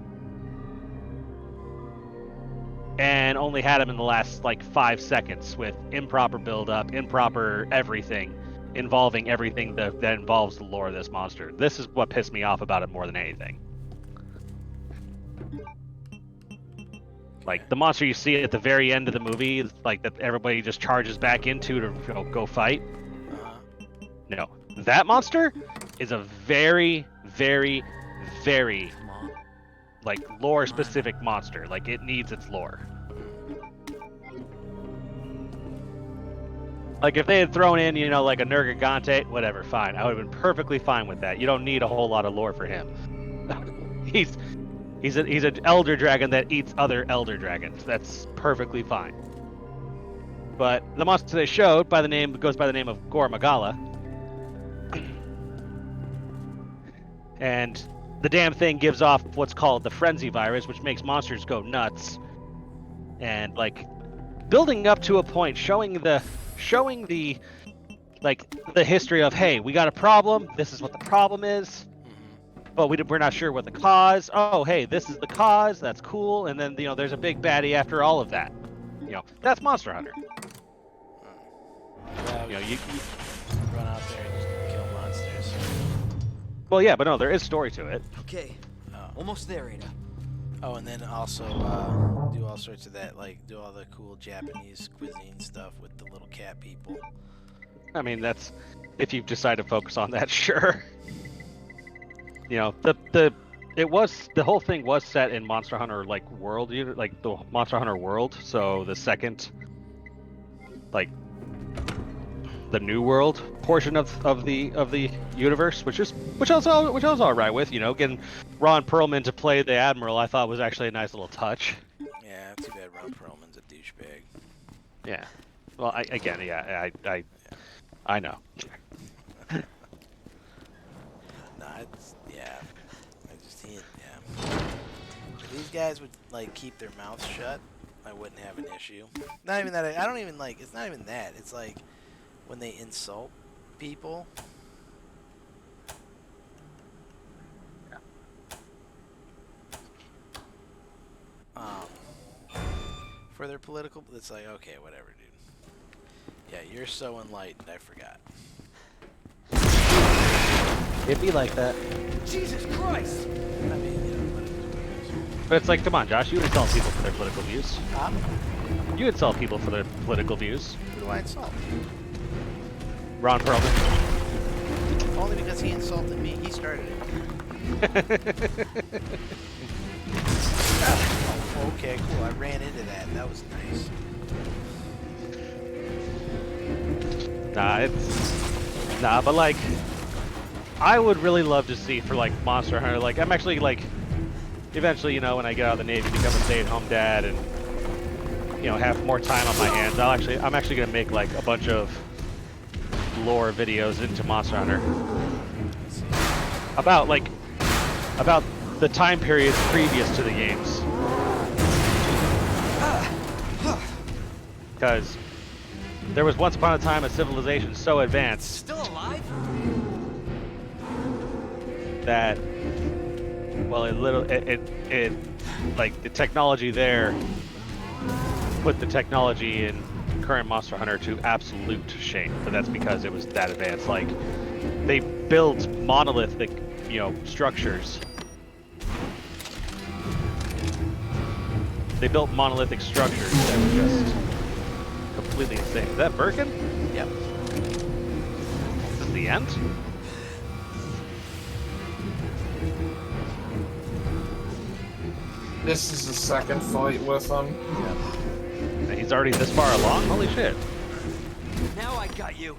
And only had him in the last, 5 seconds with improper build-up, improper everything, involving everything that involves the lore of this monster. This is what pissed me off about it more than anything. Like, the monster you see at the very end of the movie, like, that everybody just charges back into to go fight. No. That monster is a very, very, very, lore-specific monster. Like, it needs its lore. Like, if they had thrown in, like a Nergigante, whatever, fine. I would have been perfectly fine with that. You don't need a whole lot of lore for him. He's an elder dragon that eats other elder dragons. That's perfectly fine. But the monster they showed goes by the name of Gore Magala. And the damn thing gives off what's called the frenzy virus, which makes monsters go nuts. And building up to a point, showing the history of, hey, we got a problem. This is what the problem is. But we're not sure what the cause. Oh, hey, this is the cause. That's cool. And then there's a big baddie after all of that. That's Monster Hunter. Yeah, you run out there and just kill monsters. Well, yeah, but no, there is story to it. Okay, almost there, Ada. Oh, and then also do all sorts of that, do all the cool Japanese cuisine stuff with the little cat people. I mean, that's if you decide to focus on that, sure. The whole thing was set in Monster Hunter world, the Monster Hunter world. So the second, the new world portion of the universe, which I was all right with. Getting Ron Perlman to play the Admiral, I thought was actually a nice little touch. Yeah, too bad Ron Perlman's a douchebag. Yeah. Well, I know. If these guys would keep their mouths shut, I wouldn't have an issue. Not even that. I don't even it's not even that. It's when they insult people, for their political. It's like, okay, whatever, dude. Yeah, you're so enlightened. I forgot. It'd be like that. Jesus Christ! I mean, you know, But it's like, come on, Josh, you would insult people for their political views. huh? You insult people for their political views. Who do I insult? Ron Perlman. Only because he insulted me. He started it. Oh, okay, cool. I ran into that. That was nice. But like, I would really love to see for like Monster Hunter. Like, I'm actually like, eventually, you know, when I get out of the Navy, become a stay-at-home dad, and you know, have more time on my hands. I'm actually gonna make like a bunch of lore videos into Monster Hunter about the time periods previous to the games, because there was once upon a time a civilization so advanced Still alive? that, well, it like the technology there put the technology in current Monster Hunter to absolute shame. But that's because it was that advanced. Like, they built monolithic, you know, structures. They built monolithic structures that were just completely insane. Is that Birkin? Yep. Is this the end? This is the second fight with him. And he's already this far along? Holy shit. Now I got you.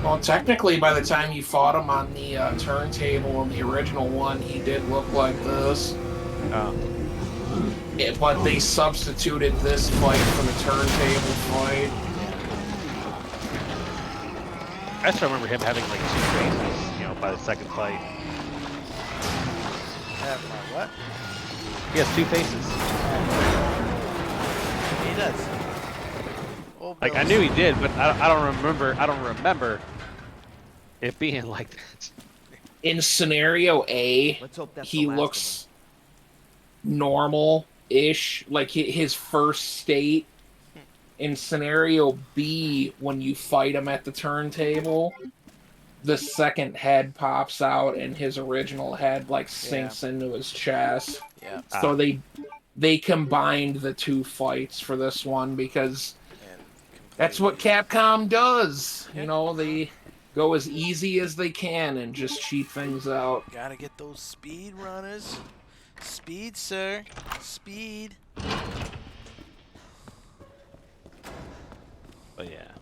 Well, technically, by the time you fought him on the turntable in the original one, he did look like this. Oh. Yeah, but they substituted this fight for the turntable fight. I just remember him having like 2 faces, you know, by the second fight. What? He has 2 faces. He does. Old Oh, Like, I knew he did, but I don't remember it being like that. In scenario A, Let's hope that's he the last looks normal-ish, like his first state. In scenario B, when you fight him at the turntable, the second head pops out and his original head like sinks into his chest. Yeah. So they combined the 2 fights for this one because that's what Capcom does. You know, they go as easy as they can and just cheat things out. Gotta get those speed runners. Speed, sir. Speed. But yeah.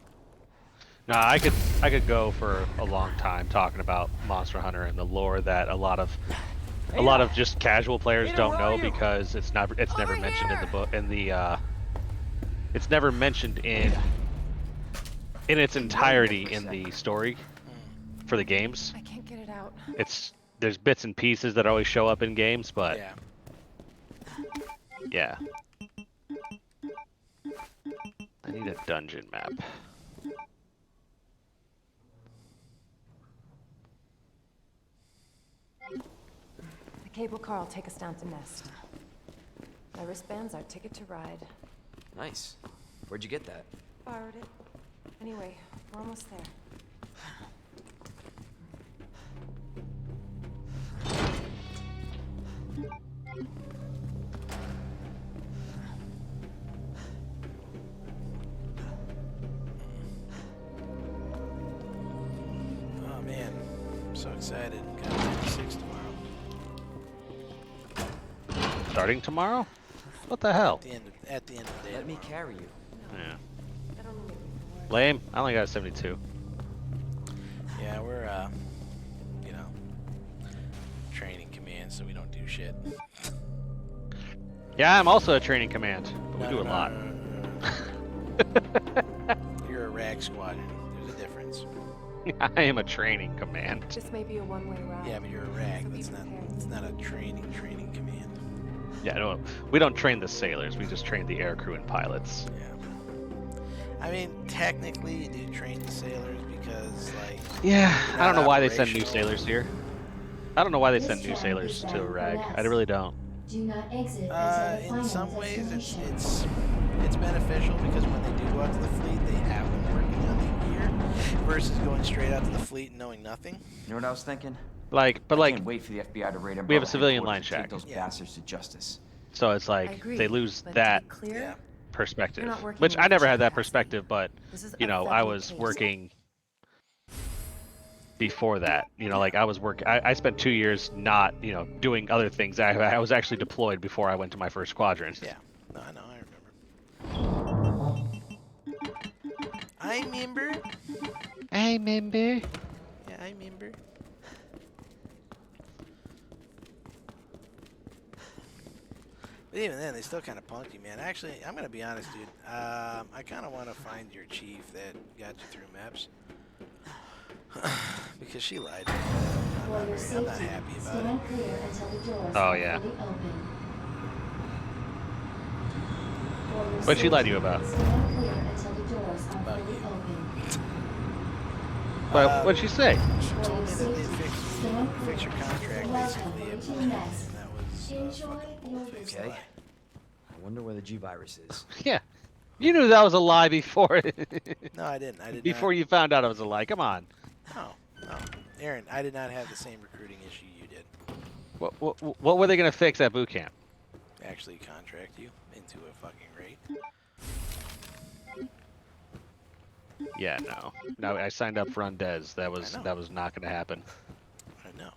No, I could go for a long time talking about Monster Hunter and the lore that a lot of just casual players don't know, because it's never mentioned in the book, it's never mentioned in its entirety in the story for the games. I can't get it out. There's bits and pieces that always show up in games, but yeah. I need a dungeon map. The cable car will take us down to Nest. My wristband's our ticket to ride. Nice. Where'd you get that? Borrowed it. Anyway, we're almost there. Oh man, I'm so excited. Got 96 tomorrow. Starting tomorrow? What the hell? At the end of the day. Let me carry you. Yeah. Lame. I only got a 72. Yeah, we're you know, training command, so we don't do shit. Yeah, I'm also a training command, but we do a lot. You're a rag squadron. There's a difference. I am a training command. This may be a one-way ride. Yeah, but you're a rag. It's not a training command. Yeah, no, we don't train the sailors. We just train the air crew and pilots. Yeah. I mean, technically, you do train the sailors because, like. Yeah, I don't know why they send new operational. sailors here. I don't know why they send new sailors to a rag. I really don't. Do not exit until the final In some ways, destination. it's beneficial because when they do go out to the fleet, they have been working on the gear versus going straight out to the fleet and knowing nothing. You know what I was thinking? Like, but I like, can't wait for the FBI to raid we have a Umbrella civilian headquarters line and take check. those bastards to justice. So it's I like agree, they lose but that to be clear, Yeah. perspective, you're not working which I with never the had that capacity. perspective. But This is you a know, I federal was case. working before that. You know, like I was working. I spent 2 years not, you know, doing other things. I was actually deployed before I went to my first squadron. Yeah. No, I know. I remember. I remember. Yeah, I remember. But even then, they still kind of punked you, man. Actually, I'm gonna be honest, dude. I kind of want to find your chief that got you through maps because she lied. For your I'm not safety, happy about stand it. clear until the doors Oh, are yeah. fully open. For your What'd she lie to you safety, about? Stand clear until the doors are About fully you. open. But what'd she say? She For told your me that safety, they stand clear. fix your contract Welcome basically, to the and nest. that was Enjoy fucking your bullshit. visit. Okay. I wonder where the G-virus is. Yeah, you knew that was a lie before. No, I didn't. I did Before you found out it was a lie. Come on. not. No, Aaron, I did not have the same recruiting issue you did. What were they gonna fix at boot camp? Actually, contract you into a fucking rate. Yeah, no. I signed up for Undez. That was not gonna happen. I know.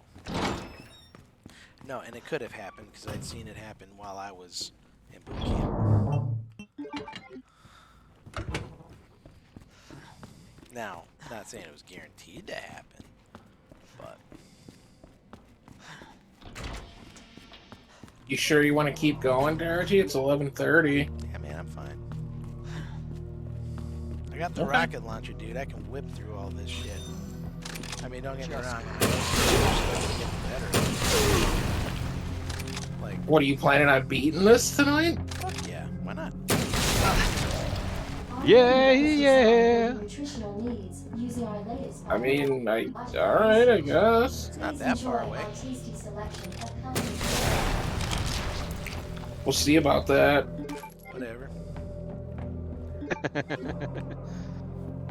No, and it could have happened because I'd seen it happen while I was in boot camp. Now, not saying it was guaranteed to happen, but You sure you want to keep going, Darity? It's 11:30. yeah, man, I'm fine. I got the Okay. rocket launcher, dude. I can whip through all this shit. I mean, don't get me wrong. I'm still getting better. Like, What are you planning on beating this tonight? fuck yeah, why not? Yeah. Nutritional needs using our latest I mean, all right, I guess. It's not that far away. Our tasty selection of healthy We'll see about that. Whatever.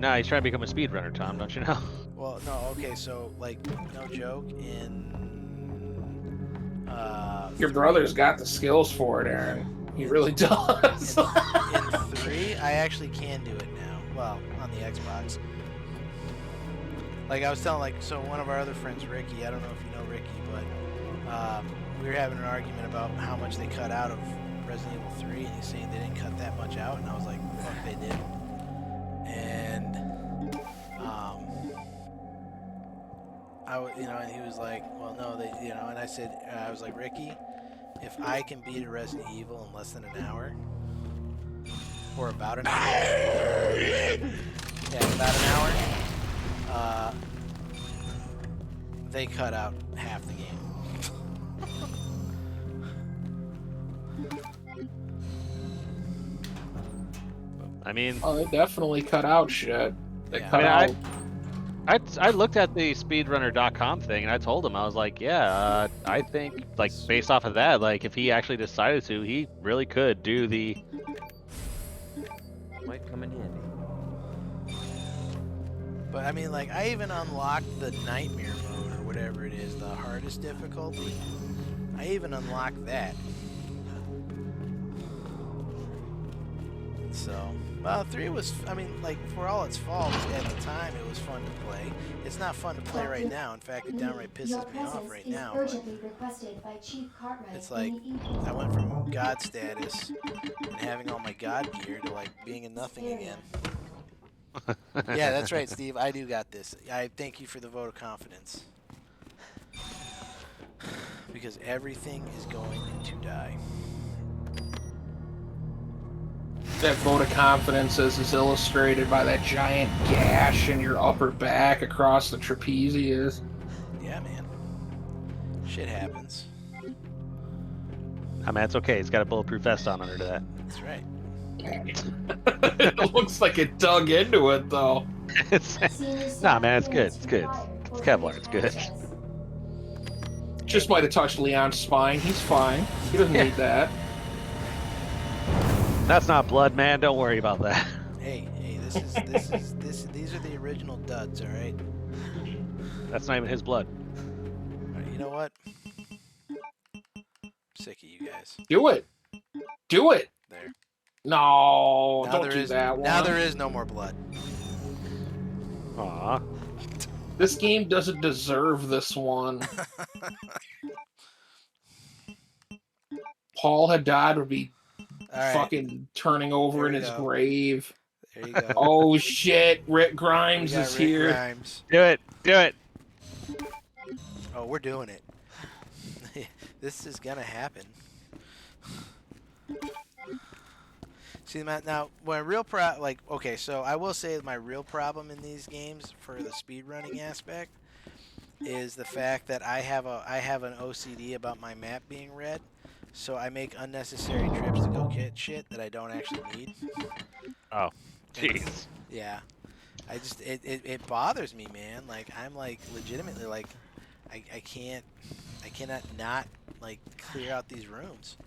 Nah, he's trying to become a speedrunner, Tom. Don't you know? Well, no, okay, so, like, no joke, in, Your brother's got the skills for it, Aaron. He really does. in 3, I actually can do it now. Well, on the Xbox. Like, I was telling, like, so one of our other friends, Ricky, I don't know if you know Ricky, but, we were having an argument about how much they cut out of Resident Evil 3, and he's saying they didn't cut that much out, and I was like, fuck, they did. And, you know, and he was like, well, no, they, you know, and I said, I was like, Ricky, if I can beat a Resident Evil in less than an hour, or about an hour, yeah, about an hour, they cut out half the game. I mean, Oh, they definitely cut out shit. They Yeah. cut I mean, out. I looked at the speedrunner.com thing and I told him, I was like, yeah, I think, like, based off of that, like, if he actually decided to, he really could do the. Might come in handy. But I mean, like, I even unlocked the nightmare mode or whatever it is, the hardest difficulty. I even unlocked that. So, well, 3 was, I mean, like, for all its faults, at the time it was fun to play. It's not fun to play right now. In fact, it downright pisses me off right now. But urgently requested by Chief Cartwright. it's like, I went from God status and having all my God gear to, like, being a nothing again. Yeah, that's right, Steve. I do got this. I thank you for the vote of confidence. Because everything is going to die. That vote of confidence is illustrated by that giant gash in your upper back across the trapezius. Yeah, man. Shit happens. I mean, it's okay. He's got a bulletproof vest on under that. That's right. It looks like it dug into it, though. Nah, man, it's good. It's good. It's Kevlar. It's good. Just might have touched Leon's spine. He's fine. He doesn't need that. That's not blood, man. Don't worry about that. Hey, these are the original duds, all right? That's not even his blood. All right, you know what? I'm sick of you guys. Do it. Do it. There. No, Now don't there do is that one. now there is no more blood. Aw. This game doesn't deserve this one. Paul Haddad would be All right. fucking turning over There in we his go. grave. There you go. Oh shit, Rick We Grimes got is Rick here. Grimes. Do it. Do it. Oh, we're doing it. This is gonna happen. See, now, my real okay, so I will say my real problem in these games for the speedrunning aspect is the fact that I have an OCD about my map being red, so I make unnecessary trips to go get shit that I don't actually need. Oh, jeez. Yeah, it bothers me, man. Like I'm like legitimately like I cannot not like clear out these rooms.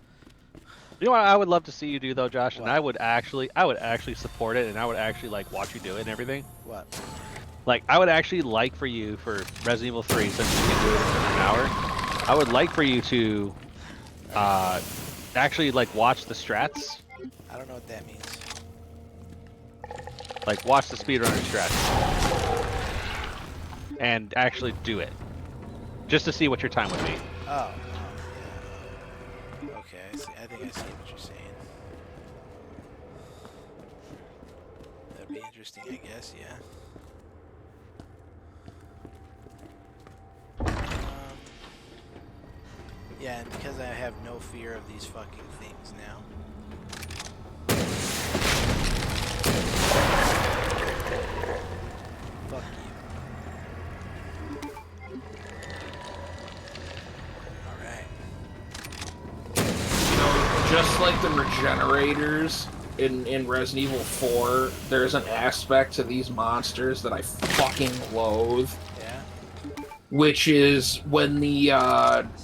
You know what I would love to see you do though, Josh, and What? I would actually support it, and I would actually like watch you do it and everything. What? Like I would actually like for you for Resident Evil 3, since you can do it in an hour. I would like for you to actually like watch the strats. I don't know what that means. Like watch the speedrunner strats. And actually do it. Just to see what your time would be. Oh, yeah. Okay, I think I see what you're saying. That'd be interesting, I guess, yeah. Yeah, and because I have no fear of these fucking things now. Fuck you. Alright. Just like the regenerators in Resident Evil 4, there's an aspect to these monsters that I fucking loathe. Yeah? Which is when the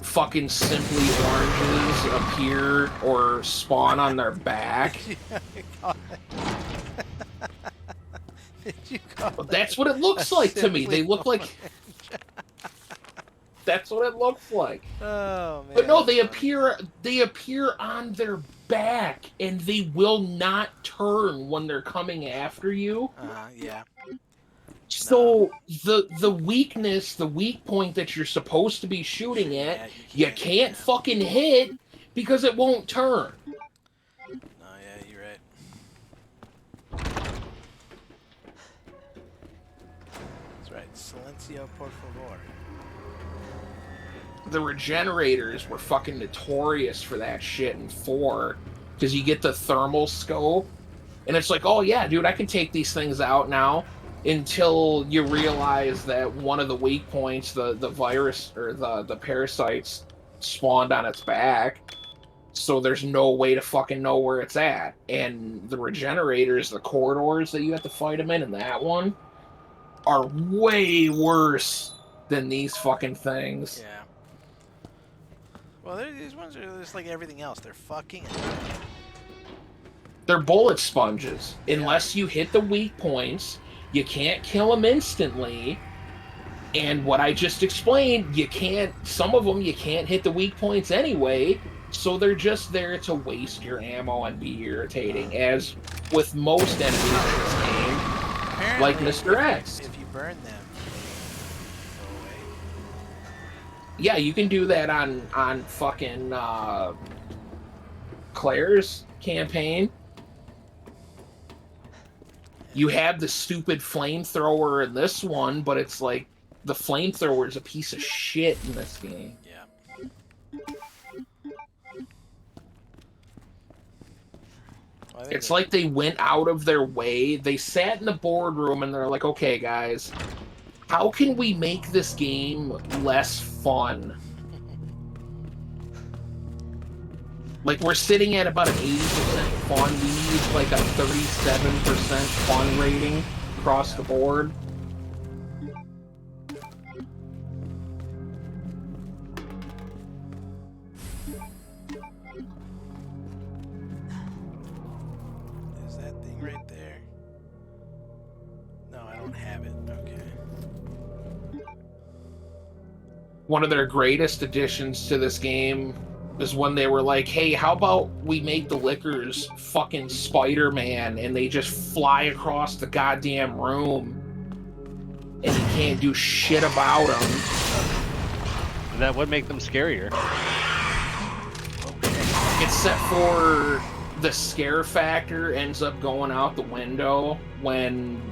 fucking Simply Oranges appear or spawn on their back. Did you call That's what it looks like to me. They look like... That's what it looks like. Oh, man. But no, they appear on their back, and they will not turn when they're coming after you. Yeah. So the weakness, the weak point that you're supposed to be shooting at, you can't fucking hit because it won't turn. No, yeah, you're right. That's right. Silencio, por favor. The regenerators were fucking notorious for that shit in 4, because you get the thermal scope, and it's like, oh yeah, dude, I can take these things out now, until you realize that one of the weak points, the virus, or the parasites, spawned on its back, so there's no way to fucking know where it's at. And the regenerators, the corridors that you have to fight them in that one, are way worse than these fucking things. Yeah. Well, these ones are just like everything else. They're fucking annoying. They're bullet sponges. Unless you hit the weak points, you can't kill them instantly. And what I just explained, you can't, some of them you can't hit the weak points anyway, so they're just there to waste your ammo and be irritating, as with most enemies in this game, Apparently, like Mr. X. If you burn them, they go away. Yeah, you can do that on fucking Claire's campaign. You have the stupid flamethrower in this one, but it's like the flamethrower is a piece of shit in this game. Yeah. Well, It's like they went out of their way. They sat in the boardroom and they're like, okay, guys, how can we make this game less fun? Like, we're sitting at about an 80% fun. We need like a 37% fun rating across the board. don't have it. Okay. One of their greatest additions to this game is when they were like, hey, how about we make the Lickers fucking Spider-Man, and they just fly across the goddamn room and you can't do shit about them. That would make them scarier. Except for the scare factor ends up going out the window when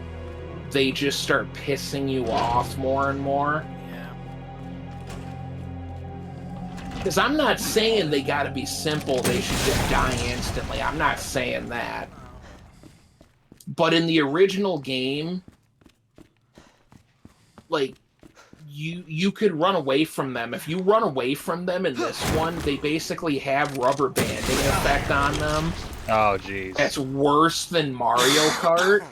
they just start pissing you off more and more. Yeah. Because I'm not saying they gotta be simple, they should just die instantly. I'm not saying that. But in the original game, like, you could run away from them. If you run away from them in this one, they basically have rubber banding effect on them. Oh, jeez. That's worse than Mario Kart.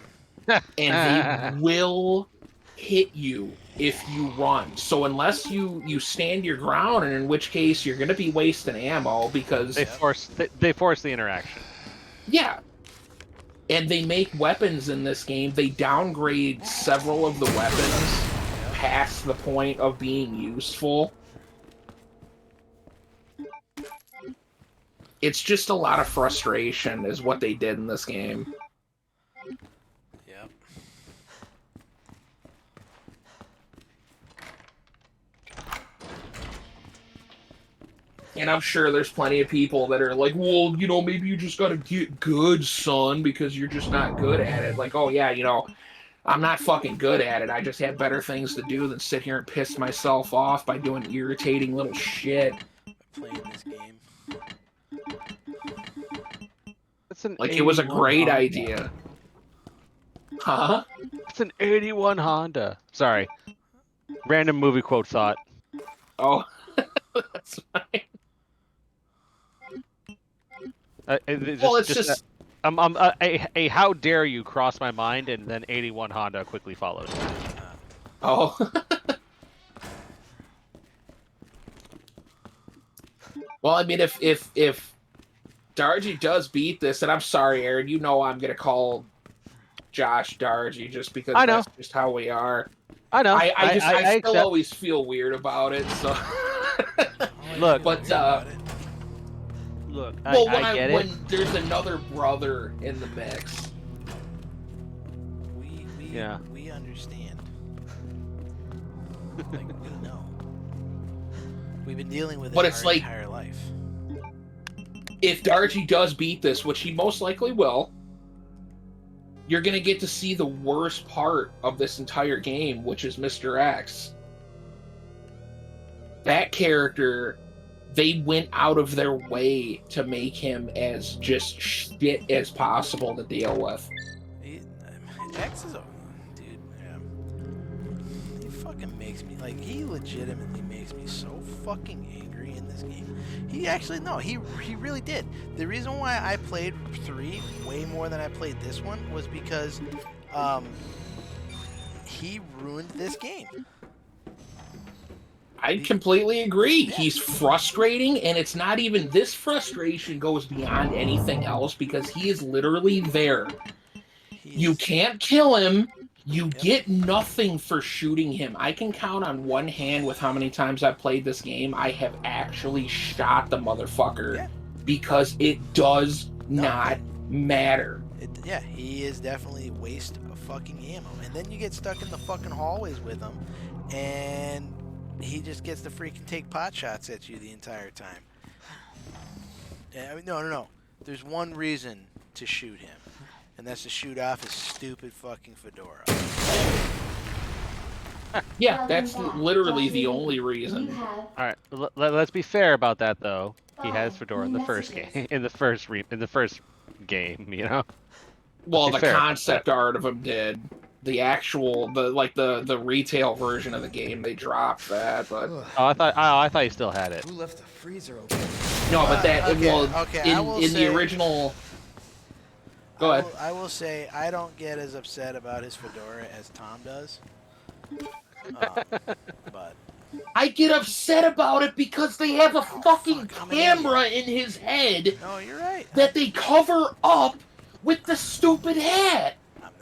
And they will hit you if you run. So unless you stand your ground, and in which case you're going to be wasting ammo because... They force the interaction. Yeah. And they make weapons in this game. They downgrade several of the weapons past the point of being useful. It's just a lot of frustration is what they did in this game. Yep. And I'm sure there's plenty of people that are like, well, you know, maybe you just gotta get good, son, because you're just not good at it. Like, oh yeah, you know, I'm not fucking good at it. I just have better things to do than sit here and piss myself off by doing irritating little shit. Playing this game. Like, it was a great idea. Huh? It's an 81 Honda. Sorry. Random movie quote thought. Oh, that's fine. It's just a how dare you cross my mind, and then 81 Honda quickly followed. Oh. Well, I mean, if Dargy does beat this, and I'm sorry, Aaron, you know I'm gonna call Josh Dargy just because that's just how we are. I know. I still accept. always feel weird about it. So look, but look, well, I get when it. there's another brother in the mix. We understand. Like, we know. We've been dealing with it our entire life. If Dargy does beat this, which he most likely will, you're going to get to see the worst part of this entire game, which is Mr. X. That character, they went out of their way to make him as just shit as possible to deal with. X is a dude. Yeah. He fucking makes me like. He legitimately makes me so fucking angry in this game. He actually he really did. The reason why I played 3 way more than I played this one was because he ruined this game. I completely agree. He's frustrating, and it's not even... This frustration goes beyond anything else because he is literally there. You can't kill him. You get nothing for shooting him. I can count on one hand with how many times I've played this game. I have actually shot the motherfucker because it does not matter. He is definitely a waste of fucking ammo. And then you get stuck in the fucking hallways with him, and he just gets to freaking take pot shots at you the entire time. No. There's one reason to shoot him, and that's to shoot off his stupid fucking fedora. Yeah, that's literally the only reason. All right, let's be fair about that though. He has fedora in the first game, in the first game, you know. Well, the concept art of him did. The actual, the retail version of the game, they dropped that. But I thought you still had it. Who left the freezer open? No, but in the original. Go ahead. I will say I don't get as upset about his fedora as Tom does. But I get upset about it because they have a fucking camera in his head. No, you're right. That they cover up with the stupid hat.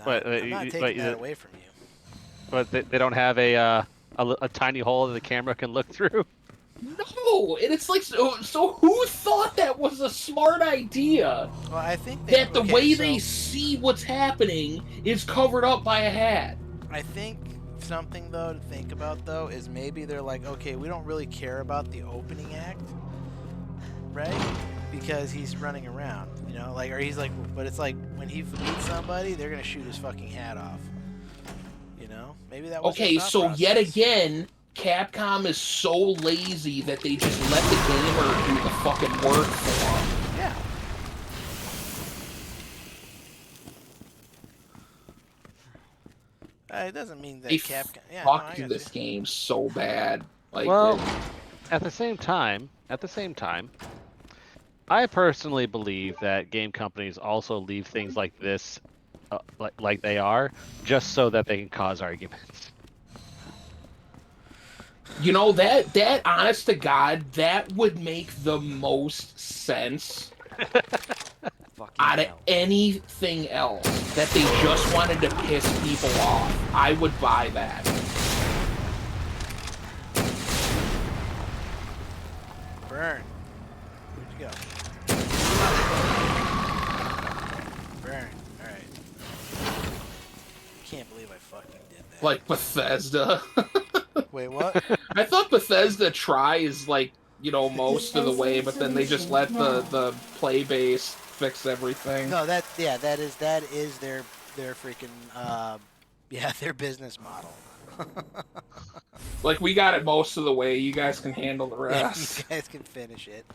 I'm not taking that away from you. But they don't have a tiny hole that the camera can look through. No, and it's like, so who thought that was a smart idea? Well, I think That the way they see what's happening is covered up by a hat. I think something though to think about though is maybe they're like, okay, we don't really care about the opening act, right? Because he's running around, you know, like, or he's like, but it's like when he meets somebody, they're gonna shoot his fucking hat off. You know, maybe that was Okay, their thought so process. yet again, Capcom is so lazy that they just let the gamer do the fucking work for them. Yeah. It doesn't mean that They Capcom. Yeah, fucked no, I got this you. game so bad. Like, Well, at the same time, I personally believe that game companies also leave things like this, like they are, just so that they can cause arguments. you know, that honest to God, that would make the most sense out of anything else. That they just wanted to piss people off. I would buy that. Burn. Where'd you go? Burn. Alright. Can't believe I fucking did that. Like Bethesda. Wait, what? I thought Bethesda tries, like, you know, most of the way, but then they just let the play base fix everything. No, that is their freaking their business model. Like, we got it most of the way. You guys can handle the Yeah, rest. you guys can finish it.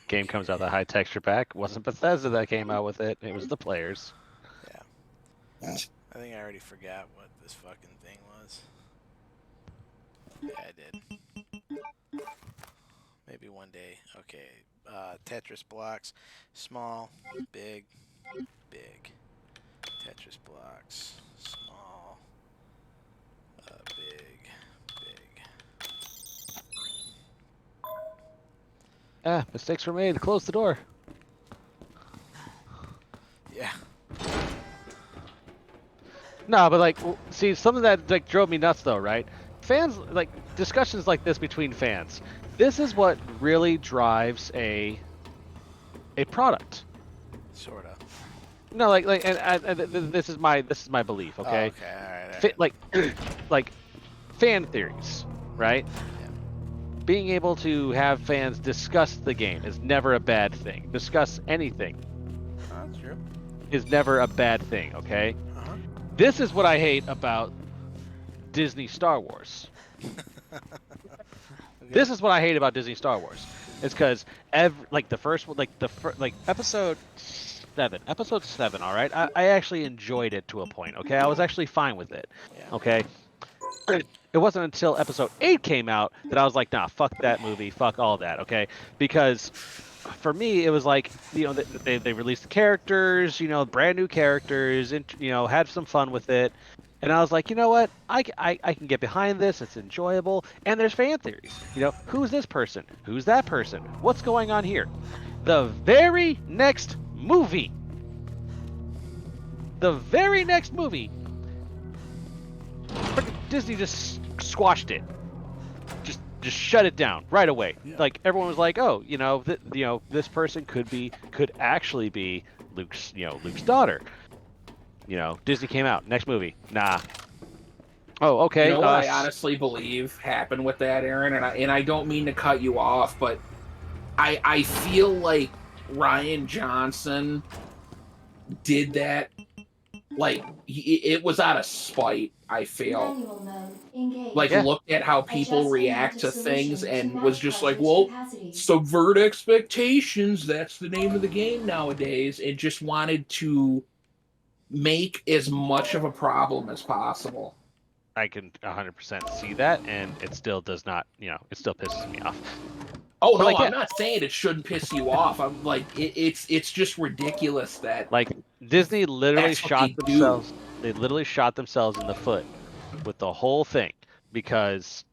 Game comes out with a high texture pack. Wasn't Bethesda that came out with it. It was the players. Yeah. I think I already forgot what this fucking thing was. Yeah, I did. Maybe one day. Okay. Tetris blocks. Small, big, big. Tetris blocks. Small, big, big. Ah, mistakes were made. Close the door. Yeah. No, but like, see, something that like drove me nuts though, right? Fans, like, discussions like this between fans. This is what really drives a product. Sorta. No, like, and this is my belief. Okay. Oh, okay. All right. Like fan theories, right? Being able to have fans discuss the game is never a bad thing. Discuss anything That's true. is never a bad thing, okay? Uh-huh. This is what I hate about Disney Star Wars. This is what I hate about Disney Star Wars. It's because the first one, like episode 7, all right? I actually enjoyed it to a point, okay? I was actually fine with it, okay? It wasn't until episode 8 came out that I was like, nah, fuck that movie, fuck all that, okay? Because for me, it was like, you know, they released the characters, you know, brand new characters, and, you know, had some fun with it. And I was like, you know what? I can get behind this. It's enjoyable. And there's fan theories. You know, who's this person? Who's that person? What's going on here? The very next movie. Disney just squashed it. Just shut it down right away. Yeah. Like everyone was like, "Oh, you know, this person could actually be Luke's daughter." You know, Disney came out, next movie. Nah. Oh, okay. You know what I honestly believe happened with that, Aaron, and I don't mean to cut you off, but I feel like Rian Johnson did that. Like, it was out of spite, I feel. Like, looked at how people react to things and was just like, well, subvert expectations, that's the name of the game nowadays, and just wanted to make as much of a problem as possible. I can 100% see that, and it still does not, you know, it still pisses me off. Oh, no, I'm not saying it shouldn't piss you off. I'm like, it's just ridiculous that... Like, Disney literally shot themselves. They literally shot themselves in the foot with the whole thing. Because,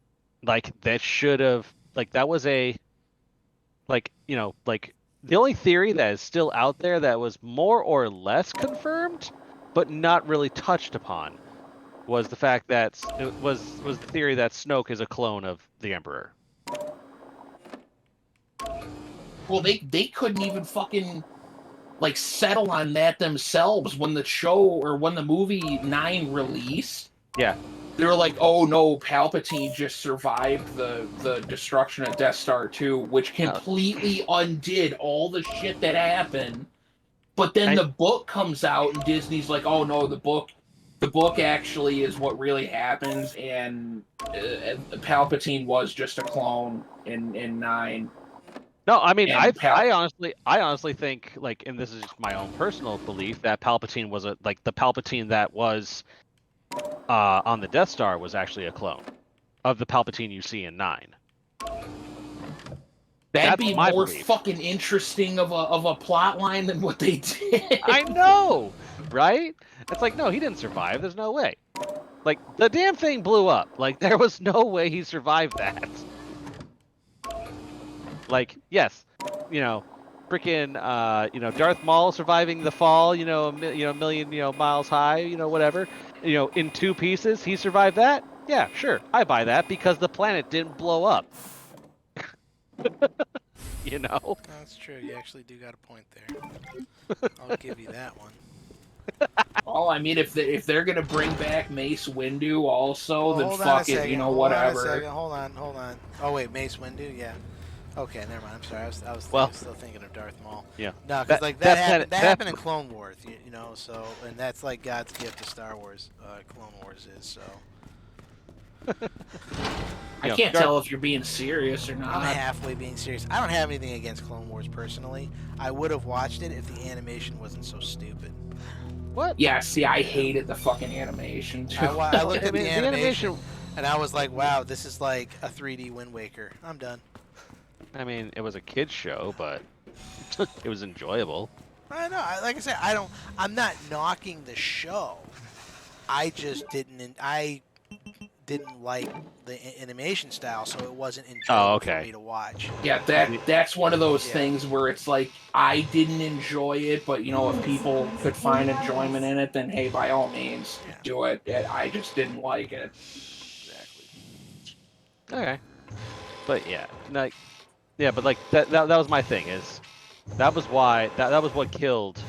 like, that should have... Like, that was a like, like the only theory that is still out there that was more or less confirmed, but not really touched upon, was the fact that it was the theory that Snoke is a clone of the Emperor. Well, they couldn't even fucking like settle on that themselves when the show or when the movie 9 released. Yeah. They were like, "Oh no, Palpatine just survived the destruction of Death Star 2, which completely undid all the shit that happened." But then the book comes out, and Disney's like, "Oh no, the book actually is what really happens, and Palpatine was just a clone in 9." No, I mean, And I honestly think, like, and this is just my own personal belief, that Palpatine was like the Palpatine that was on the Death Star was actually a clone of the Palpatine you see in 9. That'd be more belief. fucking interesting of a plot line than what they did. I know, right? It's like, no, he didn't survive. There's no way. Like, the damn thing blew up. Like, there was no way he survived that. Like, yes, freaking, Darth Maul surviving the fall, a million, miles high, whatever, in 2 pieces, he survived that. Yeah, sure, I buy that because the planet didn't blow up. That's true. You actually do got a point there. I'll give you that one. Well, I mean, if they're gonna bring back Mace Windu also, then hold fuck it, whatever. Hold on. Oh wait, Mace Windu, yeah. Okay, never mind. I'm sorry. I was still thinking of Darth Maul. Yeah. No, because that happened in Clone Wars, So, and that's like God's gift to Star Wars. Clone Wars is so. I can't tell if you're being serious or not. I'm halfway being serious. I don't have anything against Clone Wars personally. I would have watched it if the animation wasn't so stupid. What? Yeah, see, I hated the fucking animation too. I looked at the animation and I was like, wow, this is like a 3D Wind Waker. I'm done. I mean, it was a kid's show, but it was enjoyable. I know. Like I said, I'm not knocking the show. I just didn't. I didn't like the animation style, so it wasn't enjoyable for me to watch. Yeah, that's one of those things where it's like I didn't enjoy it, but if people could find enjoyment in it, then hey, by all means, do it. I just didn't like it. Exactly. Okay. But yeah, but like that was my thing, is that was why that was what killed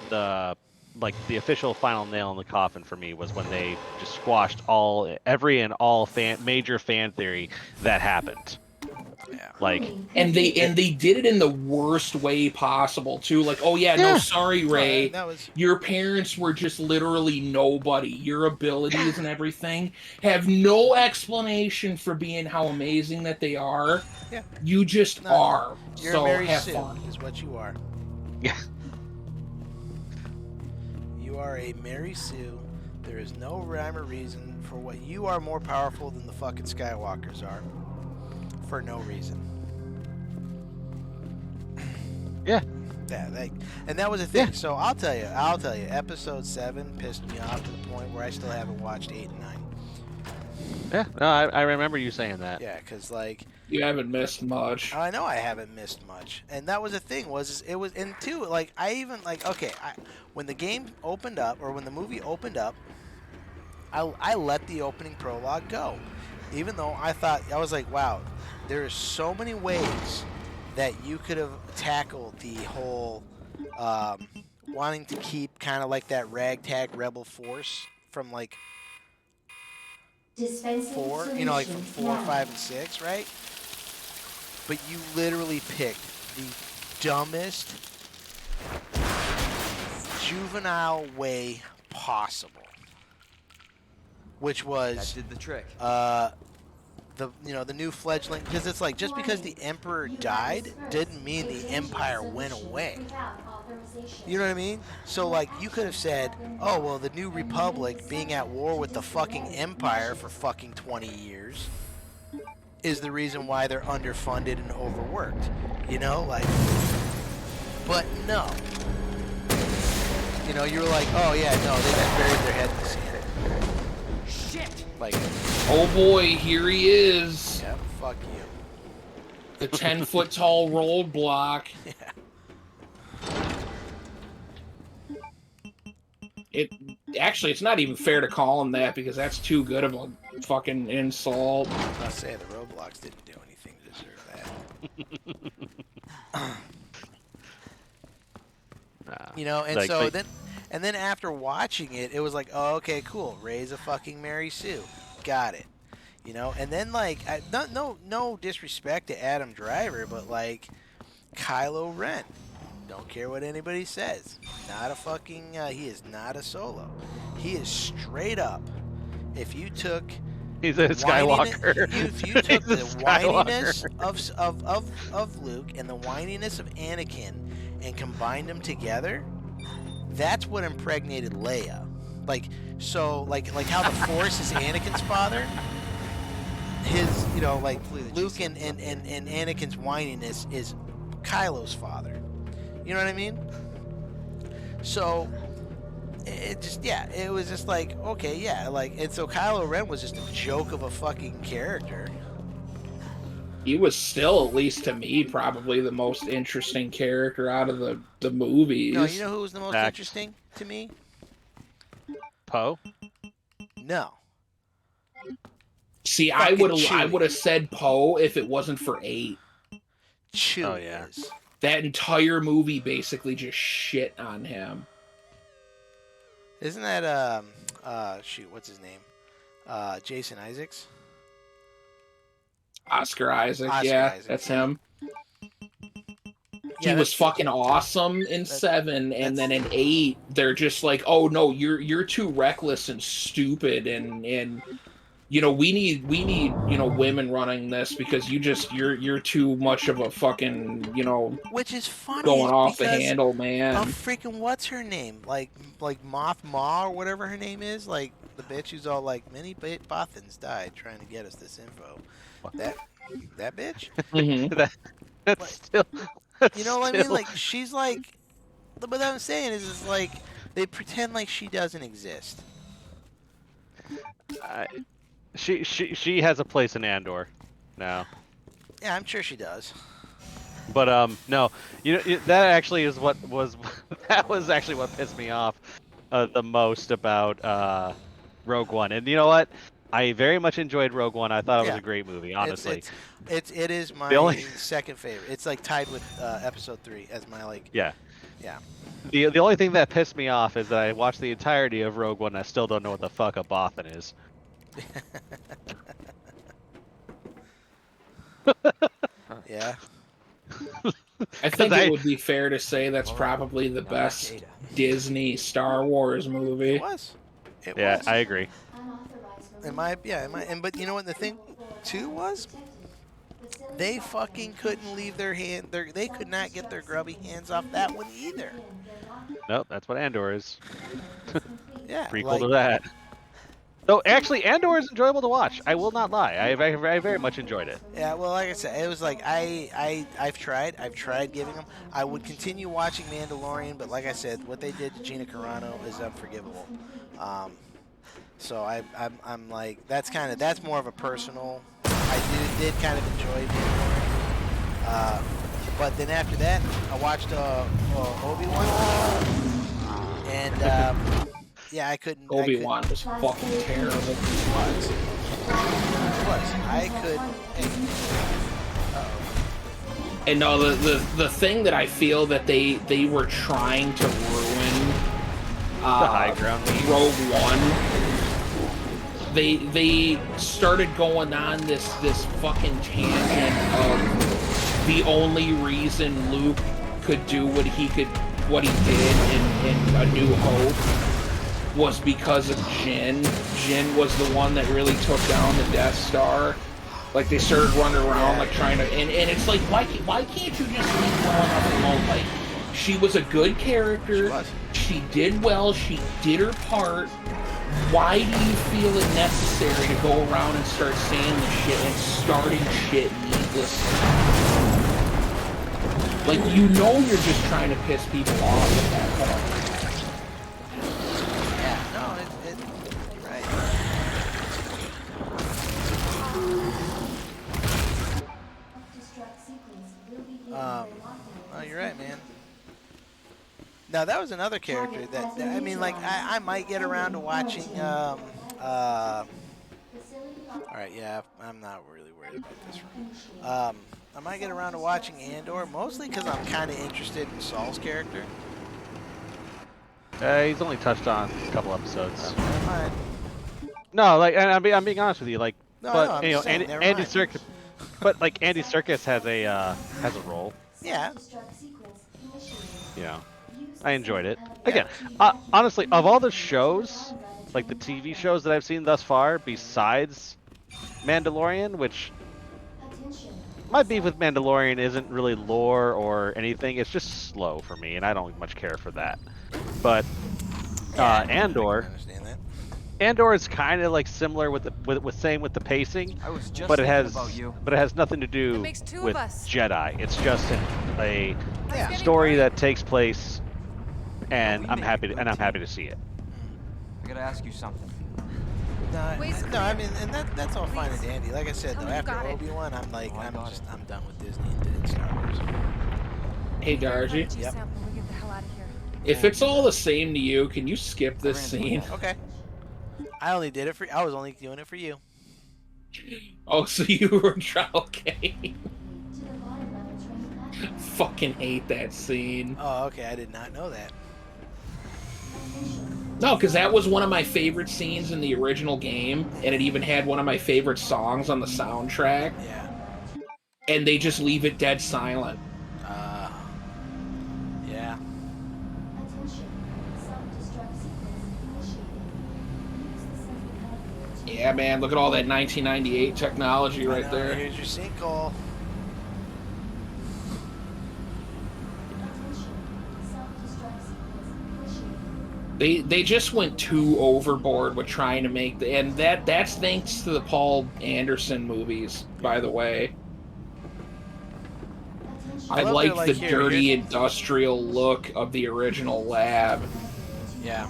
the official final nail in the coffin for me, was when they just squashed every major fan theory that happened. Yeah. Like, and they did it in the worst way possible too. Like, oh yeah, no, sorry, Ray, your parents were just literally nobody. Your abilities and everything have no explanation for being how amazing that they are. Yeah. You just are. You're so Mary have Sue, fun. is what you are. Yeah. You are a Mary Sue. There is no rhyme or reason for what you are more powerful than the fucking Skywalkers are. For no reason. Yeah. Yeah, and that was the thing. Yeah. So I'll tell you, episode 7 pissed me off to the point where I still haven't watched 8 and 9. Yeah, no, I remember you saying that. Yeah, because like you haven't missed much. I know I haven't missed much, and that was the thing. And two, like I even when the game opened up, or when the movie opened up, I let the opening prologue go, even though I was like, wow, there are so many ways that you could have tackled the whole wanting to keep kind of like that ragtag rebel force from like 4, like from 4, 5, and 6, right? But you literally picked the dumbest juvenile way possible, which was that did the trick. The new fledgling, because it's like, just because the Emperor died didn't mean the Empire went away. You know what I mean? So like, you could have said, oh well, the New Republic being at war with the fucking Empire for fucking 20 years is the reason why they're underfunded and overworked. But no. You were like, oh yeah, no, they just buried their head in the sand. Shit! Like, oh boy, here he is. Yeah, fuck The 10-foot tall roadblock. Yeah. It's not even fair to call him that because that's too good of a fucking insult. I'll say the Roblox didn't do anything to deserve that. You know, and Like, so but- then after watching it, it was like, oh, okay, cool. Ray's a fucking Mary Sue. Got it. You know, and then like, no disrespect to Adam Driver, but like, Kylo Ren. Don't care what anybody says. Not a fucking. He is not a Solo. He is straight up. If you took. He's a Skywalker. If you took the whininess of Luke and the whininess of Anakin and combined them together, that's what impregnated Leia. Like how the Force is Anakin's father. His, you know, like Luke and Anakin's whininess is Kylo's father. You know what I mean? So it just, yeah, it was just like, okay, yeah, like, and so Kylo Ren was just a joke of a fucking character. He was still, at least to me, probably the most interesting character out of the movies. No, you know who was the most interesting to me? Poe? No. See, I would have said Poe if it wasn't for 8. Chewie. Oh, yeah. That entire movie basically just shit on him. Isn't that shoot, what's his name? Jason Isaacs? Oscar Isaac, that's him. Yeah, he was fucking awesome in 7, and then in 8, they're just like, oh no, you're too reckless and stupid, and you know, we need you know, women running this because you're too much of a fucking, you know, which is funny, going off the handle, man. Freaking what's her name? Like Moth Ma or whatever her name is, like the bitch who's all like, many Bothans died trying to get us this info. That bitch. Mm-hmm. That's still. You know what I mean? Like, she's like, but what I'm saying is like they pretend like she doesn't exist. She has a place in Andor now. Yeah, I'm sure she does. But no, you know, that actually is what was that was actually what pissed me off the most about Rogue One. And you know what? I very much enjoyed Rogue One. I thought it was a great movie, honestly. It is my second favorite. It's like tied with Episode 3 as my like. Yeah. Yeah. The only thing that pissed me off is that I watched the entirety of Rogue One and I still don't know what the fuck a Bothan is. Yeah. I think it would be fair to say that's probably the best Disney Star Wars movie. It was. Yeah, I agree. But you know what the thing too was? They fucking couldn't leave their hand. They could not get their grubby hands off that one either. Nope, that's what Andor is. Yeah, prequel to that. So actually, Andor is enjoyable to watch. I will not lie. I very much enjoyed it. Yeah, well, like I said, it was like I've tried giving them. I would continue watching Mandalorian, but like I said, what they did to Gina Carano is unforgivable. So I'm like, that's more of a personal. I did kind of enjoy Mandalorian, but then after that, I watched Obi-Wan, and yeah, I couldn't. Obi-Wan was fucking terrible. It was. I could. And no, the thing that I feel that they were trying to ruin the high ground Rogue One. They started going on this fucking tangent of the only reason Luke could do what he did in A New Hope was because of Jyn. Jyn was the one that really took down the Death Star. Like, they started running around like trying to, and it's like, why can't you just leave her alone? Like, she was a good character. She did well. She did her part. Why do you feel it necessary to go around and start saying the shit and starting shit needlessly? Like, you know you're just trying to piss people off at that point. Yeah, no, you're right. Oh, you're right, man. Now that was another character that I mean, like I might get around to watching. All right, yeah, I'm not really worried about this one. I might get around to watching Andor, mostly because I'm kind of interested in Saul's character. He's only touched on a couple episodes. Never mind. No, like, and I'm being honest with you, like, No, but no, I'm you know, just saying, never Andy mind. Serkis, but like Andy Serkis has a role. Yeah. You know, I enjoyed it. Again, honestly, of all the shows, like the TV shows that I've seen thus far, besides Mandalorian, which my beef with Mandalorian isn't really lore or anything, it's just slow for me, and I don't much care for that. But Andor. I understand that. Andor is kind of like similar with the pacing, but it has nothing to do with Jedi. It's just a story that takes place, and I'm happy to see it. I gotta ask you something. No, I mean, and that's all fine and dandy. Like I said, though, after Obi-Wan, I'm done with Disney and Star Wars. Hey, Dargy. Yep. If it's all the same to you, can you skip this scene? Okay. I only did it for. I was only doing it for you. Oh, so you were okay. Fucking hate that scene. Oh, okay. I did not know that. No, because that was one of my favorite scenes in the original game, and it even had one of my favorite songs on the soundtrack. Yeah. And they just leave it dead silent. Yeah. Yeah, man, look at all that 1998 technology right there. Here's your sinkhole. They just went too overboard with trying to make and that's thanks to the Paul Anderson movies, by the way. I like the dirty industrial look of the original lab. Yeah.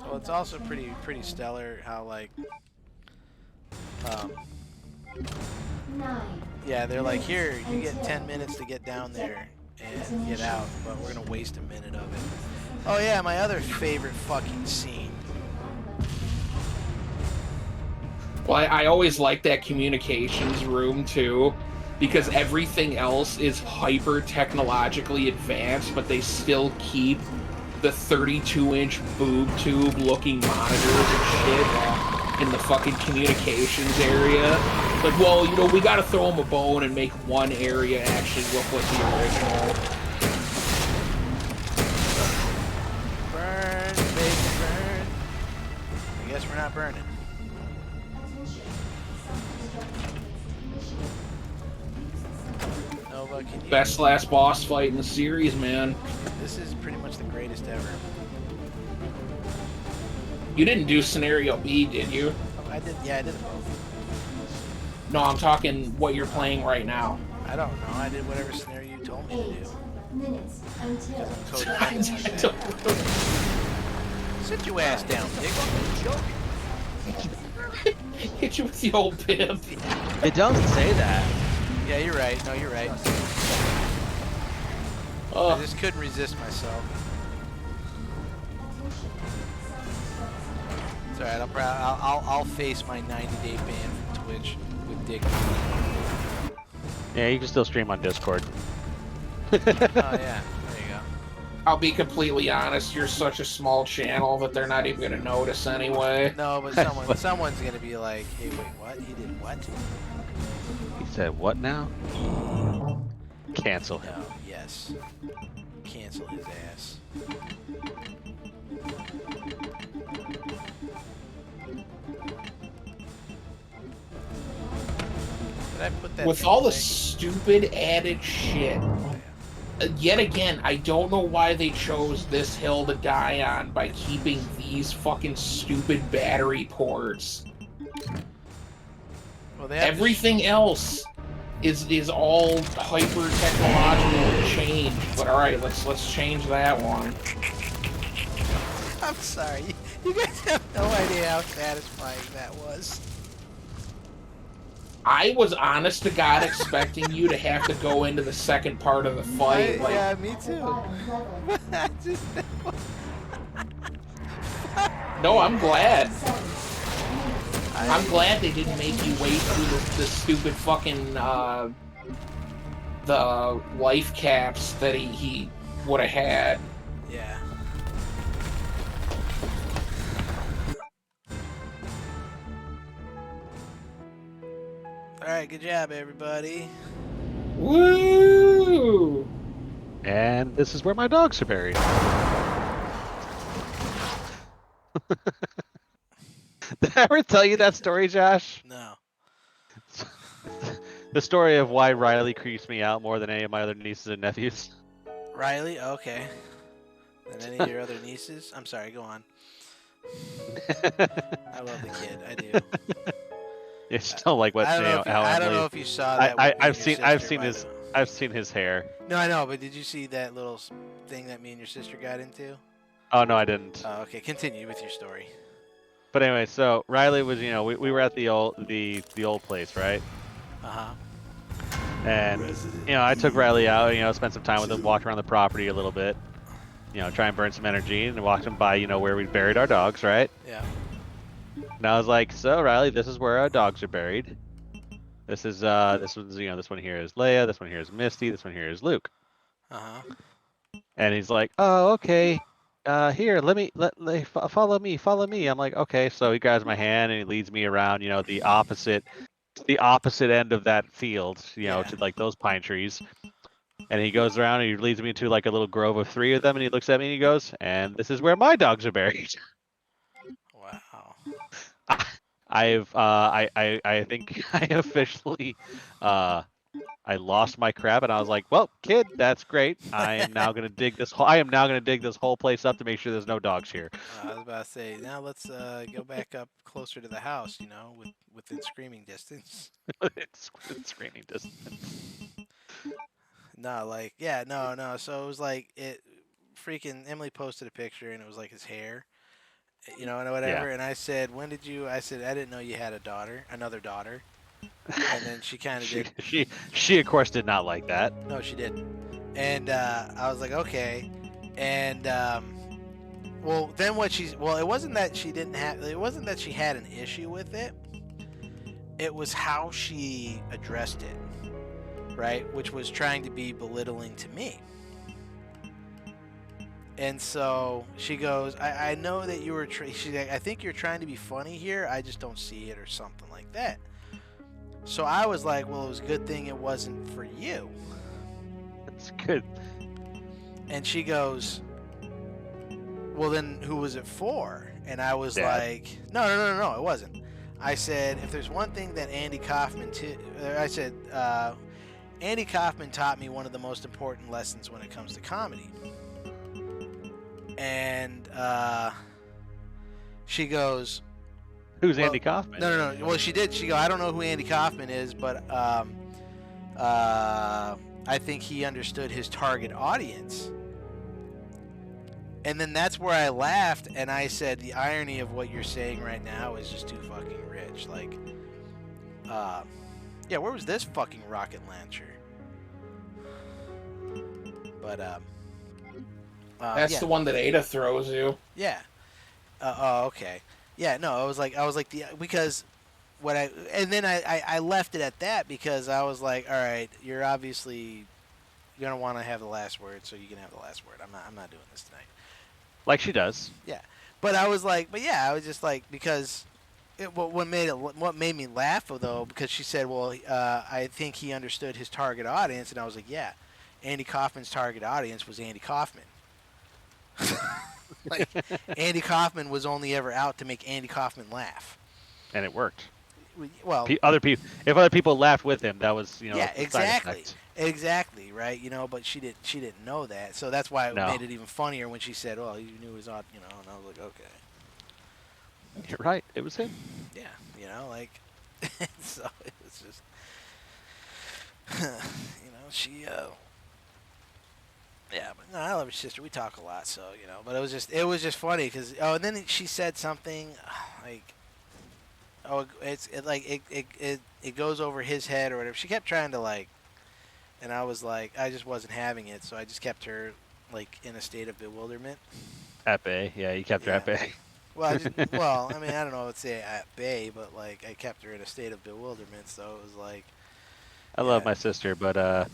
Well, it's also pretty stellar how like yeah, they're like, here, you get 10 minutes to get down there and get out, but we're gonna waste a minute of it. Oh yeah, my other favorite fucking scene. Well, I always like that communications room too, because everything else is hyper technologically advanced, but they still keep the 32-inch boob tube looking monitors and shit in the fucking communications area. Like, well, you know, we gotta throw them a bone and make one area actually look like the original. Burn, baby, burn. I guess we're not burning. Nova, can you... Best last boss fight in the series, man. This is pretty much the greatest ever. You didn't do scenario B, did you? Oh, I did, yeah, I did. No, I'm talking what you're playing right now. I don't know. I did whatever scenario you told me to do. Minutes until Sit your ass down, Dick. Hit you with the old pimp. It doesn't say that. Yeah, you're right. No, you're right. I just couldn't resist myself. It's alright. I'll face my 90-day ban from Twitch with Dick. Yeah, you can still stream on Discord. Oh yeah, there you go. I'll be completely honest, you're such a small channel that they're not even gonna notice anyway. No, but someone's gonna be like, hey, wait, what? He did what? He said what now? Cancel him. No, yes. Cancel his ass. Did I put that With all the stupid added shit. Yet again, I don't know why they chose this hill to die on by keeping these fucking stupid battery ports. Well, everything else is all hyper technological change. But all right, let's change that one. I'm sorry, you guys have no idea how satisfying that was. I was honest to God expecting you to have to go into the second part of the fight. Like, Yeah, me too. no, I'm glad. I'm glad they didn't make you wait through the stupid fucking the life caps that he would have had. Yeah. All right, good job, everybody. Woo! And this is where my dogs are buried. Did I ever tell you that story, Josh? No. The story of why Riley creeps me out more than any of my other nieces and nephews. Riley? Okay. And any of your other nieces? I'm sorry, go on. I love the kid. I do. You just don't like what I don't know, how I don't Emily. know if you saw that. with me and I've your seen sister, I've seen his hair. No, I know, but did you see that little thing that me and your sister got into? Oh no, I didn't. Oh, okay. Continue with your story. But anyway, so Riley was, we were at the old place, right? Uh-huh. And I took Riley out, spent some time with him, walked around the property a little bit, try and burn some energy, and walked him by, where we buried our dogs, right? Yeah. And I was like, so Riley, this is where our dogs are buried. This is this one here is Leia, this one here is Misty, this one here is Luke. Uh-huh. And he's like, oh, okay. Here, follow me. I'm like, okay. So he grabs my hand and he leads me around, the opposite end of that field, to like those pine trees. And he goes around and he leads me to like a little grove of 3 of them, and he looks at me and he goes, and this is where my dogs are buried. Wow. I think I officially I lost my crap, and I was like, well, kid, that's great. I am now gonna dig this whole place up to make sure there's no dogs here. I was about to say, now let's go back up closer to the house, within screaming distance. It's screaming distance. No, no. So it was like freaking Emily posted a picture and it was like his hair, and whatever. Yeah. And I said, I said, I didn't know you had another daughter. And then she kind of did. She of course did not like that. No, she didn't. And I was like, okay. And well, then it wasn't that she had an issue with it. It was how she addressed it, right? Which was trying to be belittling to me. And so she goes, I know that you were, she's like, I think you're trying to be funny here. I just don't see it, or something like that. So I was like, well, it was a good thing it wasn't for you. That's good. And she goes, well, then who was it for? And I was like, no, it wasn't. I said, if there's one thing that Andy Kaufman Andy Kaufman taught me one of the most important lessons when it comes to comedy. And she goes, who's Andy Kaufman? No. Well, she did. She go, I don't know who Andy Kaufman is, but I think he understood his target audience. And then that's where I laughed, and I said, the irony of what you're saying right now is just too fucking rich. Like, yeah, where was this fucking rocket launcher? But, that's the one that Ada throws you. Yeah. Oh, okay. Yeah, no, I was like because and then I left it at that, because I was like, all right, you're obviously gonna want to have the last word, so you can have the last word. I'm not doing this tonight. Like she does. Yeah, but I was like, I was just like, because what made me laugh though, because she said, well, I think he understood his target audience, and I was like, yeah, Andy Kaufman's target audience was Andy Kaufman. Like, Andy Kaufman was only ever out to make Andy Kaufman laugh, and it worked. Well, if other people laughed with him, that was yeah, exactly, right? But she didn't know that, so that's why it made it even funnier when she said, "Oh, you knew it was odd," and I was like, "Okay." You're right. It was him. Yeah, so it was just, she. Yeah, but no, I love your sister. We talk a lot, so but it was just funny because and then she said something like, Oh, it goes over his head or whatever. She kept trying to like, and I was like, I just wasn't having it, so I just kept her like in a state of bewilderment. At bay, yeah, you kept her at bay. Well, I mean, I don't know, let's say at bay, but like I kept her in a state of bewilderment, so it was like. I love my sister, but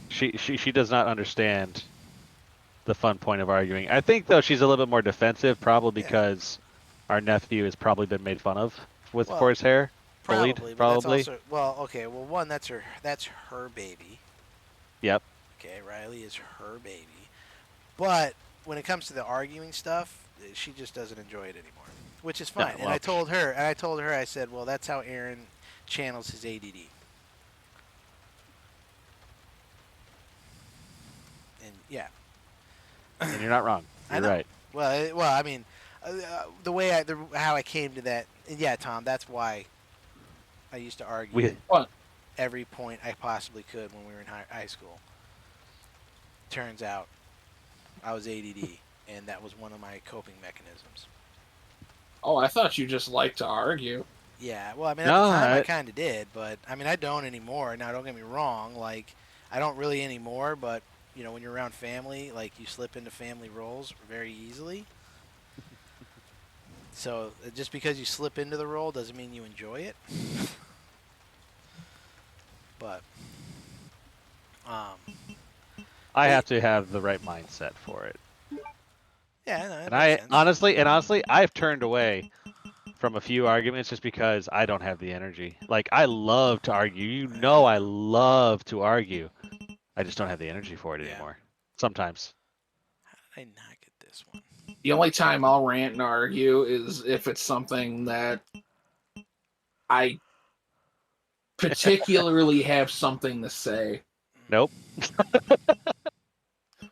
she does not understand the fun point of arguing. I think though she's a little bit more defensive, probably because our nephew has probably been made fun of for his hair, bullied, Probably, but probably. that's also okay. Well, one, that's her baby. Yep. Okay, Riley is her baby. But when it comes to the arguing stuff, she just doesn't enjoy it anymore, which is fine. Yeah, And I told her, I said, well, that's how Aaron channels his ADD. And yeah. And you're not wrong. You're right. Well, I mean, the way how I came to that, and yeah, Tom, that's why I used to argue every point I possibly could when we were in high school. Turns out I was ADD, and that was one of my coping mechanisms. Oh, I thought you just liked to argue. Yeah, well, I mean, at the time I kind of did, but I mean, I don't anymore. Now, don't get me wrong, like, I don't really anymore, but, you know, when you're around family, like, you slip into family roles very easily. So, just because you slip into the role doesn't mean you enjoy it. But, I have to have the right mindset for it. Yeah, no, and I honestly, I've turned away from a few arguments just because I don't have the energy. Like, I love to argue. You know, I love to argue. I just don't have the energy for it anymore. Sometimes. How did I not get this one? The only time I'll rant and argue is if it's something that I particularly have something to say. Nope.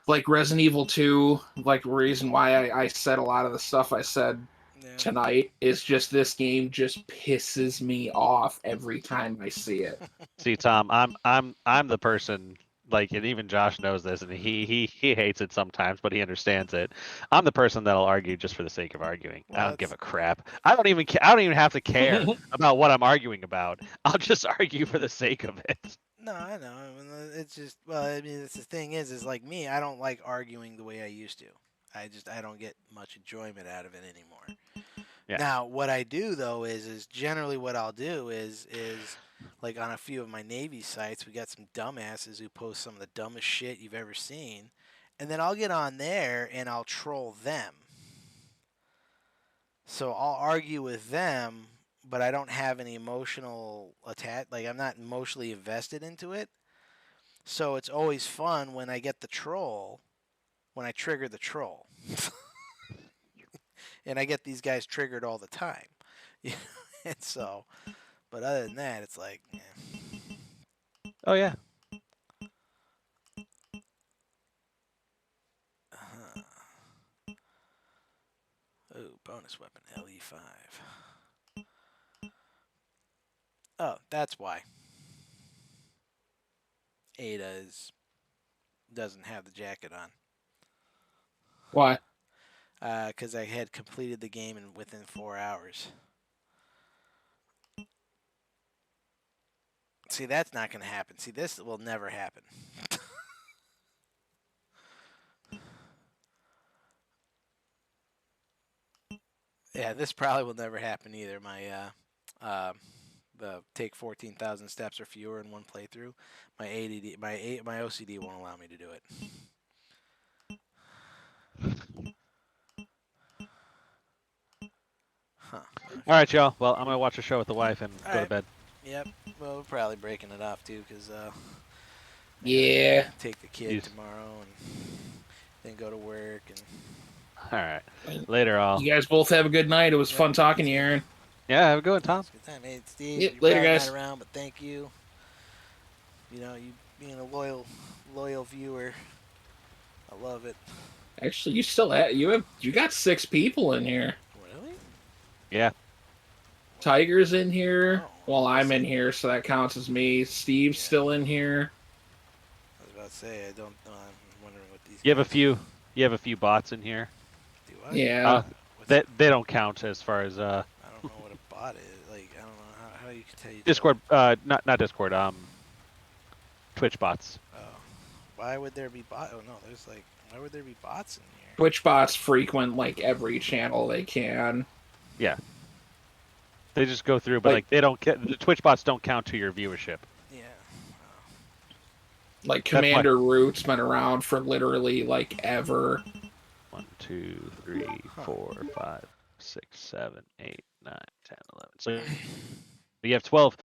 Like Resident Evil 2, like the reason why I said a lot of the stuff I said tonight is just this game just pisses me off every time I see it. See, Tom, I'm the person, like, and even Josh knows this, and he hates it sometimes, but he understands it. I'm the person that'll argue just for the sake of arguing. I don't give a crap. I don't even have to care about what I'm arguing about. I'll just argue for the sake of it. No, I know. I mean, it's just, well, I mean, it's the thing is like me, I don't like arguing the way I used to. I don't get much enjoyment out of it anymore. Yeah. Now, what I do though is generally what I'll do is like on a few of my Navy sites, we got some dumbasses who post some of the dumbest shit you've ever seen, and then I'll get on there and I'll troll them. So I'll argue with them, but I don't have any emotional attach. Like, I'm not emotionally invested into it. So it's always fun when I get the troll, when I trigger the troll. And I get these guys triggered all the time. And so, but other than that, it's like, Oh, yeah. Oh, bonus weapon, LE5. Oh, that's why. Ada doesn't have the jacket on. Why? Because I had completed the game within 4 hours. See, that's not going to happen. See, this will never happen. Yeah, this probably will never happen either. The take 14,000 steps or fewer in one playthrough. My ADD, my OCD won't allow me to do it. Huh. All right, y'all. Well, I'm gonna watch a show with the wife and go to bed. Yep. Well, we're probably breaking it off too, because yeah, take the kid tomorrow and then go to work and. All right. Later, all. You guys both have a good night. It was fun talking to you, Aaron. Yeah, have a good one, Tom. Good time. Hey, Steve. Yeah, You're later, probably guys. not around, but thank you. You know, you being a loyal viewer. I love it. Actually, you got 6 people in here. Really? Yeah. Tiger's in here. Well, I'm in here, so that counts as me. Steve's still in here. I was about to say, I don't know. I'm wondering what these. You have a few bots in here. Do I? Yeah. They don't count as far as I don't know what a bought it. Like, I don't know how you can tell you. Discord, not Discord. Twitch bots. Oh, why would there be bot? Oh no, there's like, why would there be bots in here? Twitch bots frequent like every channel they can. Yeah. They just go through, but like they don't. The Twitch bots don't count to your viewership. Yeah. Like Commander Root's been around for literally like ever. 1, 2, 3, 4, 5, 6, 7, 8, 9, 10, 11. So you have 12